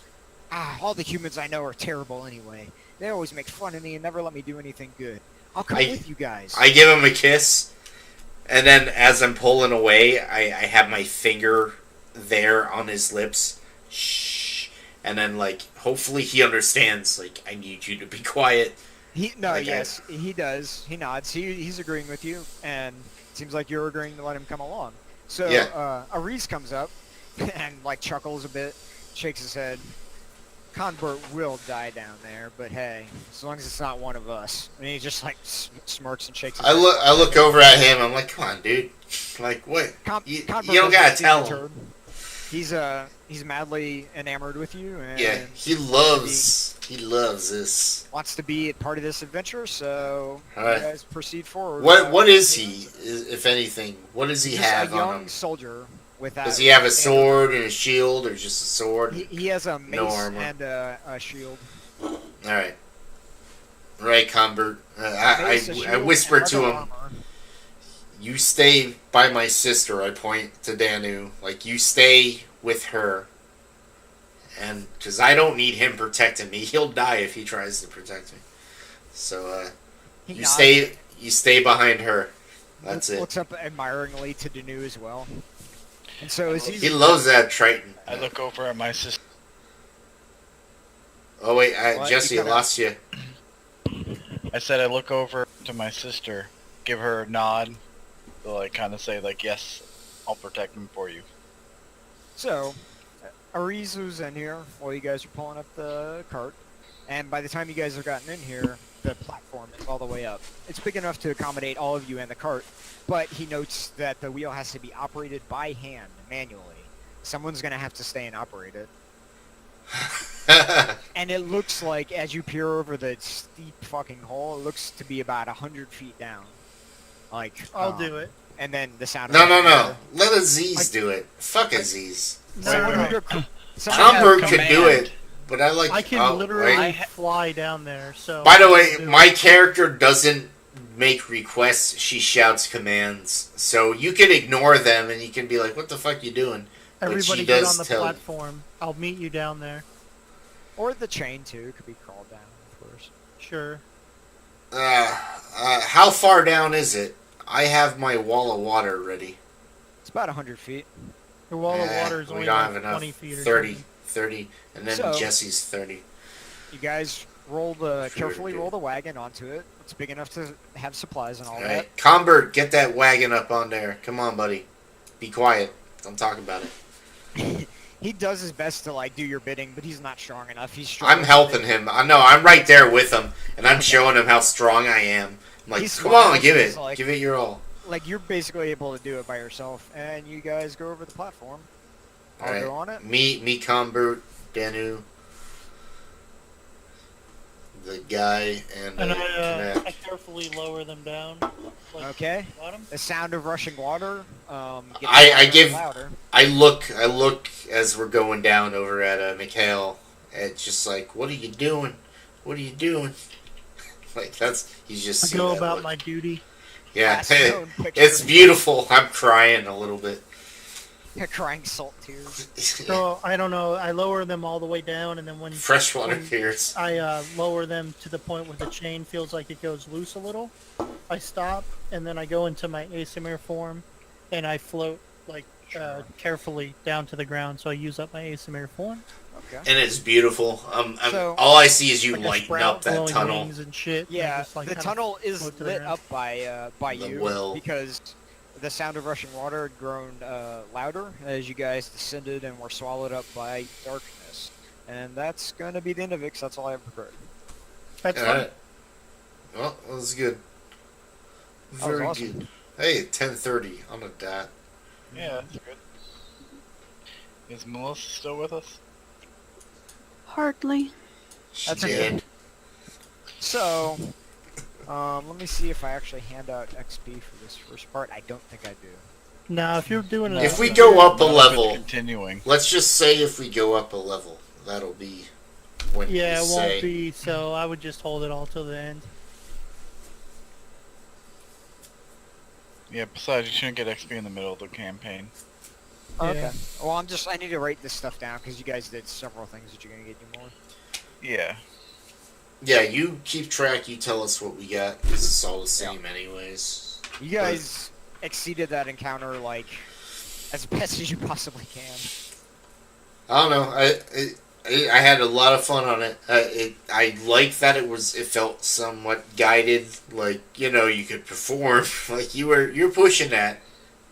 all the humans I know are terrible anyway. They always make fun of me and never let me do anything good. I'll come with you guys." I give him a kiss, and then as I'm pulling away, I have my finger there on his lips. Shh. And then, like, hopefully he understands, like, I need you to be quiet. Yes, he does. He nods. He's agreeing with you, and it seems like you're agreeing to let him come along. So, Yeah. Ares comes up and, like, chuckles a bit, shakes his head. "Convert will die down there, but hey, as long as it's not one of us." And he just, like, smirks and shakes his head. I look over at him, I'm like, come on, dude. Like, what? You Convert don't doesn't gotta seem tell him. deterred. He's madly enamored with you, and Yeah, he loves this. wants to be a part of this adventure, so Alright. you guys proceed forward. What is he, if anything? What does he He's have just a young on him? soldier without. Does he have a sword and a shield, or just a sword? He has a mace No armor. and a shield. Alright. Right, Convert. Mace, a I shield, whisper and to leather him, armor. you stay by my sister, I point to Danu. Like, you stay with her. And, because I don't need him protecting me. He'll die if he tries to protect me. So, He you nods, stay behind her. That's it. Looks up admiringly to Danu as well. And so as He he's loves that Triton. I look over at my sister. Oh, wait, What? Jesse, You I cut out. lost you. I said I look over to my sister, give her a nod, to like kind of say like, yes, I'll protect him for you. So, Ares was in here while you guys are pulling up the cart, and by the time you guys have gotten in here, the platform is all the way up. It's big enough to accommodate all of you and the cart, but he notes that the wheel has to be operated by hand, manually. Someone's going to have to stay and operate it. And it looks like, as you peer over the steep fucking hole, it looks to be about 100 feet down. Like, I'll do it. And then the sound No, of no, it- no. Let Aziz do it. Fuck Aziz. No, Someone no, who no. could- someone- Convert have could do command. it, but I like. I can oh, literally wait. fly down there. So. By the I'll way, do my it. character doesn't make requests. She shouts commands, so you can ignore them and you can be like, "What the fuck you doing?" But Everybody she get does on the tell you. platform. I'll meet you down there. Or the chain, too, could be crawled down, of course. Sure. How far down is it? I have my wall of water ready. It's about 100 feet. The wall of water is we only don't like have enough. 20 feet or 30, something. 30, and then So- Jesse's 30. You guys roll Sure carefully do. roll the wagon onto it. It's big enough to have supplies and all All right, Convert, get that wagon up on there. Come on, buddy. Be quiet. Don't talk about it. that. He does his best to like do your bidding, but he's not strong enough. He's strong. I'm helping him. I know. I'm right there with him, and I'm showing him how strong I am. I'm like, He's come smart. on, give He's it, like- give it your all. Like you're basically able to do it by yourself, and you guys go over the platform. I'll All right. go on it. Me, Convert, Danu. the guy and And Connect. I carefully lower them down. Like, Okay. bottom. The sound of rushing water. Gets I louder and give- louder. I look as we're going down over at Mikhail. It's just like, what are you doing? What are you doing? Like he's just. I seen go that about look. my duty. Yeah, Last known picture. it's beautiful. I'm crying a little bit. Crying salt tears. So I don't know. I lower them all the way down, and then when Freshwater tears. I lower them to the point where the chain feels like it goes loose a little, I stop, and then I go into my asymmetric form, and I float like carefully down to the ground. So I use up my asymmetric form. Okay. And it's beautiful. So- All I see is you Like a lighten sprout, up that glowing tunnel. wings and shit. and I Yeah, just, like, the kinda tunnel is float to the lit ground. up by The you well. because the sound of rushing water had grown louder as you guys descended and were swallowed up by darkness. And that's going to be the end of it, 'cause that's all I have prepared. That's fine. Alright. Well, that was good. was Very awesome. good. Hey, 10:30 on the dot. Yeah, that's good. Is Melissa still with us? Hardly. She That's did. So, let me see if I actually hand out XP for this first part. I don't think I do. Now, if you're doing If a we go up a None of it's level, Continuing. let's just say if we go up a level, that'll be when yeah, you it say. won't be. So I would just hold it all till the end. Yeah, besides, you shouldn't get XP in the middle of the campaign. Okay. Yeah. Well, I need to write this stuff down because you guys did several things that you're gonna get you more. Yeah. Yeah, you keep track. You tell us what we got. 'Cause it's all the same, anyways. You guys exceeded that encounter like as best as you possibly can. I don't know. I had a lot of fun on it. I like that it felt somewhat guided. Like, you could perform. Like you're pushing that,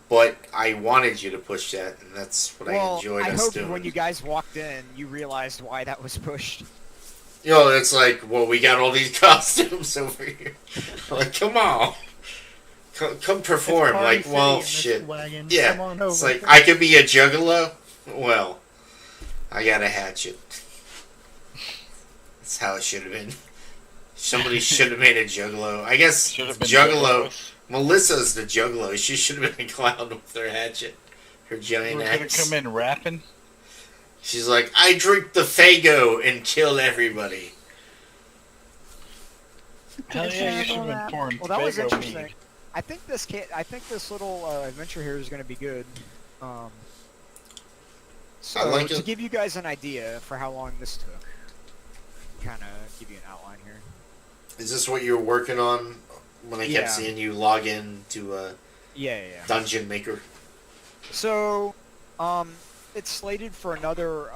but I wanted you to push that, and that's what I enjoyed I us hope doing. when you guys walked in, you realized why that was pushed. It's like, well, we got all these costumes over here. Like, come on, come perform. It's Party Like, City well, in this shit. Wagon. Yeah, Come on over. it's like I could be a juggalo. Well, I got a hatchet. That's how it should have been. Somebody should have made a juggalo. I guess Should have been juggalo. Juggalos. Melissa's the juggalo. She should have been a clown with her hatchet, her giant We're gonna axe. come in rapping. She's like, I drink the Fago and kill everybody. Hell yeah, you handle should have been that. pouring Well, that was Faygo interesting. mead. I think this little adventure here is going to be good. So I like to it. give you guys an idea for how long this took, kind of give you an outline here. Is this what you were working on when I kept Yeah. seeing you log in to Yeah. Dungeon Maker? So, it's slated for another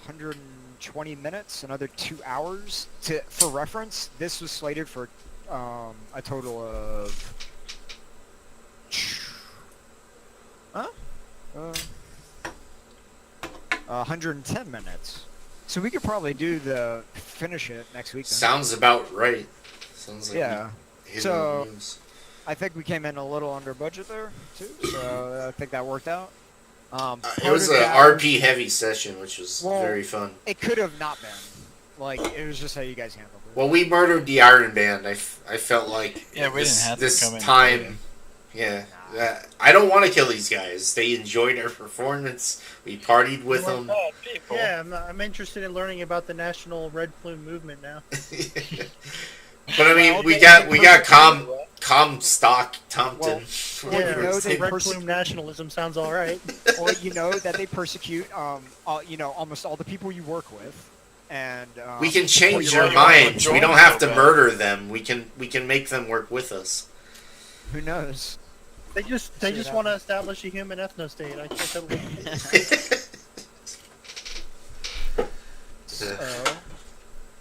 120 minutes, another 2 hours. For reference, this was slated for a total of 110 minutes. So we could probably finish it next week. Then. Sounds about right. Sounds like Yeah. we hit So- on the news. I think we came in a little under budget there too, so I think that worked out. It part was of an that RP heavy session, which was Well, very fun. It could have not been. Like it was just how you guys handled it. Well, we murdered the Iron Band. I felt like Yeah, we this, didn't have this to come in. time. Yeah, I don't want to kill these guys. They enjoyed our performance. We partied with We're them. bad people. Yeah, I'm interested in learning about the National Red Plume movement now. But I mean, Well, we they- got they Comstock Tompton. Well, Yeah, you know they Red perse- Plume nationalism sounds all right. Or you know that they persecute, almost all the people you work with, and We can change you're their already minds. going We to don't have to so bad. murder them. We can make them work with us. who knows? They just that. want to establish a human ethno-state. I totally. So,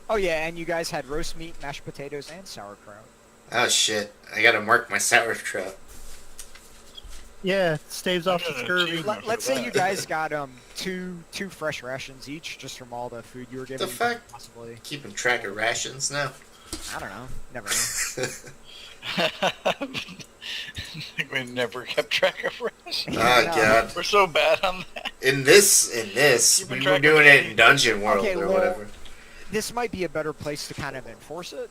oh yeah, and you guys had roast meat, mashed potatoes, and sauerkraut. Oh shit! I gotta mark my sauerkraut. Yeah, staves off the Yeah, scurvy. cheese. Let's say you guys got two fresh rations each, just from all the food you were given. The fuck? Possibly, Keeping track of rations now. I don't know. Never know. We never kept track of rations. Oh god! We're so bad on that. In this, Keeping we were track of doing it in food. Dungeon World Okay, or well, whatever. this might be a better place to kind of enforce it.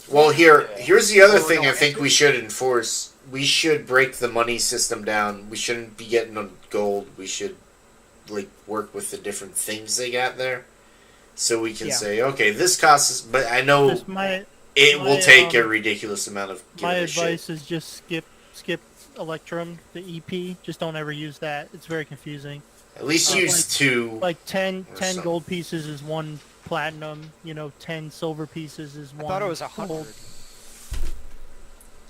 Well, here's the other Or thing no, I think actually- we should enforce. We should break the money system down. We shouldn't be getting on gold. We should like work with the different things they got there, so we can Yeah. say, okay, this costs us. But I know Just my it will my, take a um, ridiculous amount of giving my a shit. advice is just skip Electrum, the EP. Just don't ever use that. It's very confusing. At least use two. Like 10 Or 10 something. gold pieces is one platinum. 10 silver pieces is I one. thought it was gold. 100.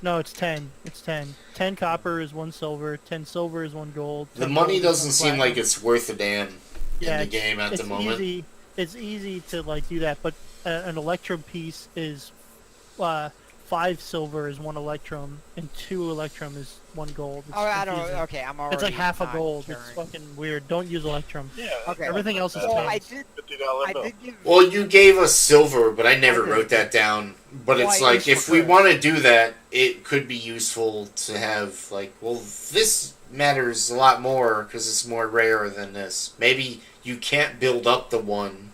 No, it's 10. It's 10. 10 copper is one silver. 10 silver is one gold. The 10 money gold is doesn't one seem like platinum. it's worth a damn Yeah, in the game at the moment. Easy, it's easy to like do that, but an Electrum piece is 5 silver is one Electrum, and 2 Electrum is one gold. It's Oh, I don't. confusing. Okay, I'm already. It's like half a not gold. caring. It's fucking weird. Don't use Electrum. Yeah. Okay. Everything else is Well, ten. I did. $50 bill. give. Well, you gave us silver, but I never Okay. wrote that down. But Well, it's I like, used if for we Chris. want to do that, it could be useful to have, like, well, this matters a lot more because it's more rare than this. Maybe you can't build up the one.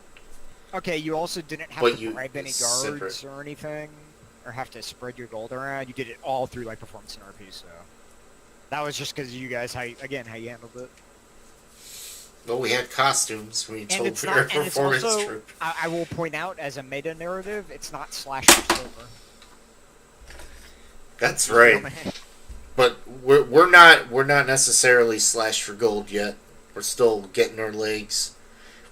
Okay, you also didn't have But to you bribe any separate. guards or anything, or have to spread your gold around. You did it all through like performance and RP, so that was just because you guys how you handled it. Well, we had costumes. We And told it's our not. And it's performance also. troop. I will point out as a meta narrative, it's not slash for silver. That's right. But we're not necessarily slash for gold yet. We're still getting our legs.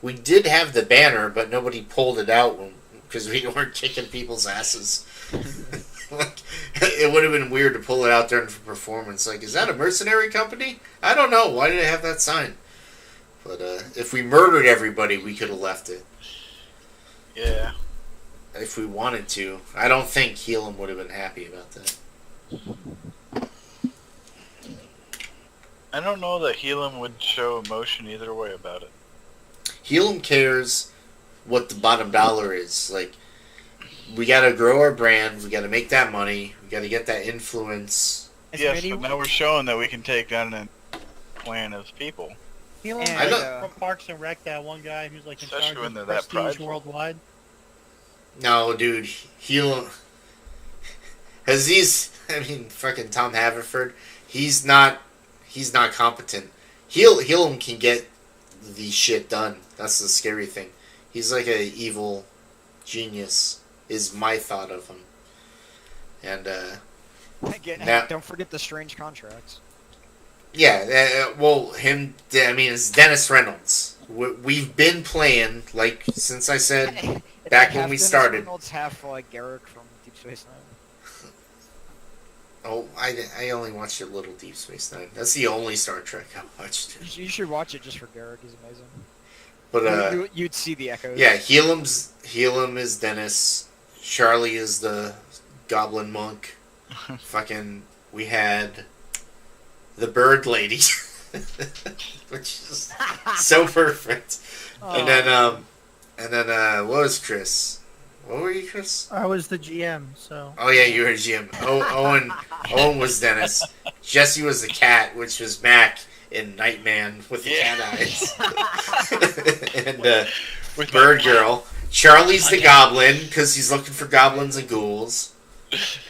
We did have the banner, but nobody pulled it out because we weren't kicking people's asses. Like, it would have been weird to pull it out there for performance. Like, is that a mercenary company? I don't know. Why did it have that sign? But if we murdered everybody, we could have left it. Yeah. If we wanted to. I don't think Helam would have been happy about that. I don't know that Helam would show emotion either way about it. Helam cares what the bottom dollar is. Like, we gotta grow our brand, we gotta make that money, we gotta get that influence. As Yes, many- but now we're showing that we can take down a clan of people. Elon, And, I know- uh, from Parks and Rec, that one guy who's like in Especially charge when of they're that prestige prideful. worldwide. No, dude, Helam has these. I mean, fucking Tom Haverford. He's not competent. Helam can get the shit done. That's the scary thing. He's like a evil genius. Is my thought of him. And Again, Now- don't forget the strange contracts. yeah, well, him. I mean, it's Dennis Reynolds. We've been playing like since I said. It's Back like when half we Dennis started. Reynolds, half like Garrick from Deep Space Nine. Oh, I only watched a little Deep Space Nine. That's the only Star Trek I watched. You should watch it just for Garrick. He's amazing. But You'd see the echoes. yeah, Helam is Dennis. Charlie is the Goblin Monk. Fucking, we had the Bird Lady, which is so perfect. And then what was Chris? What were you, Chris? I was the GM, so Oh yeah, you were Jim. Owen was Dennis. Jesse was the cat, which was Mac in Nightman with the Yeah. cat eyes. And With Bird my- Girl. Charlie's the goblin because he's looking for goblins and ghouls.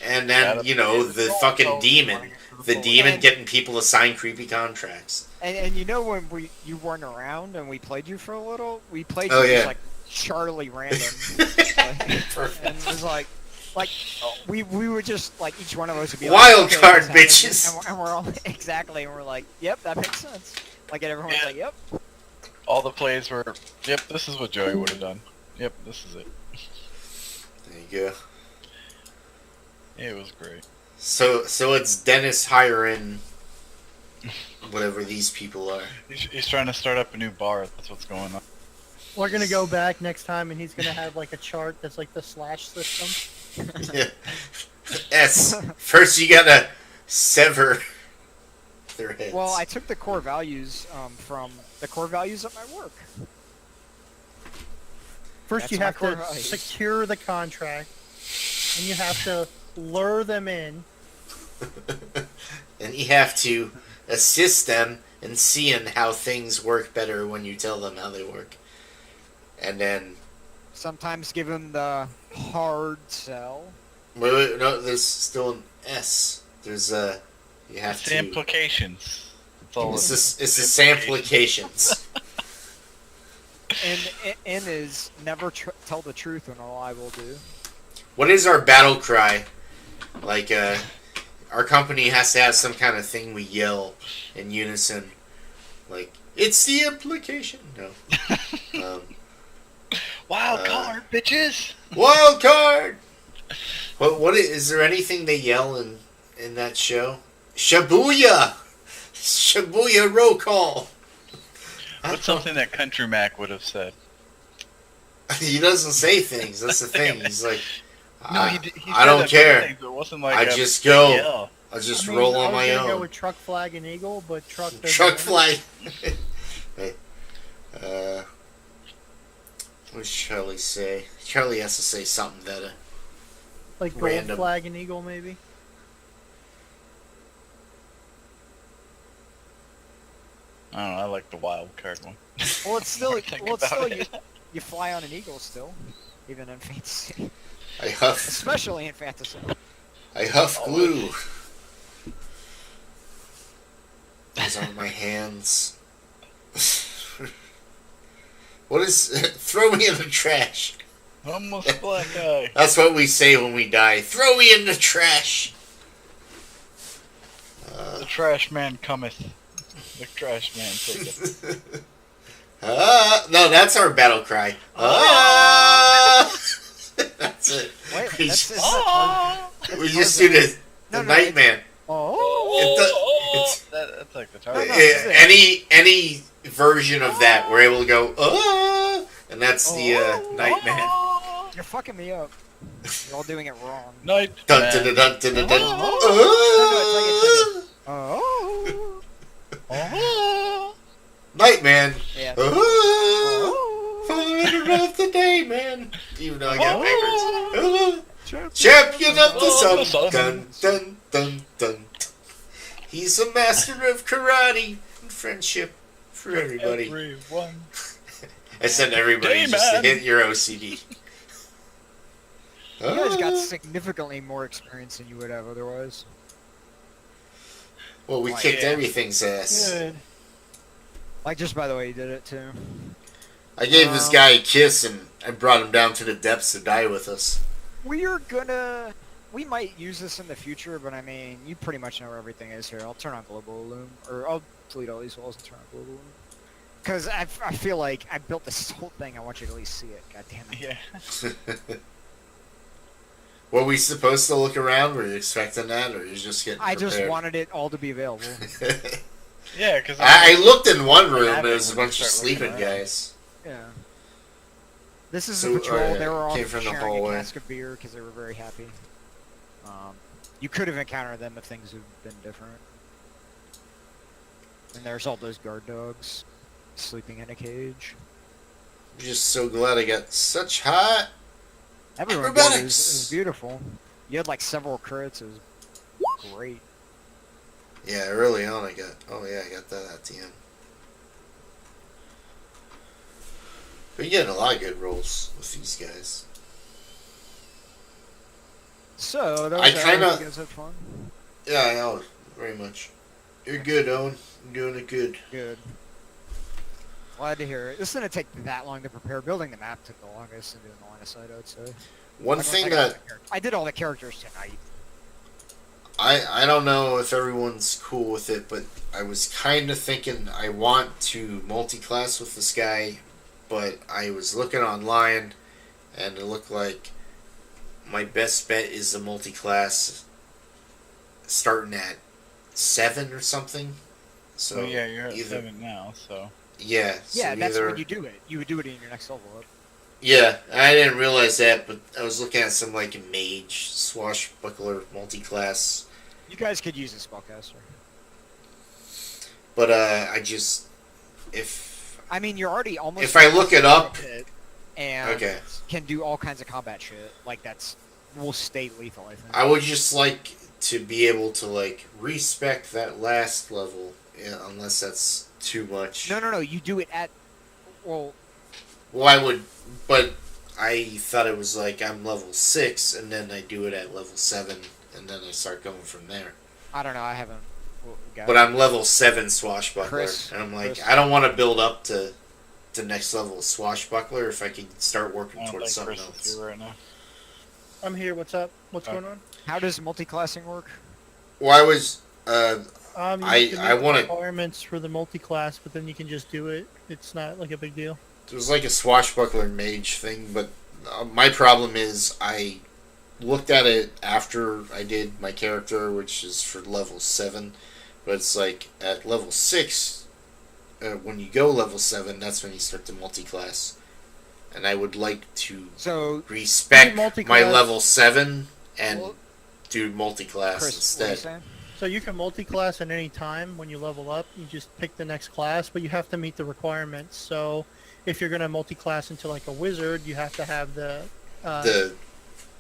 And then the fucking demon. The demon getting people to sign creepy contracts. And when you weren't around and we played you for a little, we played Oh, you yeah. as like Charlie Random. and Perfect. it was like we would just like each one of us would be Wild like, card, okay, this bitches. happened. And we're all exactly, and we're like, yep, that makes sense. Like and everyone's Yeah. like, yep. All the plays were, yep, this is what Joey would have done. Yep, this is it. There you go. It was great. So it's Dennis hiring whatever these people are. He's trying to start up a new bar. That's what's going on. we're gonna go back next time, and he's gonna have like a chart that's like the slash system. Yeah. S. First you gotta sever their heads. Well, I took the core values from the core values of my work. First, That's you my have core to values. secure the contract, and you have to lure them in. And you have to assist them in seeing how things work better when you tell them how they work. And then Sometimes give him the hard sell. Wait, no, there's still an S. There's you have It's to. the implications. That's all It's it is. the samplications. And N is never tell the truth when a lie will do. What is our battle cry? Like, our company has to have some kind of thing we yell in unison. Like, it's the implication. No. Wild card, bitches! Wild card. What is there anything they yell in that show? Shibuya, Shibuya roll call. What's something that Country Mac would have said? He doesn't say things. That's the thing. He's like, He I said don't that care. thing, but it wasn't like I a just go. yell. I just I mean, roll I on was my gonna go own. with truck, flag, and eagle, but truck. doesn't Truck work. flag. Hey, what does Charlie say? Charlie has to say something that Like gold Random. flag and eagle, maybe. I don't know. I like the wild card one. Well, it's still Think well, it's about still it. you fly on an eagle still, even in fantasy, I huff. especially in fantasy. I huff glue. Those aren't my hands. What is? Throw me in the trash. Almost black eye. That's what we say when we die. Throw me in the trash. The trash man cometh. The trash man taketh. No, that's our battle cry. That's it. Wait, We that's just- it's We just do the No, Nightman. Oh, That's like the Uh, target. any version of that, we're able to go, and that's the Nightman. you're fucking me up. You're all doing it wrong. Night Dun man. dun dun dun dun dun. Oh. Oh. Nightman. Yeah. Fighter of the day, man. Even though I got backwards. Champion of the sun. Dun dun dun dun. He's a master of karate and friendship for everybody. Everyone. I said everybody Day just to man. hit your OCD. You guys got significantly more experience than you would have otherwise. Well, we Oh, kicked yeah. everything's ass. Good. Like just by the way you did it too. I gave this guy a kiss and I brought him down to the depths to die with us. We might use this in the future, but I mean, you pretty much know where everything is here. I'll turn on Global Illume, or I'll delete all these walls and turn on Global Illume. Because I feel like I built this whole thing, I want you to at least see it. God damn it. Yeah. Were we supposed to look around? Were you expecting that, or you just getting I just prepared? wanted it all to be available. Yeah, because I looked in one room, have there it was a when you bunch of start looking sleeping around. guys. Yeah. This is So, the patrol. yeah, They were all came from the sharing hallway. a cask of beer because they were very happy. You could have encountered them if things had been different. And there's all those guard dogs sleeping in a cage. I'm just so glad I got such hot. Everyone did. It Acrobatics! was beautiful. You had like several crits. It was great. Yeah, early on I got. Oh yeah, I got that at the end. But you're getting a lot of good rolls with these guys. So that I was kinda- you guys had fun. Yeah, I know, very much. You're good, Owen. You're doing it good. Good. Glad to hear it. This didn't take that long to prepare. Building the map took the longest, and doing the line of sight, I'd say. One I don't thing think that I did all the characters tonight. I don't know if everyone's cool with it, but I was kind of thinking I want to multi-class with this guy, but I was looking online, and it looked like my best bet is a multi-class starting at 7 or something. So Oh yeah, you're at either 7 now, so. yeah, Yeah, so that's either, when you do it. You would do it in your next level up. Yeah, I didn't realize that, but I was looking at some like mage swashbuckler multi-class. You guys could use a spellcaster. But I just if I mean, you're already almost. If I look it up- and Okay. can do all kinds of combat shit. Like that's will stay lethal. I think. I would just like to be able to like respec that last level, unless that's too much. No. You do it at. Well, Well, I would, but I thought it was like I'm level 6, and then I do it at level 7, and then I start going from there. I don't know. I haven't. But I'm level 7 swashbuckler, Chris, and I'm like, Chris. I don't want to build up to the next level of swashbuckler if I can start working I don't towards think something Chris is else. here right now. I'm here. What's up? What's Okay. going on? How does multi-classing work? Well, I was, You have to I meet the wanna- requirements for the multi-class, but then you can just do it. It's not like a big deal. there was like a swashbuckler mage thing, but my problem is I looked at it after I did my character, which is for level 7, but it's like at level 6, when you go level 7, that's when you start the multi-class. And I would like to So, respect Do my multi-class. level 7 and Well, do multi-class Chris, what are you instead. saying? So you can multi-class at any time when you level up. You just pick the next class, but you have to meet the requirements. So if you're going to multi-class into like a wizard, you have to have the The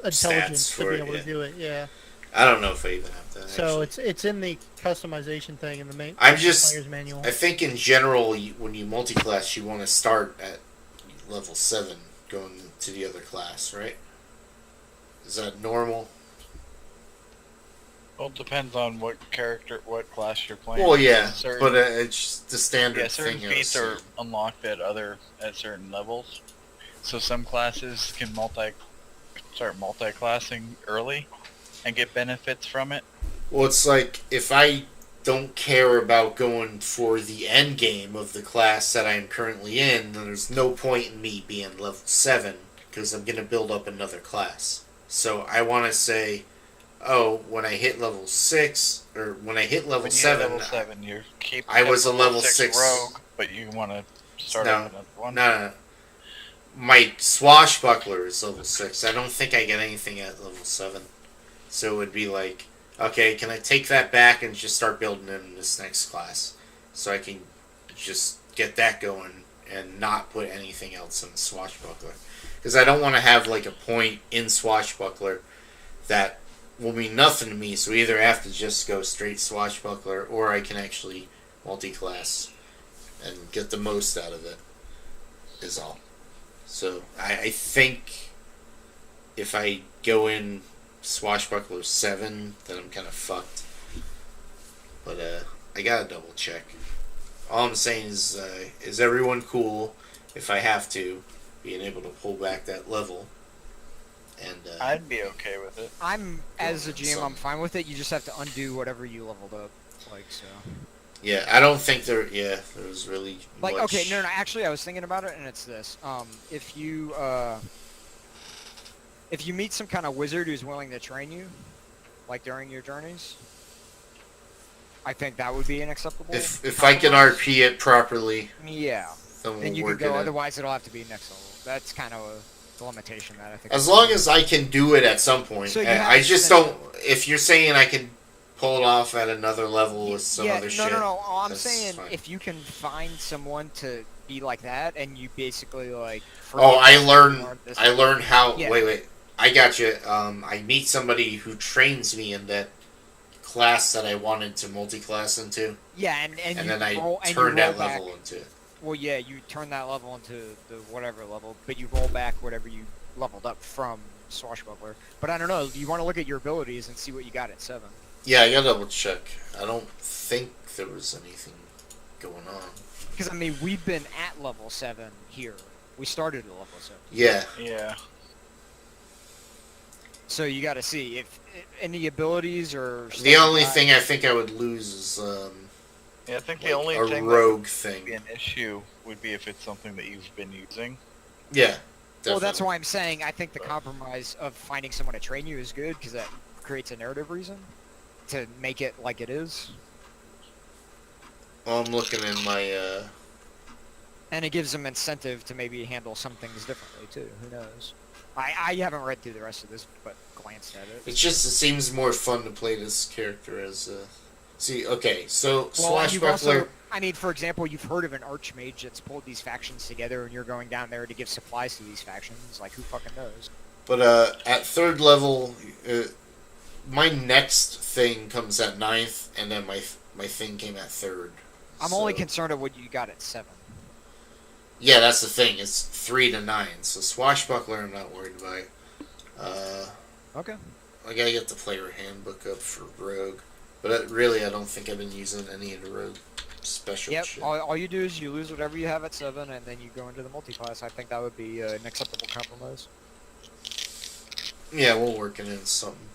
intelligence stats to for be it, able yeah. to do it. Yeah. I don't know if I even have that. So actually. it's in the customization thing in the main I'm just- player's manual. I think in general, when you multi-class, you want to start at level 7, going to the other class, right? Is that normal? Well, it depends on what class you're playing. Well, yeah, Certain- but it's just the standard yeah, certain thing. I was feats are saying. unlocked at certain levels. So some classes can start multi-classing early and get benefits from it. Well, it's like if I don't care about going for the end game of the class that I'm currently in, then there's no point in me being level 7 because I'm going to build up another class. So I want to say, oh, when I hit level 6, or when I hit level When you 7, hit level 7, you keep. I was a kept level 6 rogue, but you want to start No, with another one. no. My swashbuckler is level 6. I don't think I get anything at level 7. So it would be like, okay, can I take that back and just start building in this next class? So I can just get that going and not put anything else in swashbuckler. Because I don't want to have like a point in swashbuckler that will mean nothing to me. So either I have to just go straight swashbuckler, or I can actually multi-class and get the most out of it. Is all. So I think if I go in swashbuckler 7, then I'm kind of fucked. But I gotta double check. All I'm saying is everyone cool if I have to, being able to pull back that level. And I'd be okay with it. As a Going GM, some. I'm fine with it. You just have to undo whatever you leveled up. Like, so. yeah, I don't think there was really Like, much. okay, no, actually, I was thinking about it, and it's this. If you meet some kind of wizard who's willing to train you, like during your journeys, I think that would be an acceptable. If I can compromise. RP it properly, Yeah, then then we'll you can work go. it. Otherwise, it'll have to be next level. That's kind of a limitation that I think. As long as I can do it at some point. So you I have just to- don't. If you're saying I can pull it off at another level with some yeah, other no, shit. no. I'm that's saying fine. if you can find someone to be like that, and you basically like. Oh, I forget learned. this- I learned how. Yeah. Wait. I got you. I meet somebody who trains me in that class that I wanted to multi-class into, Yeah, and and you then I roll, and you turned that roll back. level into it. Well, yeah, you turn that level into the whatever level, but you roll back whatever you leveled up from Swashbuckler. But I don't know. You want to look at your abilities and see what you got at 7. Yeah, I gotta double check. I don't think there was anything going on. Because I mean, we've been at level 7 here. We started at level 7. Yeah, Yeah. So you got to see if any abilities or. stuff the you only got- thing I think I would lose is Yeah, I think the like only a thing rogue that would be thing. an issue would be if it's something that you've been using. Yeah. Well, that's definitely. why I'm saying I think the compromise of finding someone to train you is good because that creates a narrative reason to make it like it is, Well, I'm looking in my. and it gives them incentive to maybe handle some things differently too. Who knows? I haven't read through the rest of this, but glanced at it. It seems more fun to play this character as a. See, okay, so Well, and you've Swashbuckler. also, I mean, for example, you've heard of an archmage that's pulled these factions together, and you're going down there to give supplies to these factions. Like, who fucking knows? But at 3rd level, my next thing comes at 9th, and then my thing came at 3rd. I'm only So- concerned of what you got at 7. Yeah, that's the thing. It's 3 to 9. So Swashbuckler, I'm not worried about. Okay. I gotta get the player handbook up for Rogue. But really, I don't think I've been using any of the Rogue special Yep. shit. All you do is you lose whatever you have at 7, and then you go into the multi-class. I think that would be an acceptable compromise. Yeah, we'll work it in something.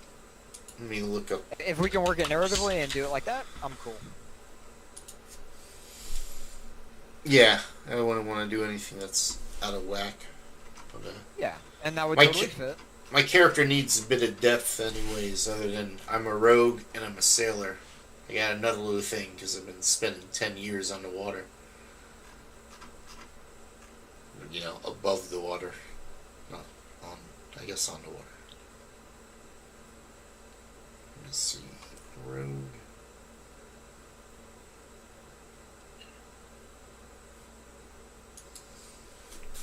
Let me look up. If we can work it narratively and do it like that, I'm cool. Yeah, I wouldn't want to do anything that's out of whack. But, Yeah, and that would My totally ki- fit. my character needs a bit of depth, anyways. Other than I'm a rogue and I'm a sailor. I got another little thing because I've been spending 10 years on the water. You know, above the water, not on. I guess on the water. Let me see, rogue.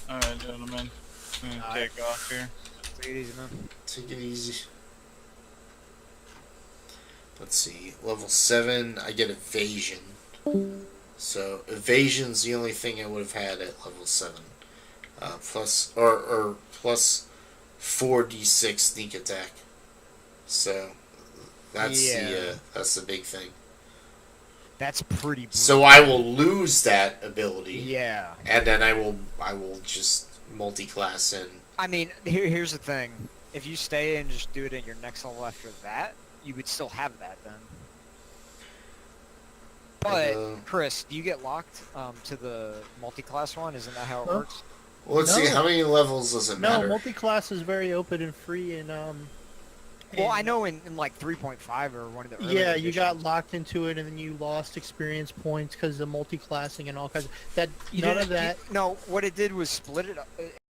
Alright, gentlemen. I'm gonna Alright. take off here. Take it easy, man. Take it easy. Let's see. Level 7, I get evasion. So, evasion's the only thing I would have had at level 7. Plus 4d6 sneak attack. So, that's the big thing. That's pretty. Brutal. So I will lose that ability. Yeah. And then I will just multi-class in. I mean, here's the thing. If you stay and just do it in your next level after that, you would still have that then. But, Chris, do you get locked to the multi-class one? Isn't that how it Huh? works? Well, let's see, No. how many levels does it No, matter? multi-class is very open and free, and Well, I and- know in like 3.5 or one of the early Yeah, you got editions, locked into it, and then you lost experience points because of multi-classing and all kinds of that. you None didn't- of that. No, what it did was split it up.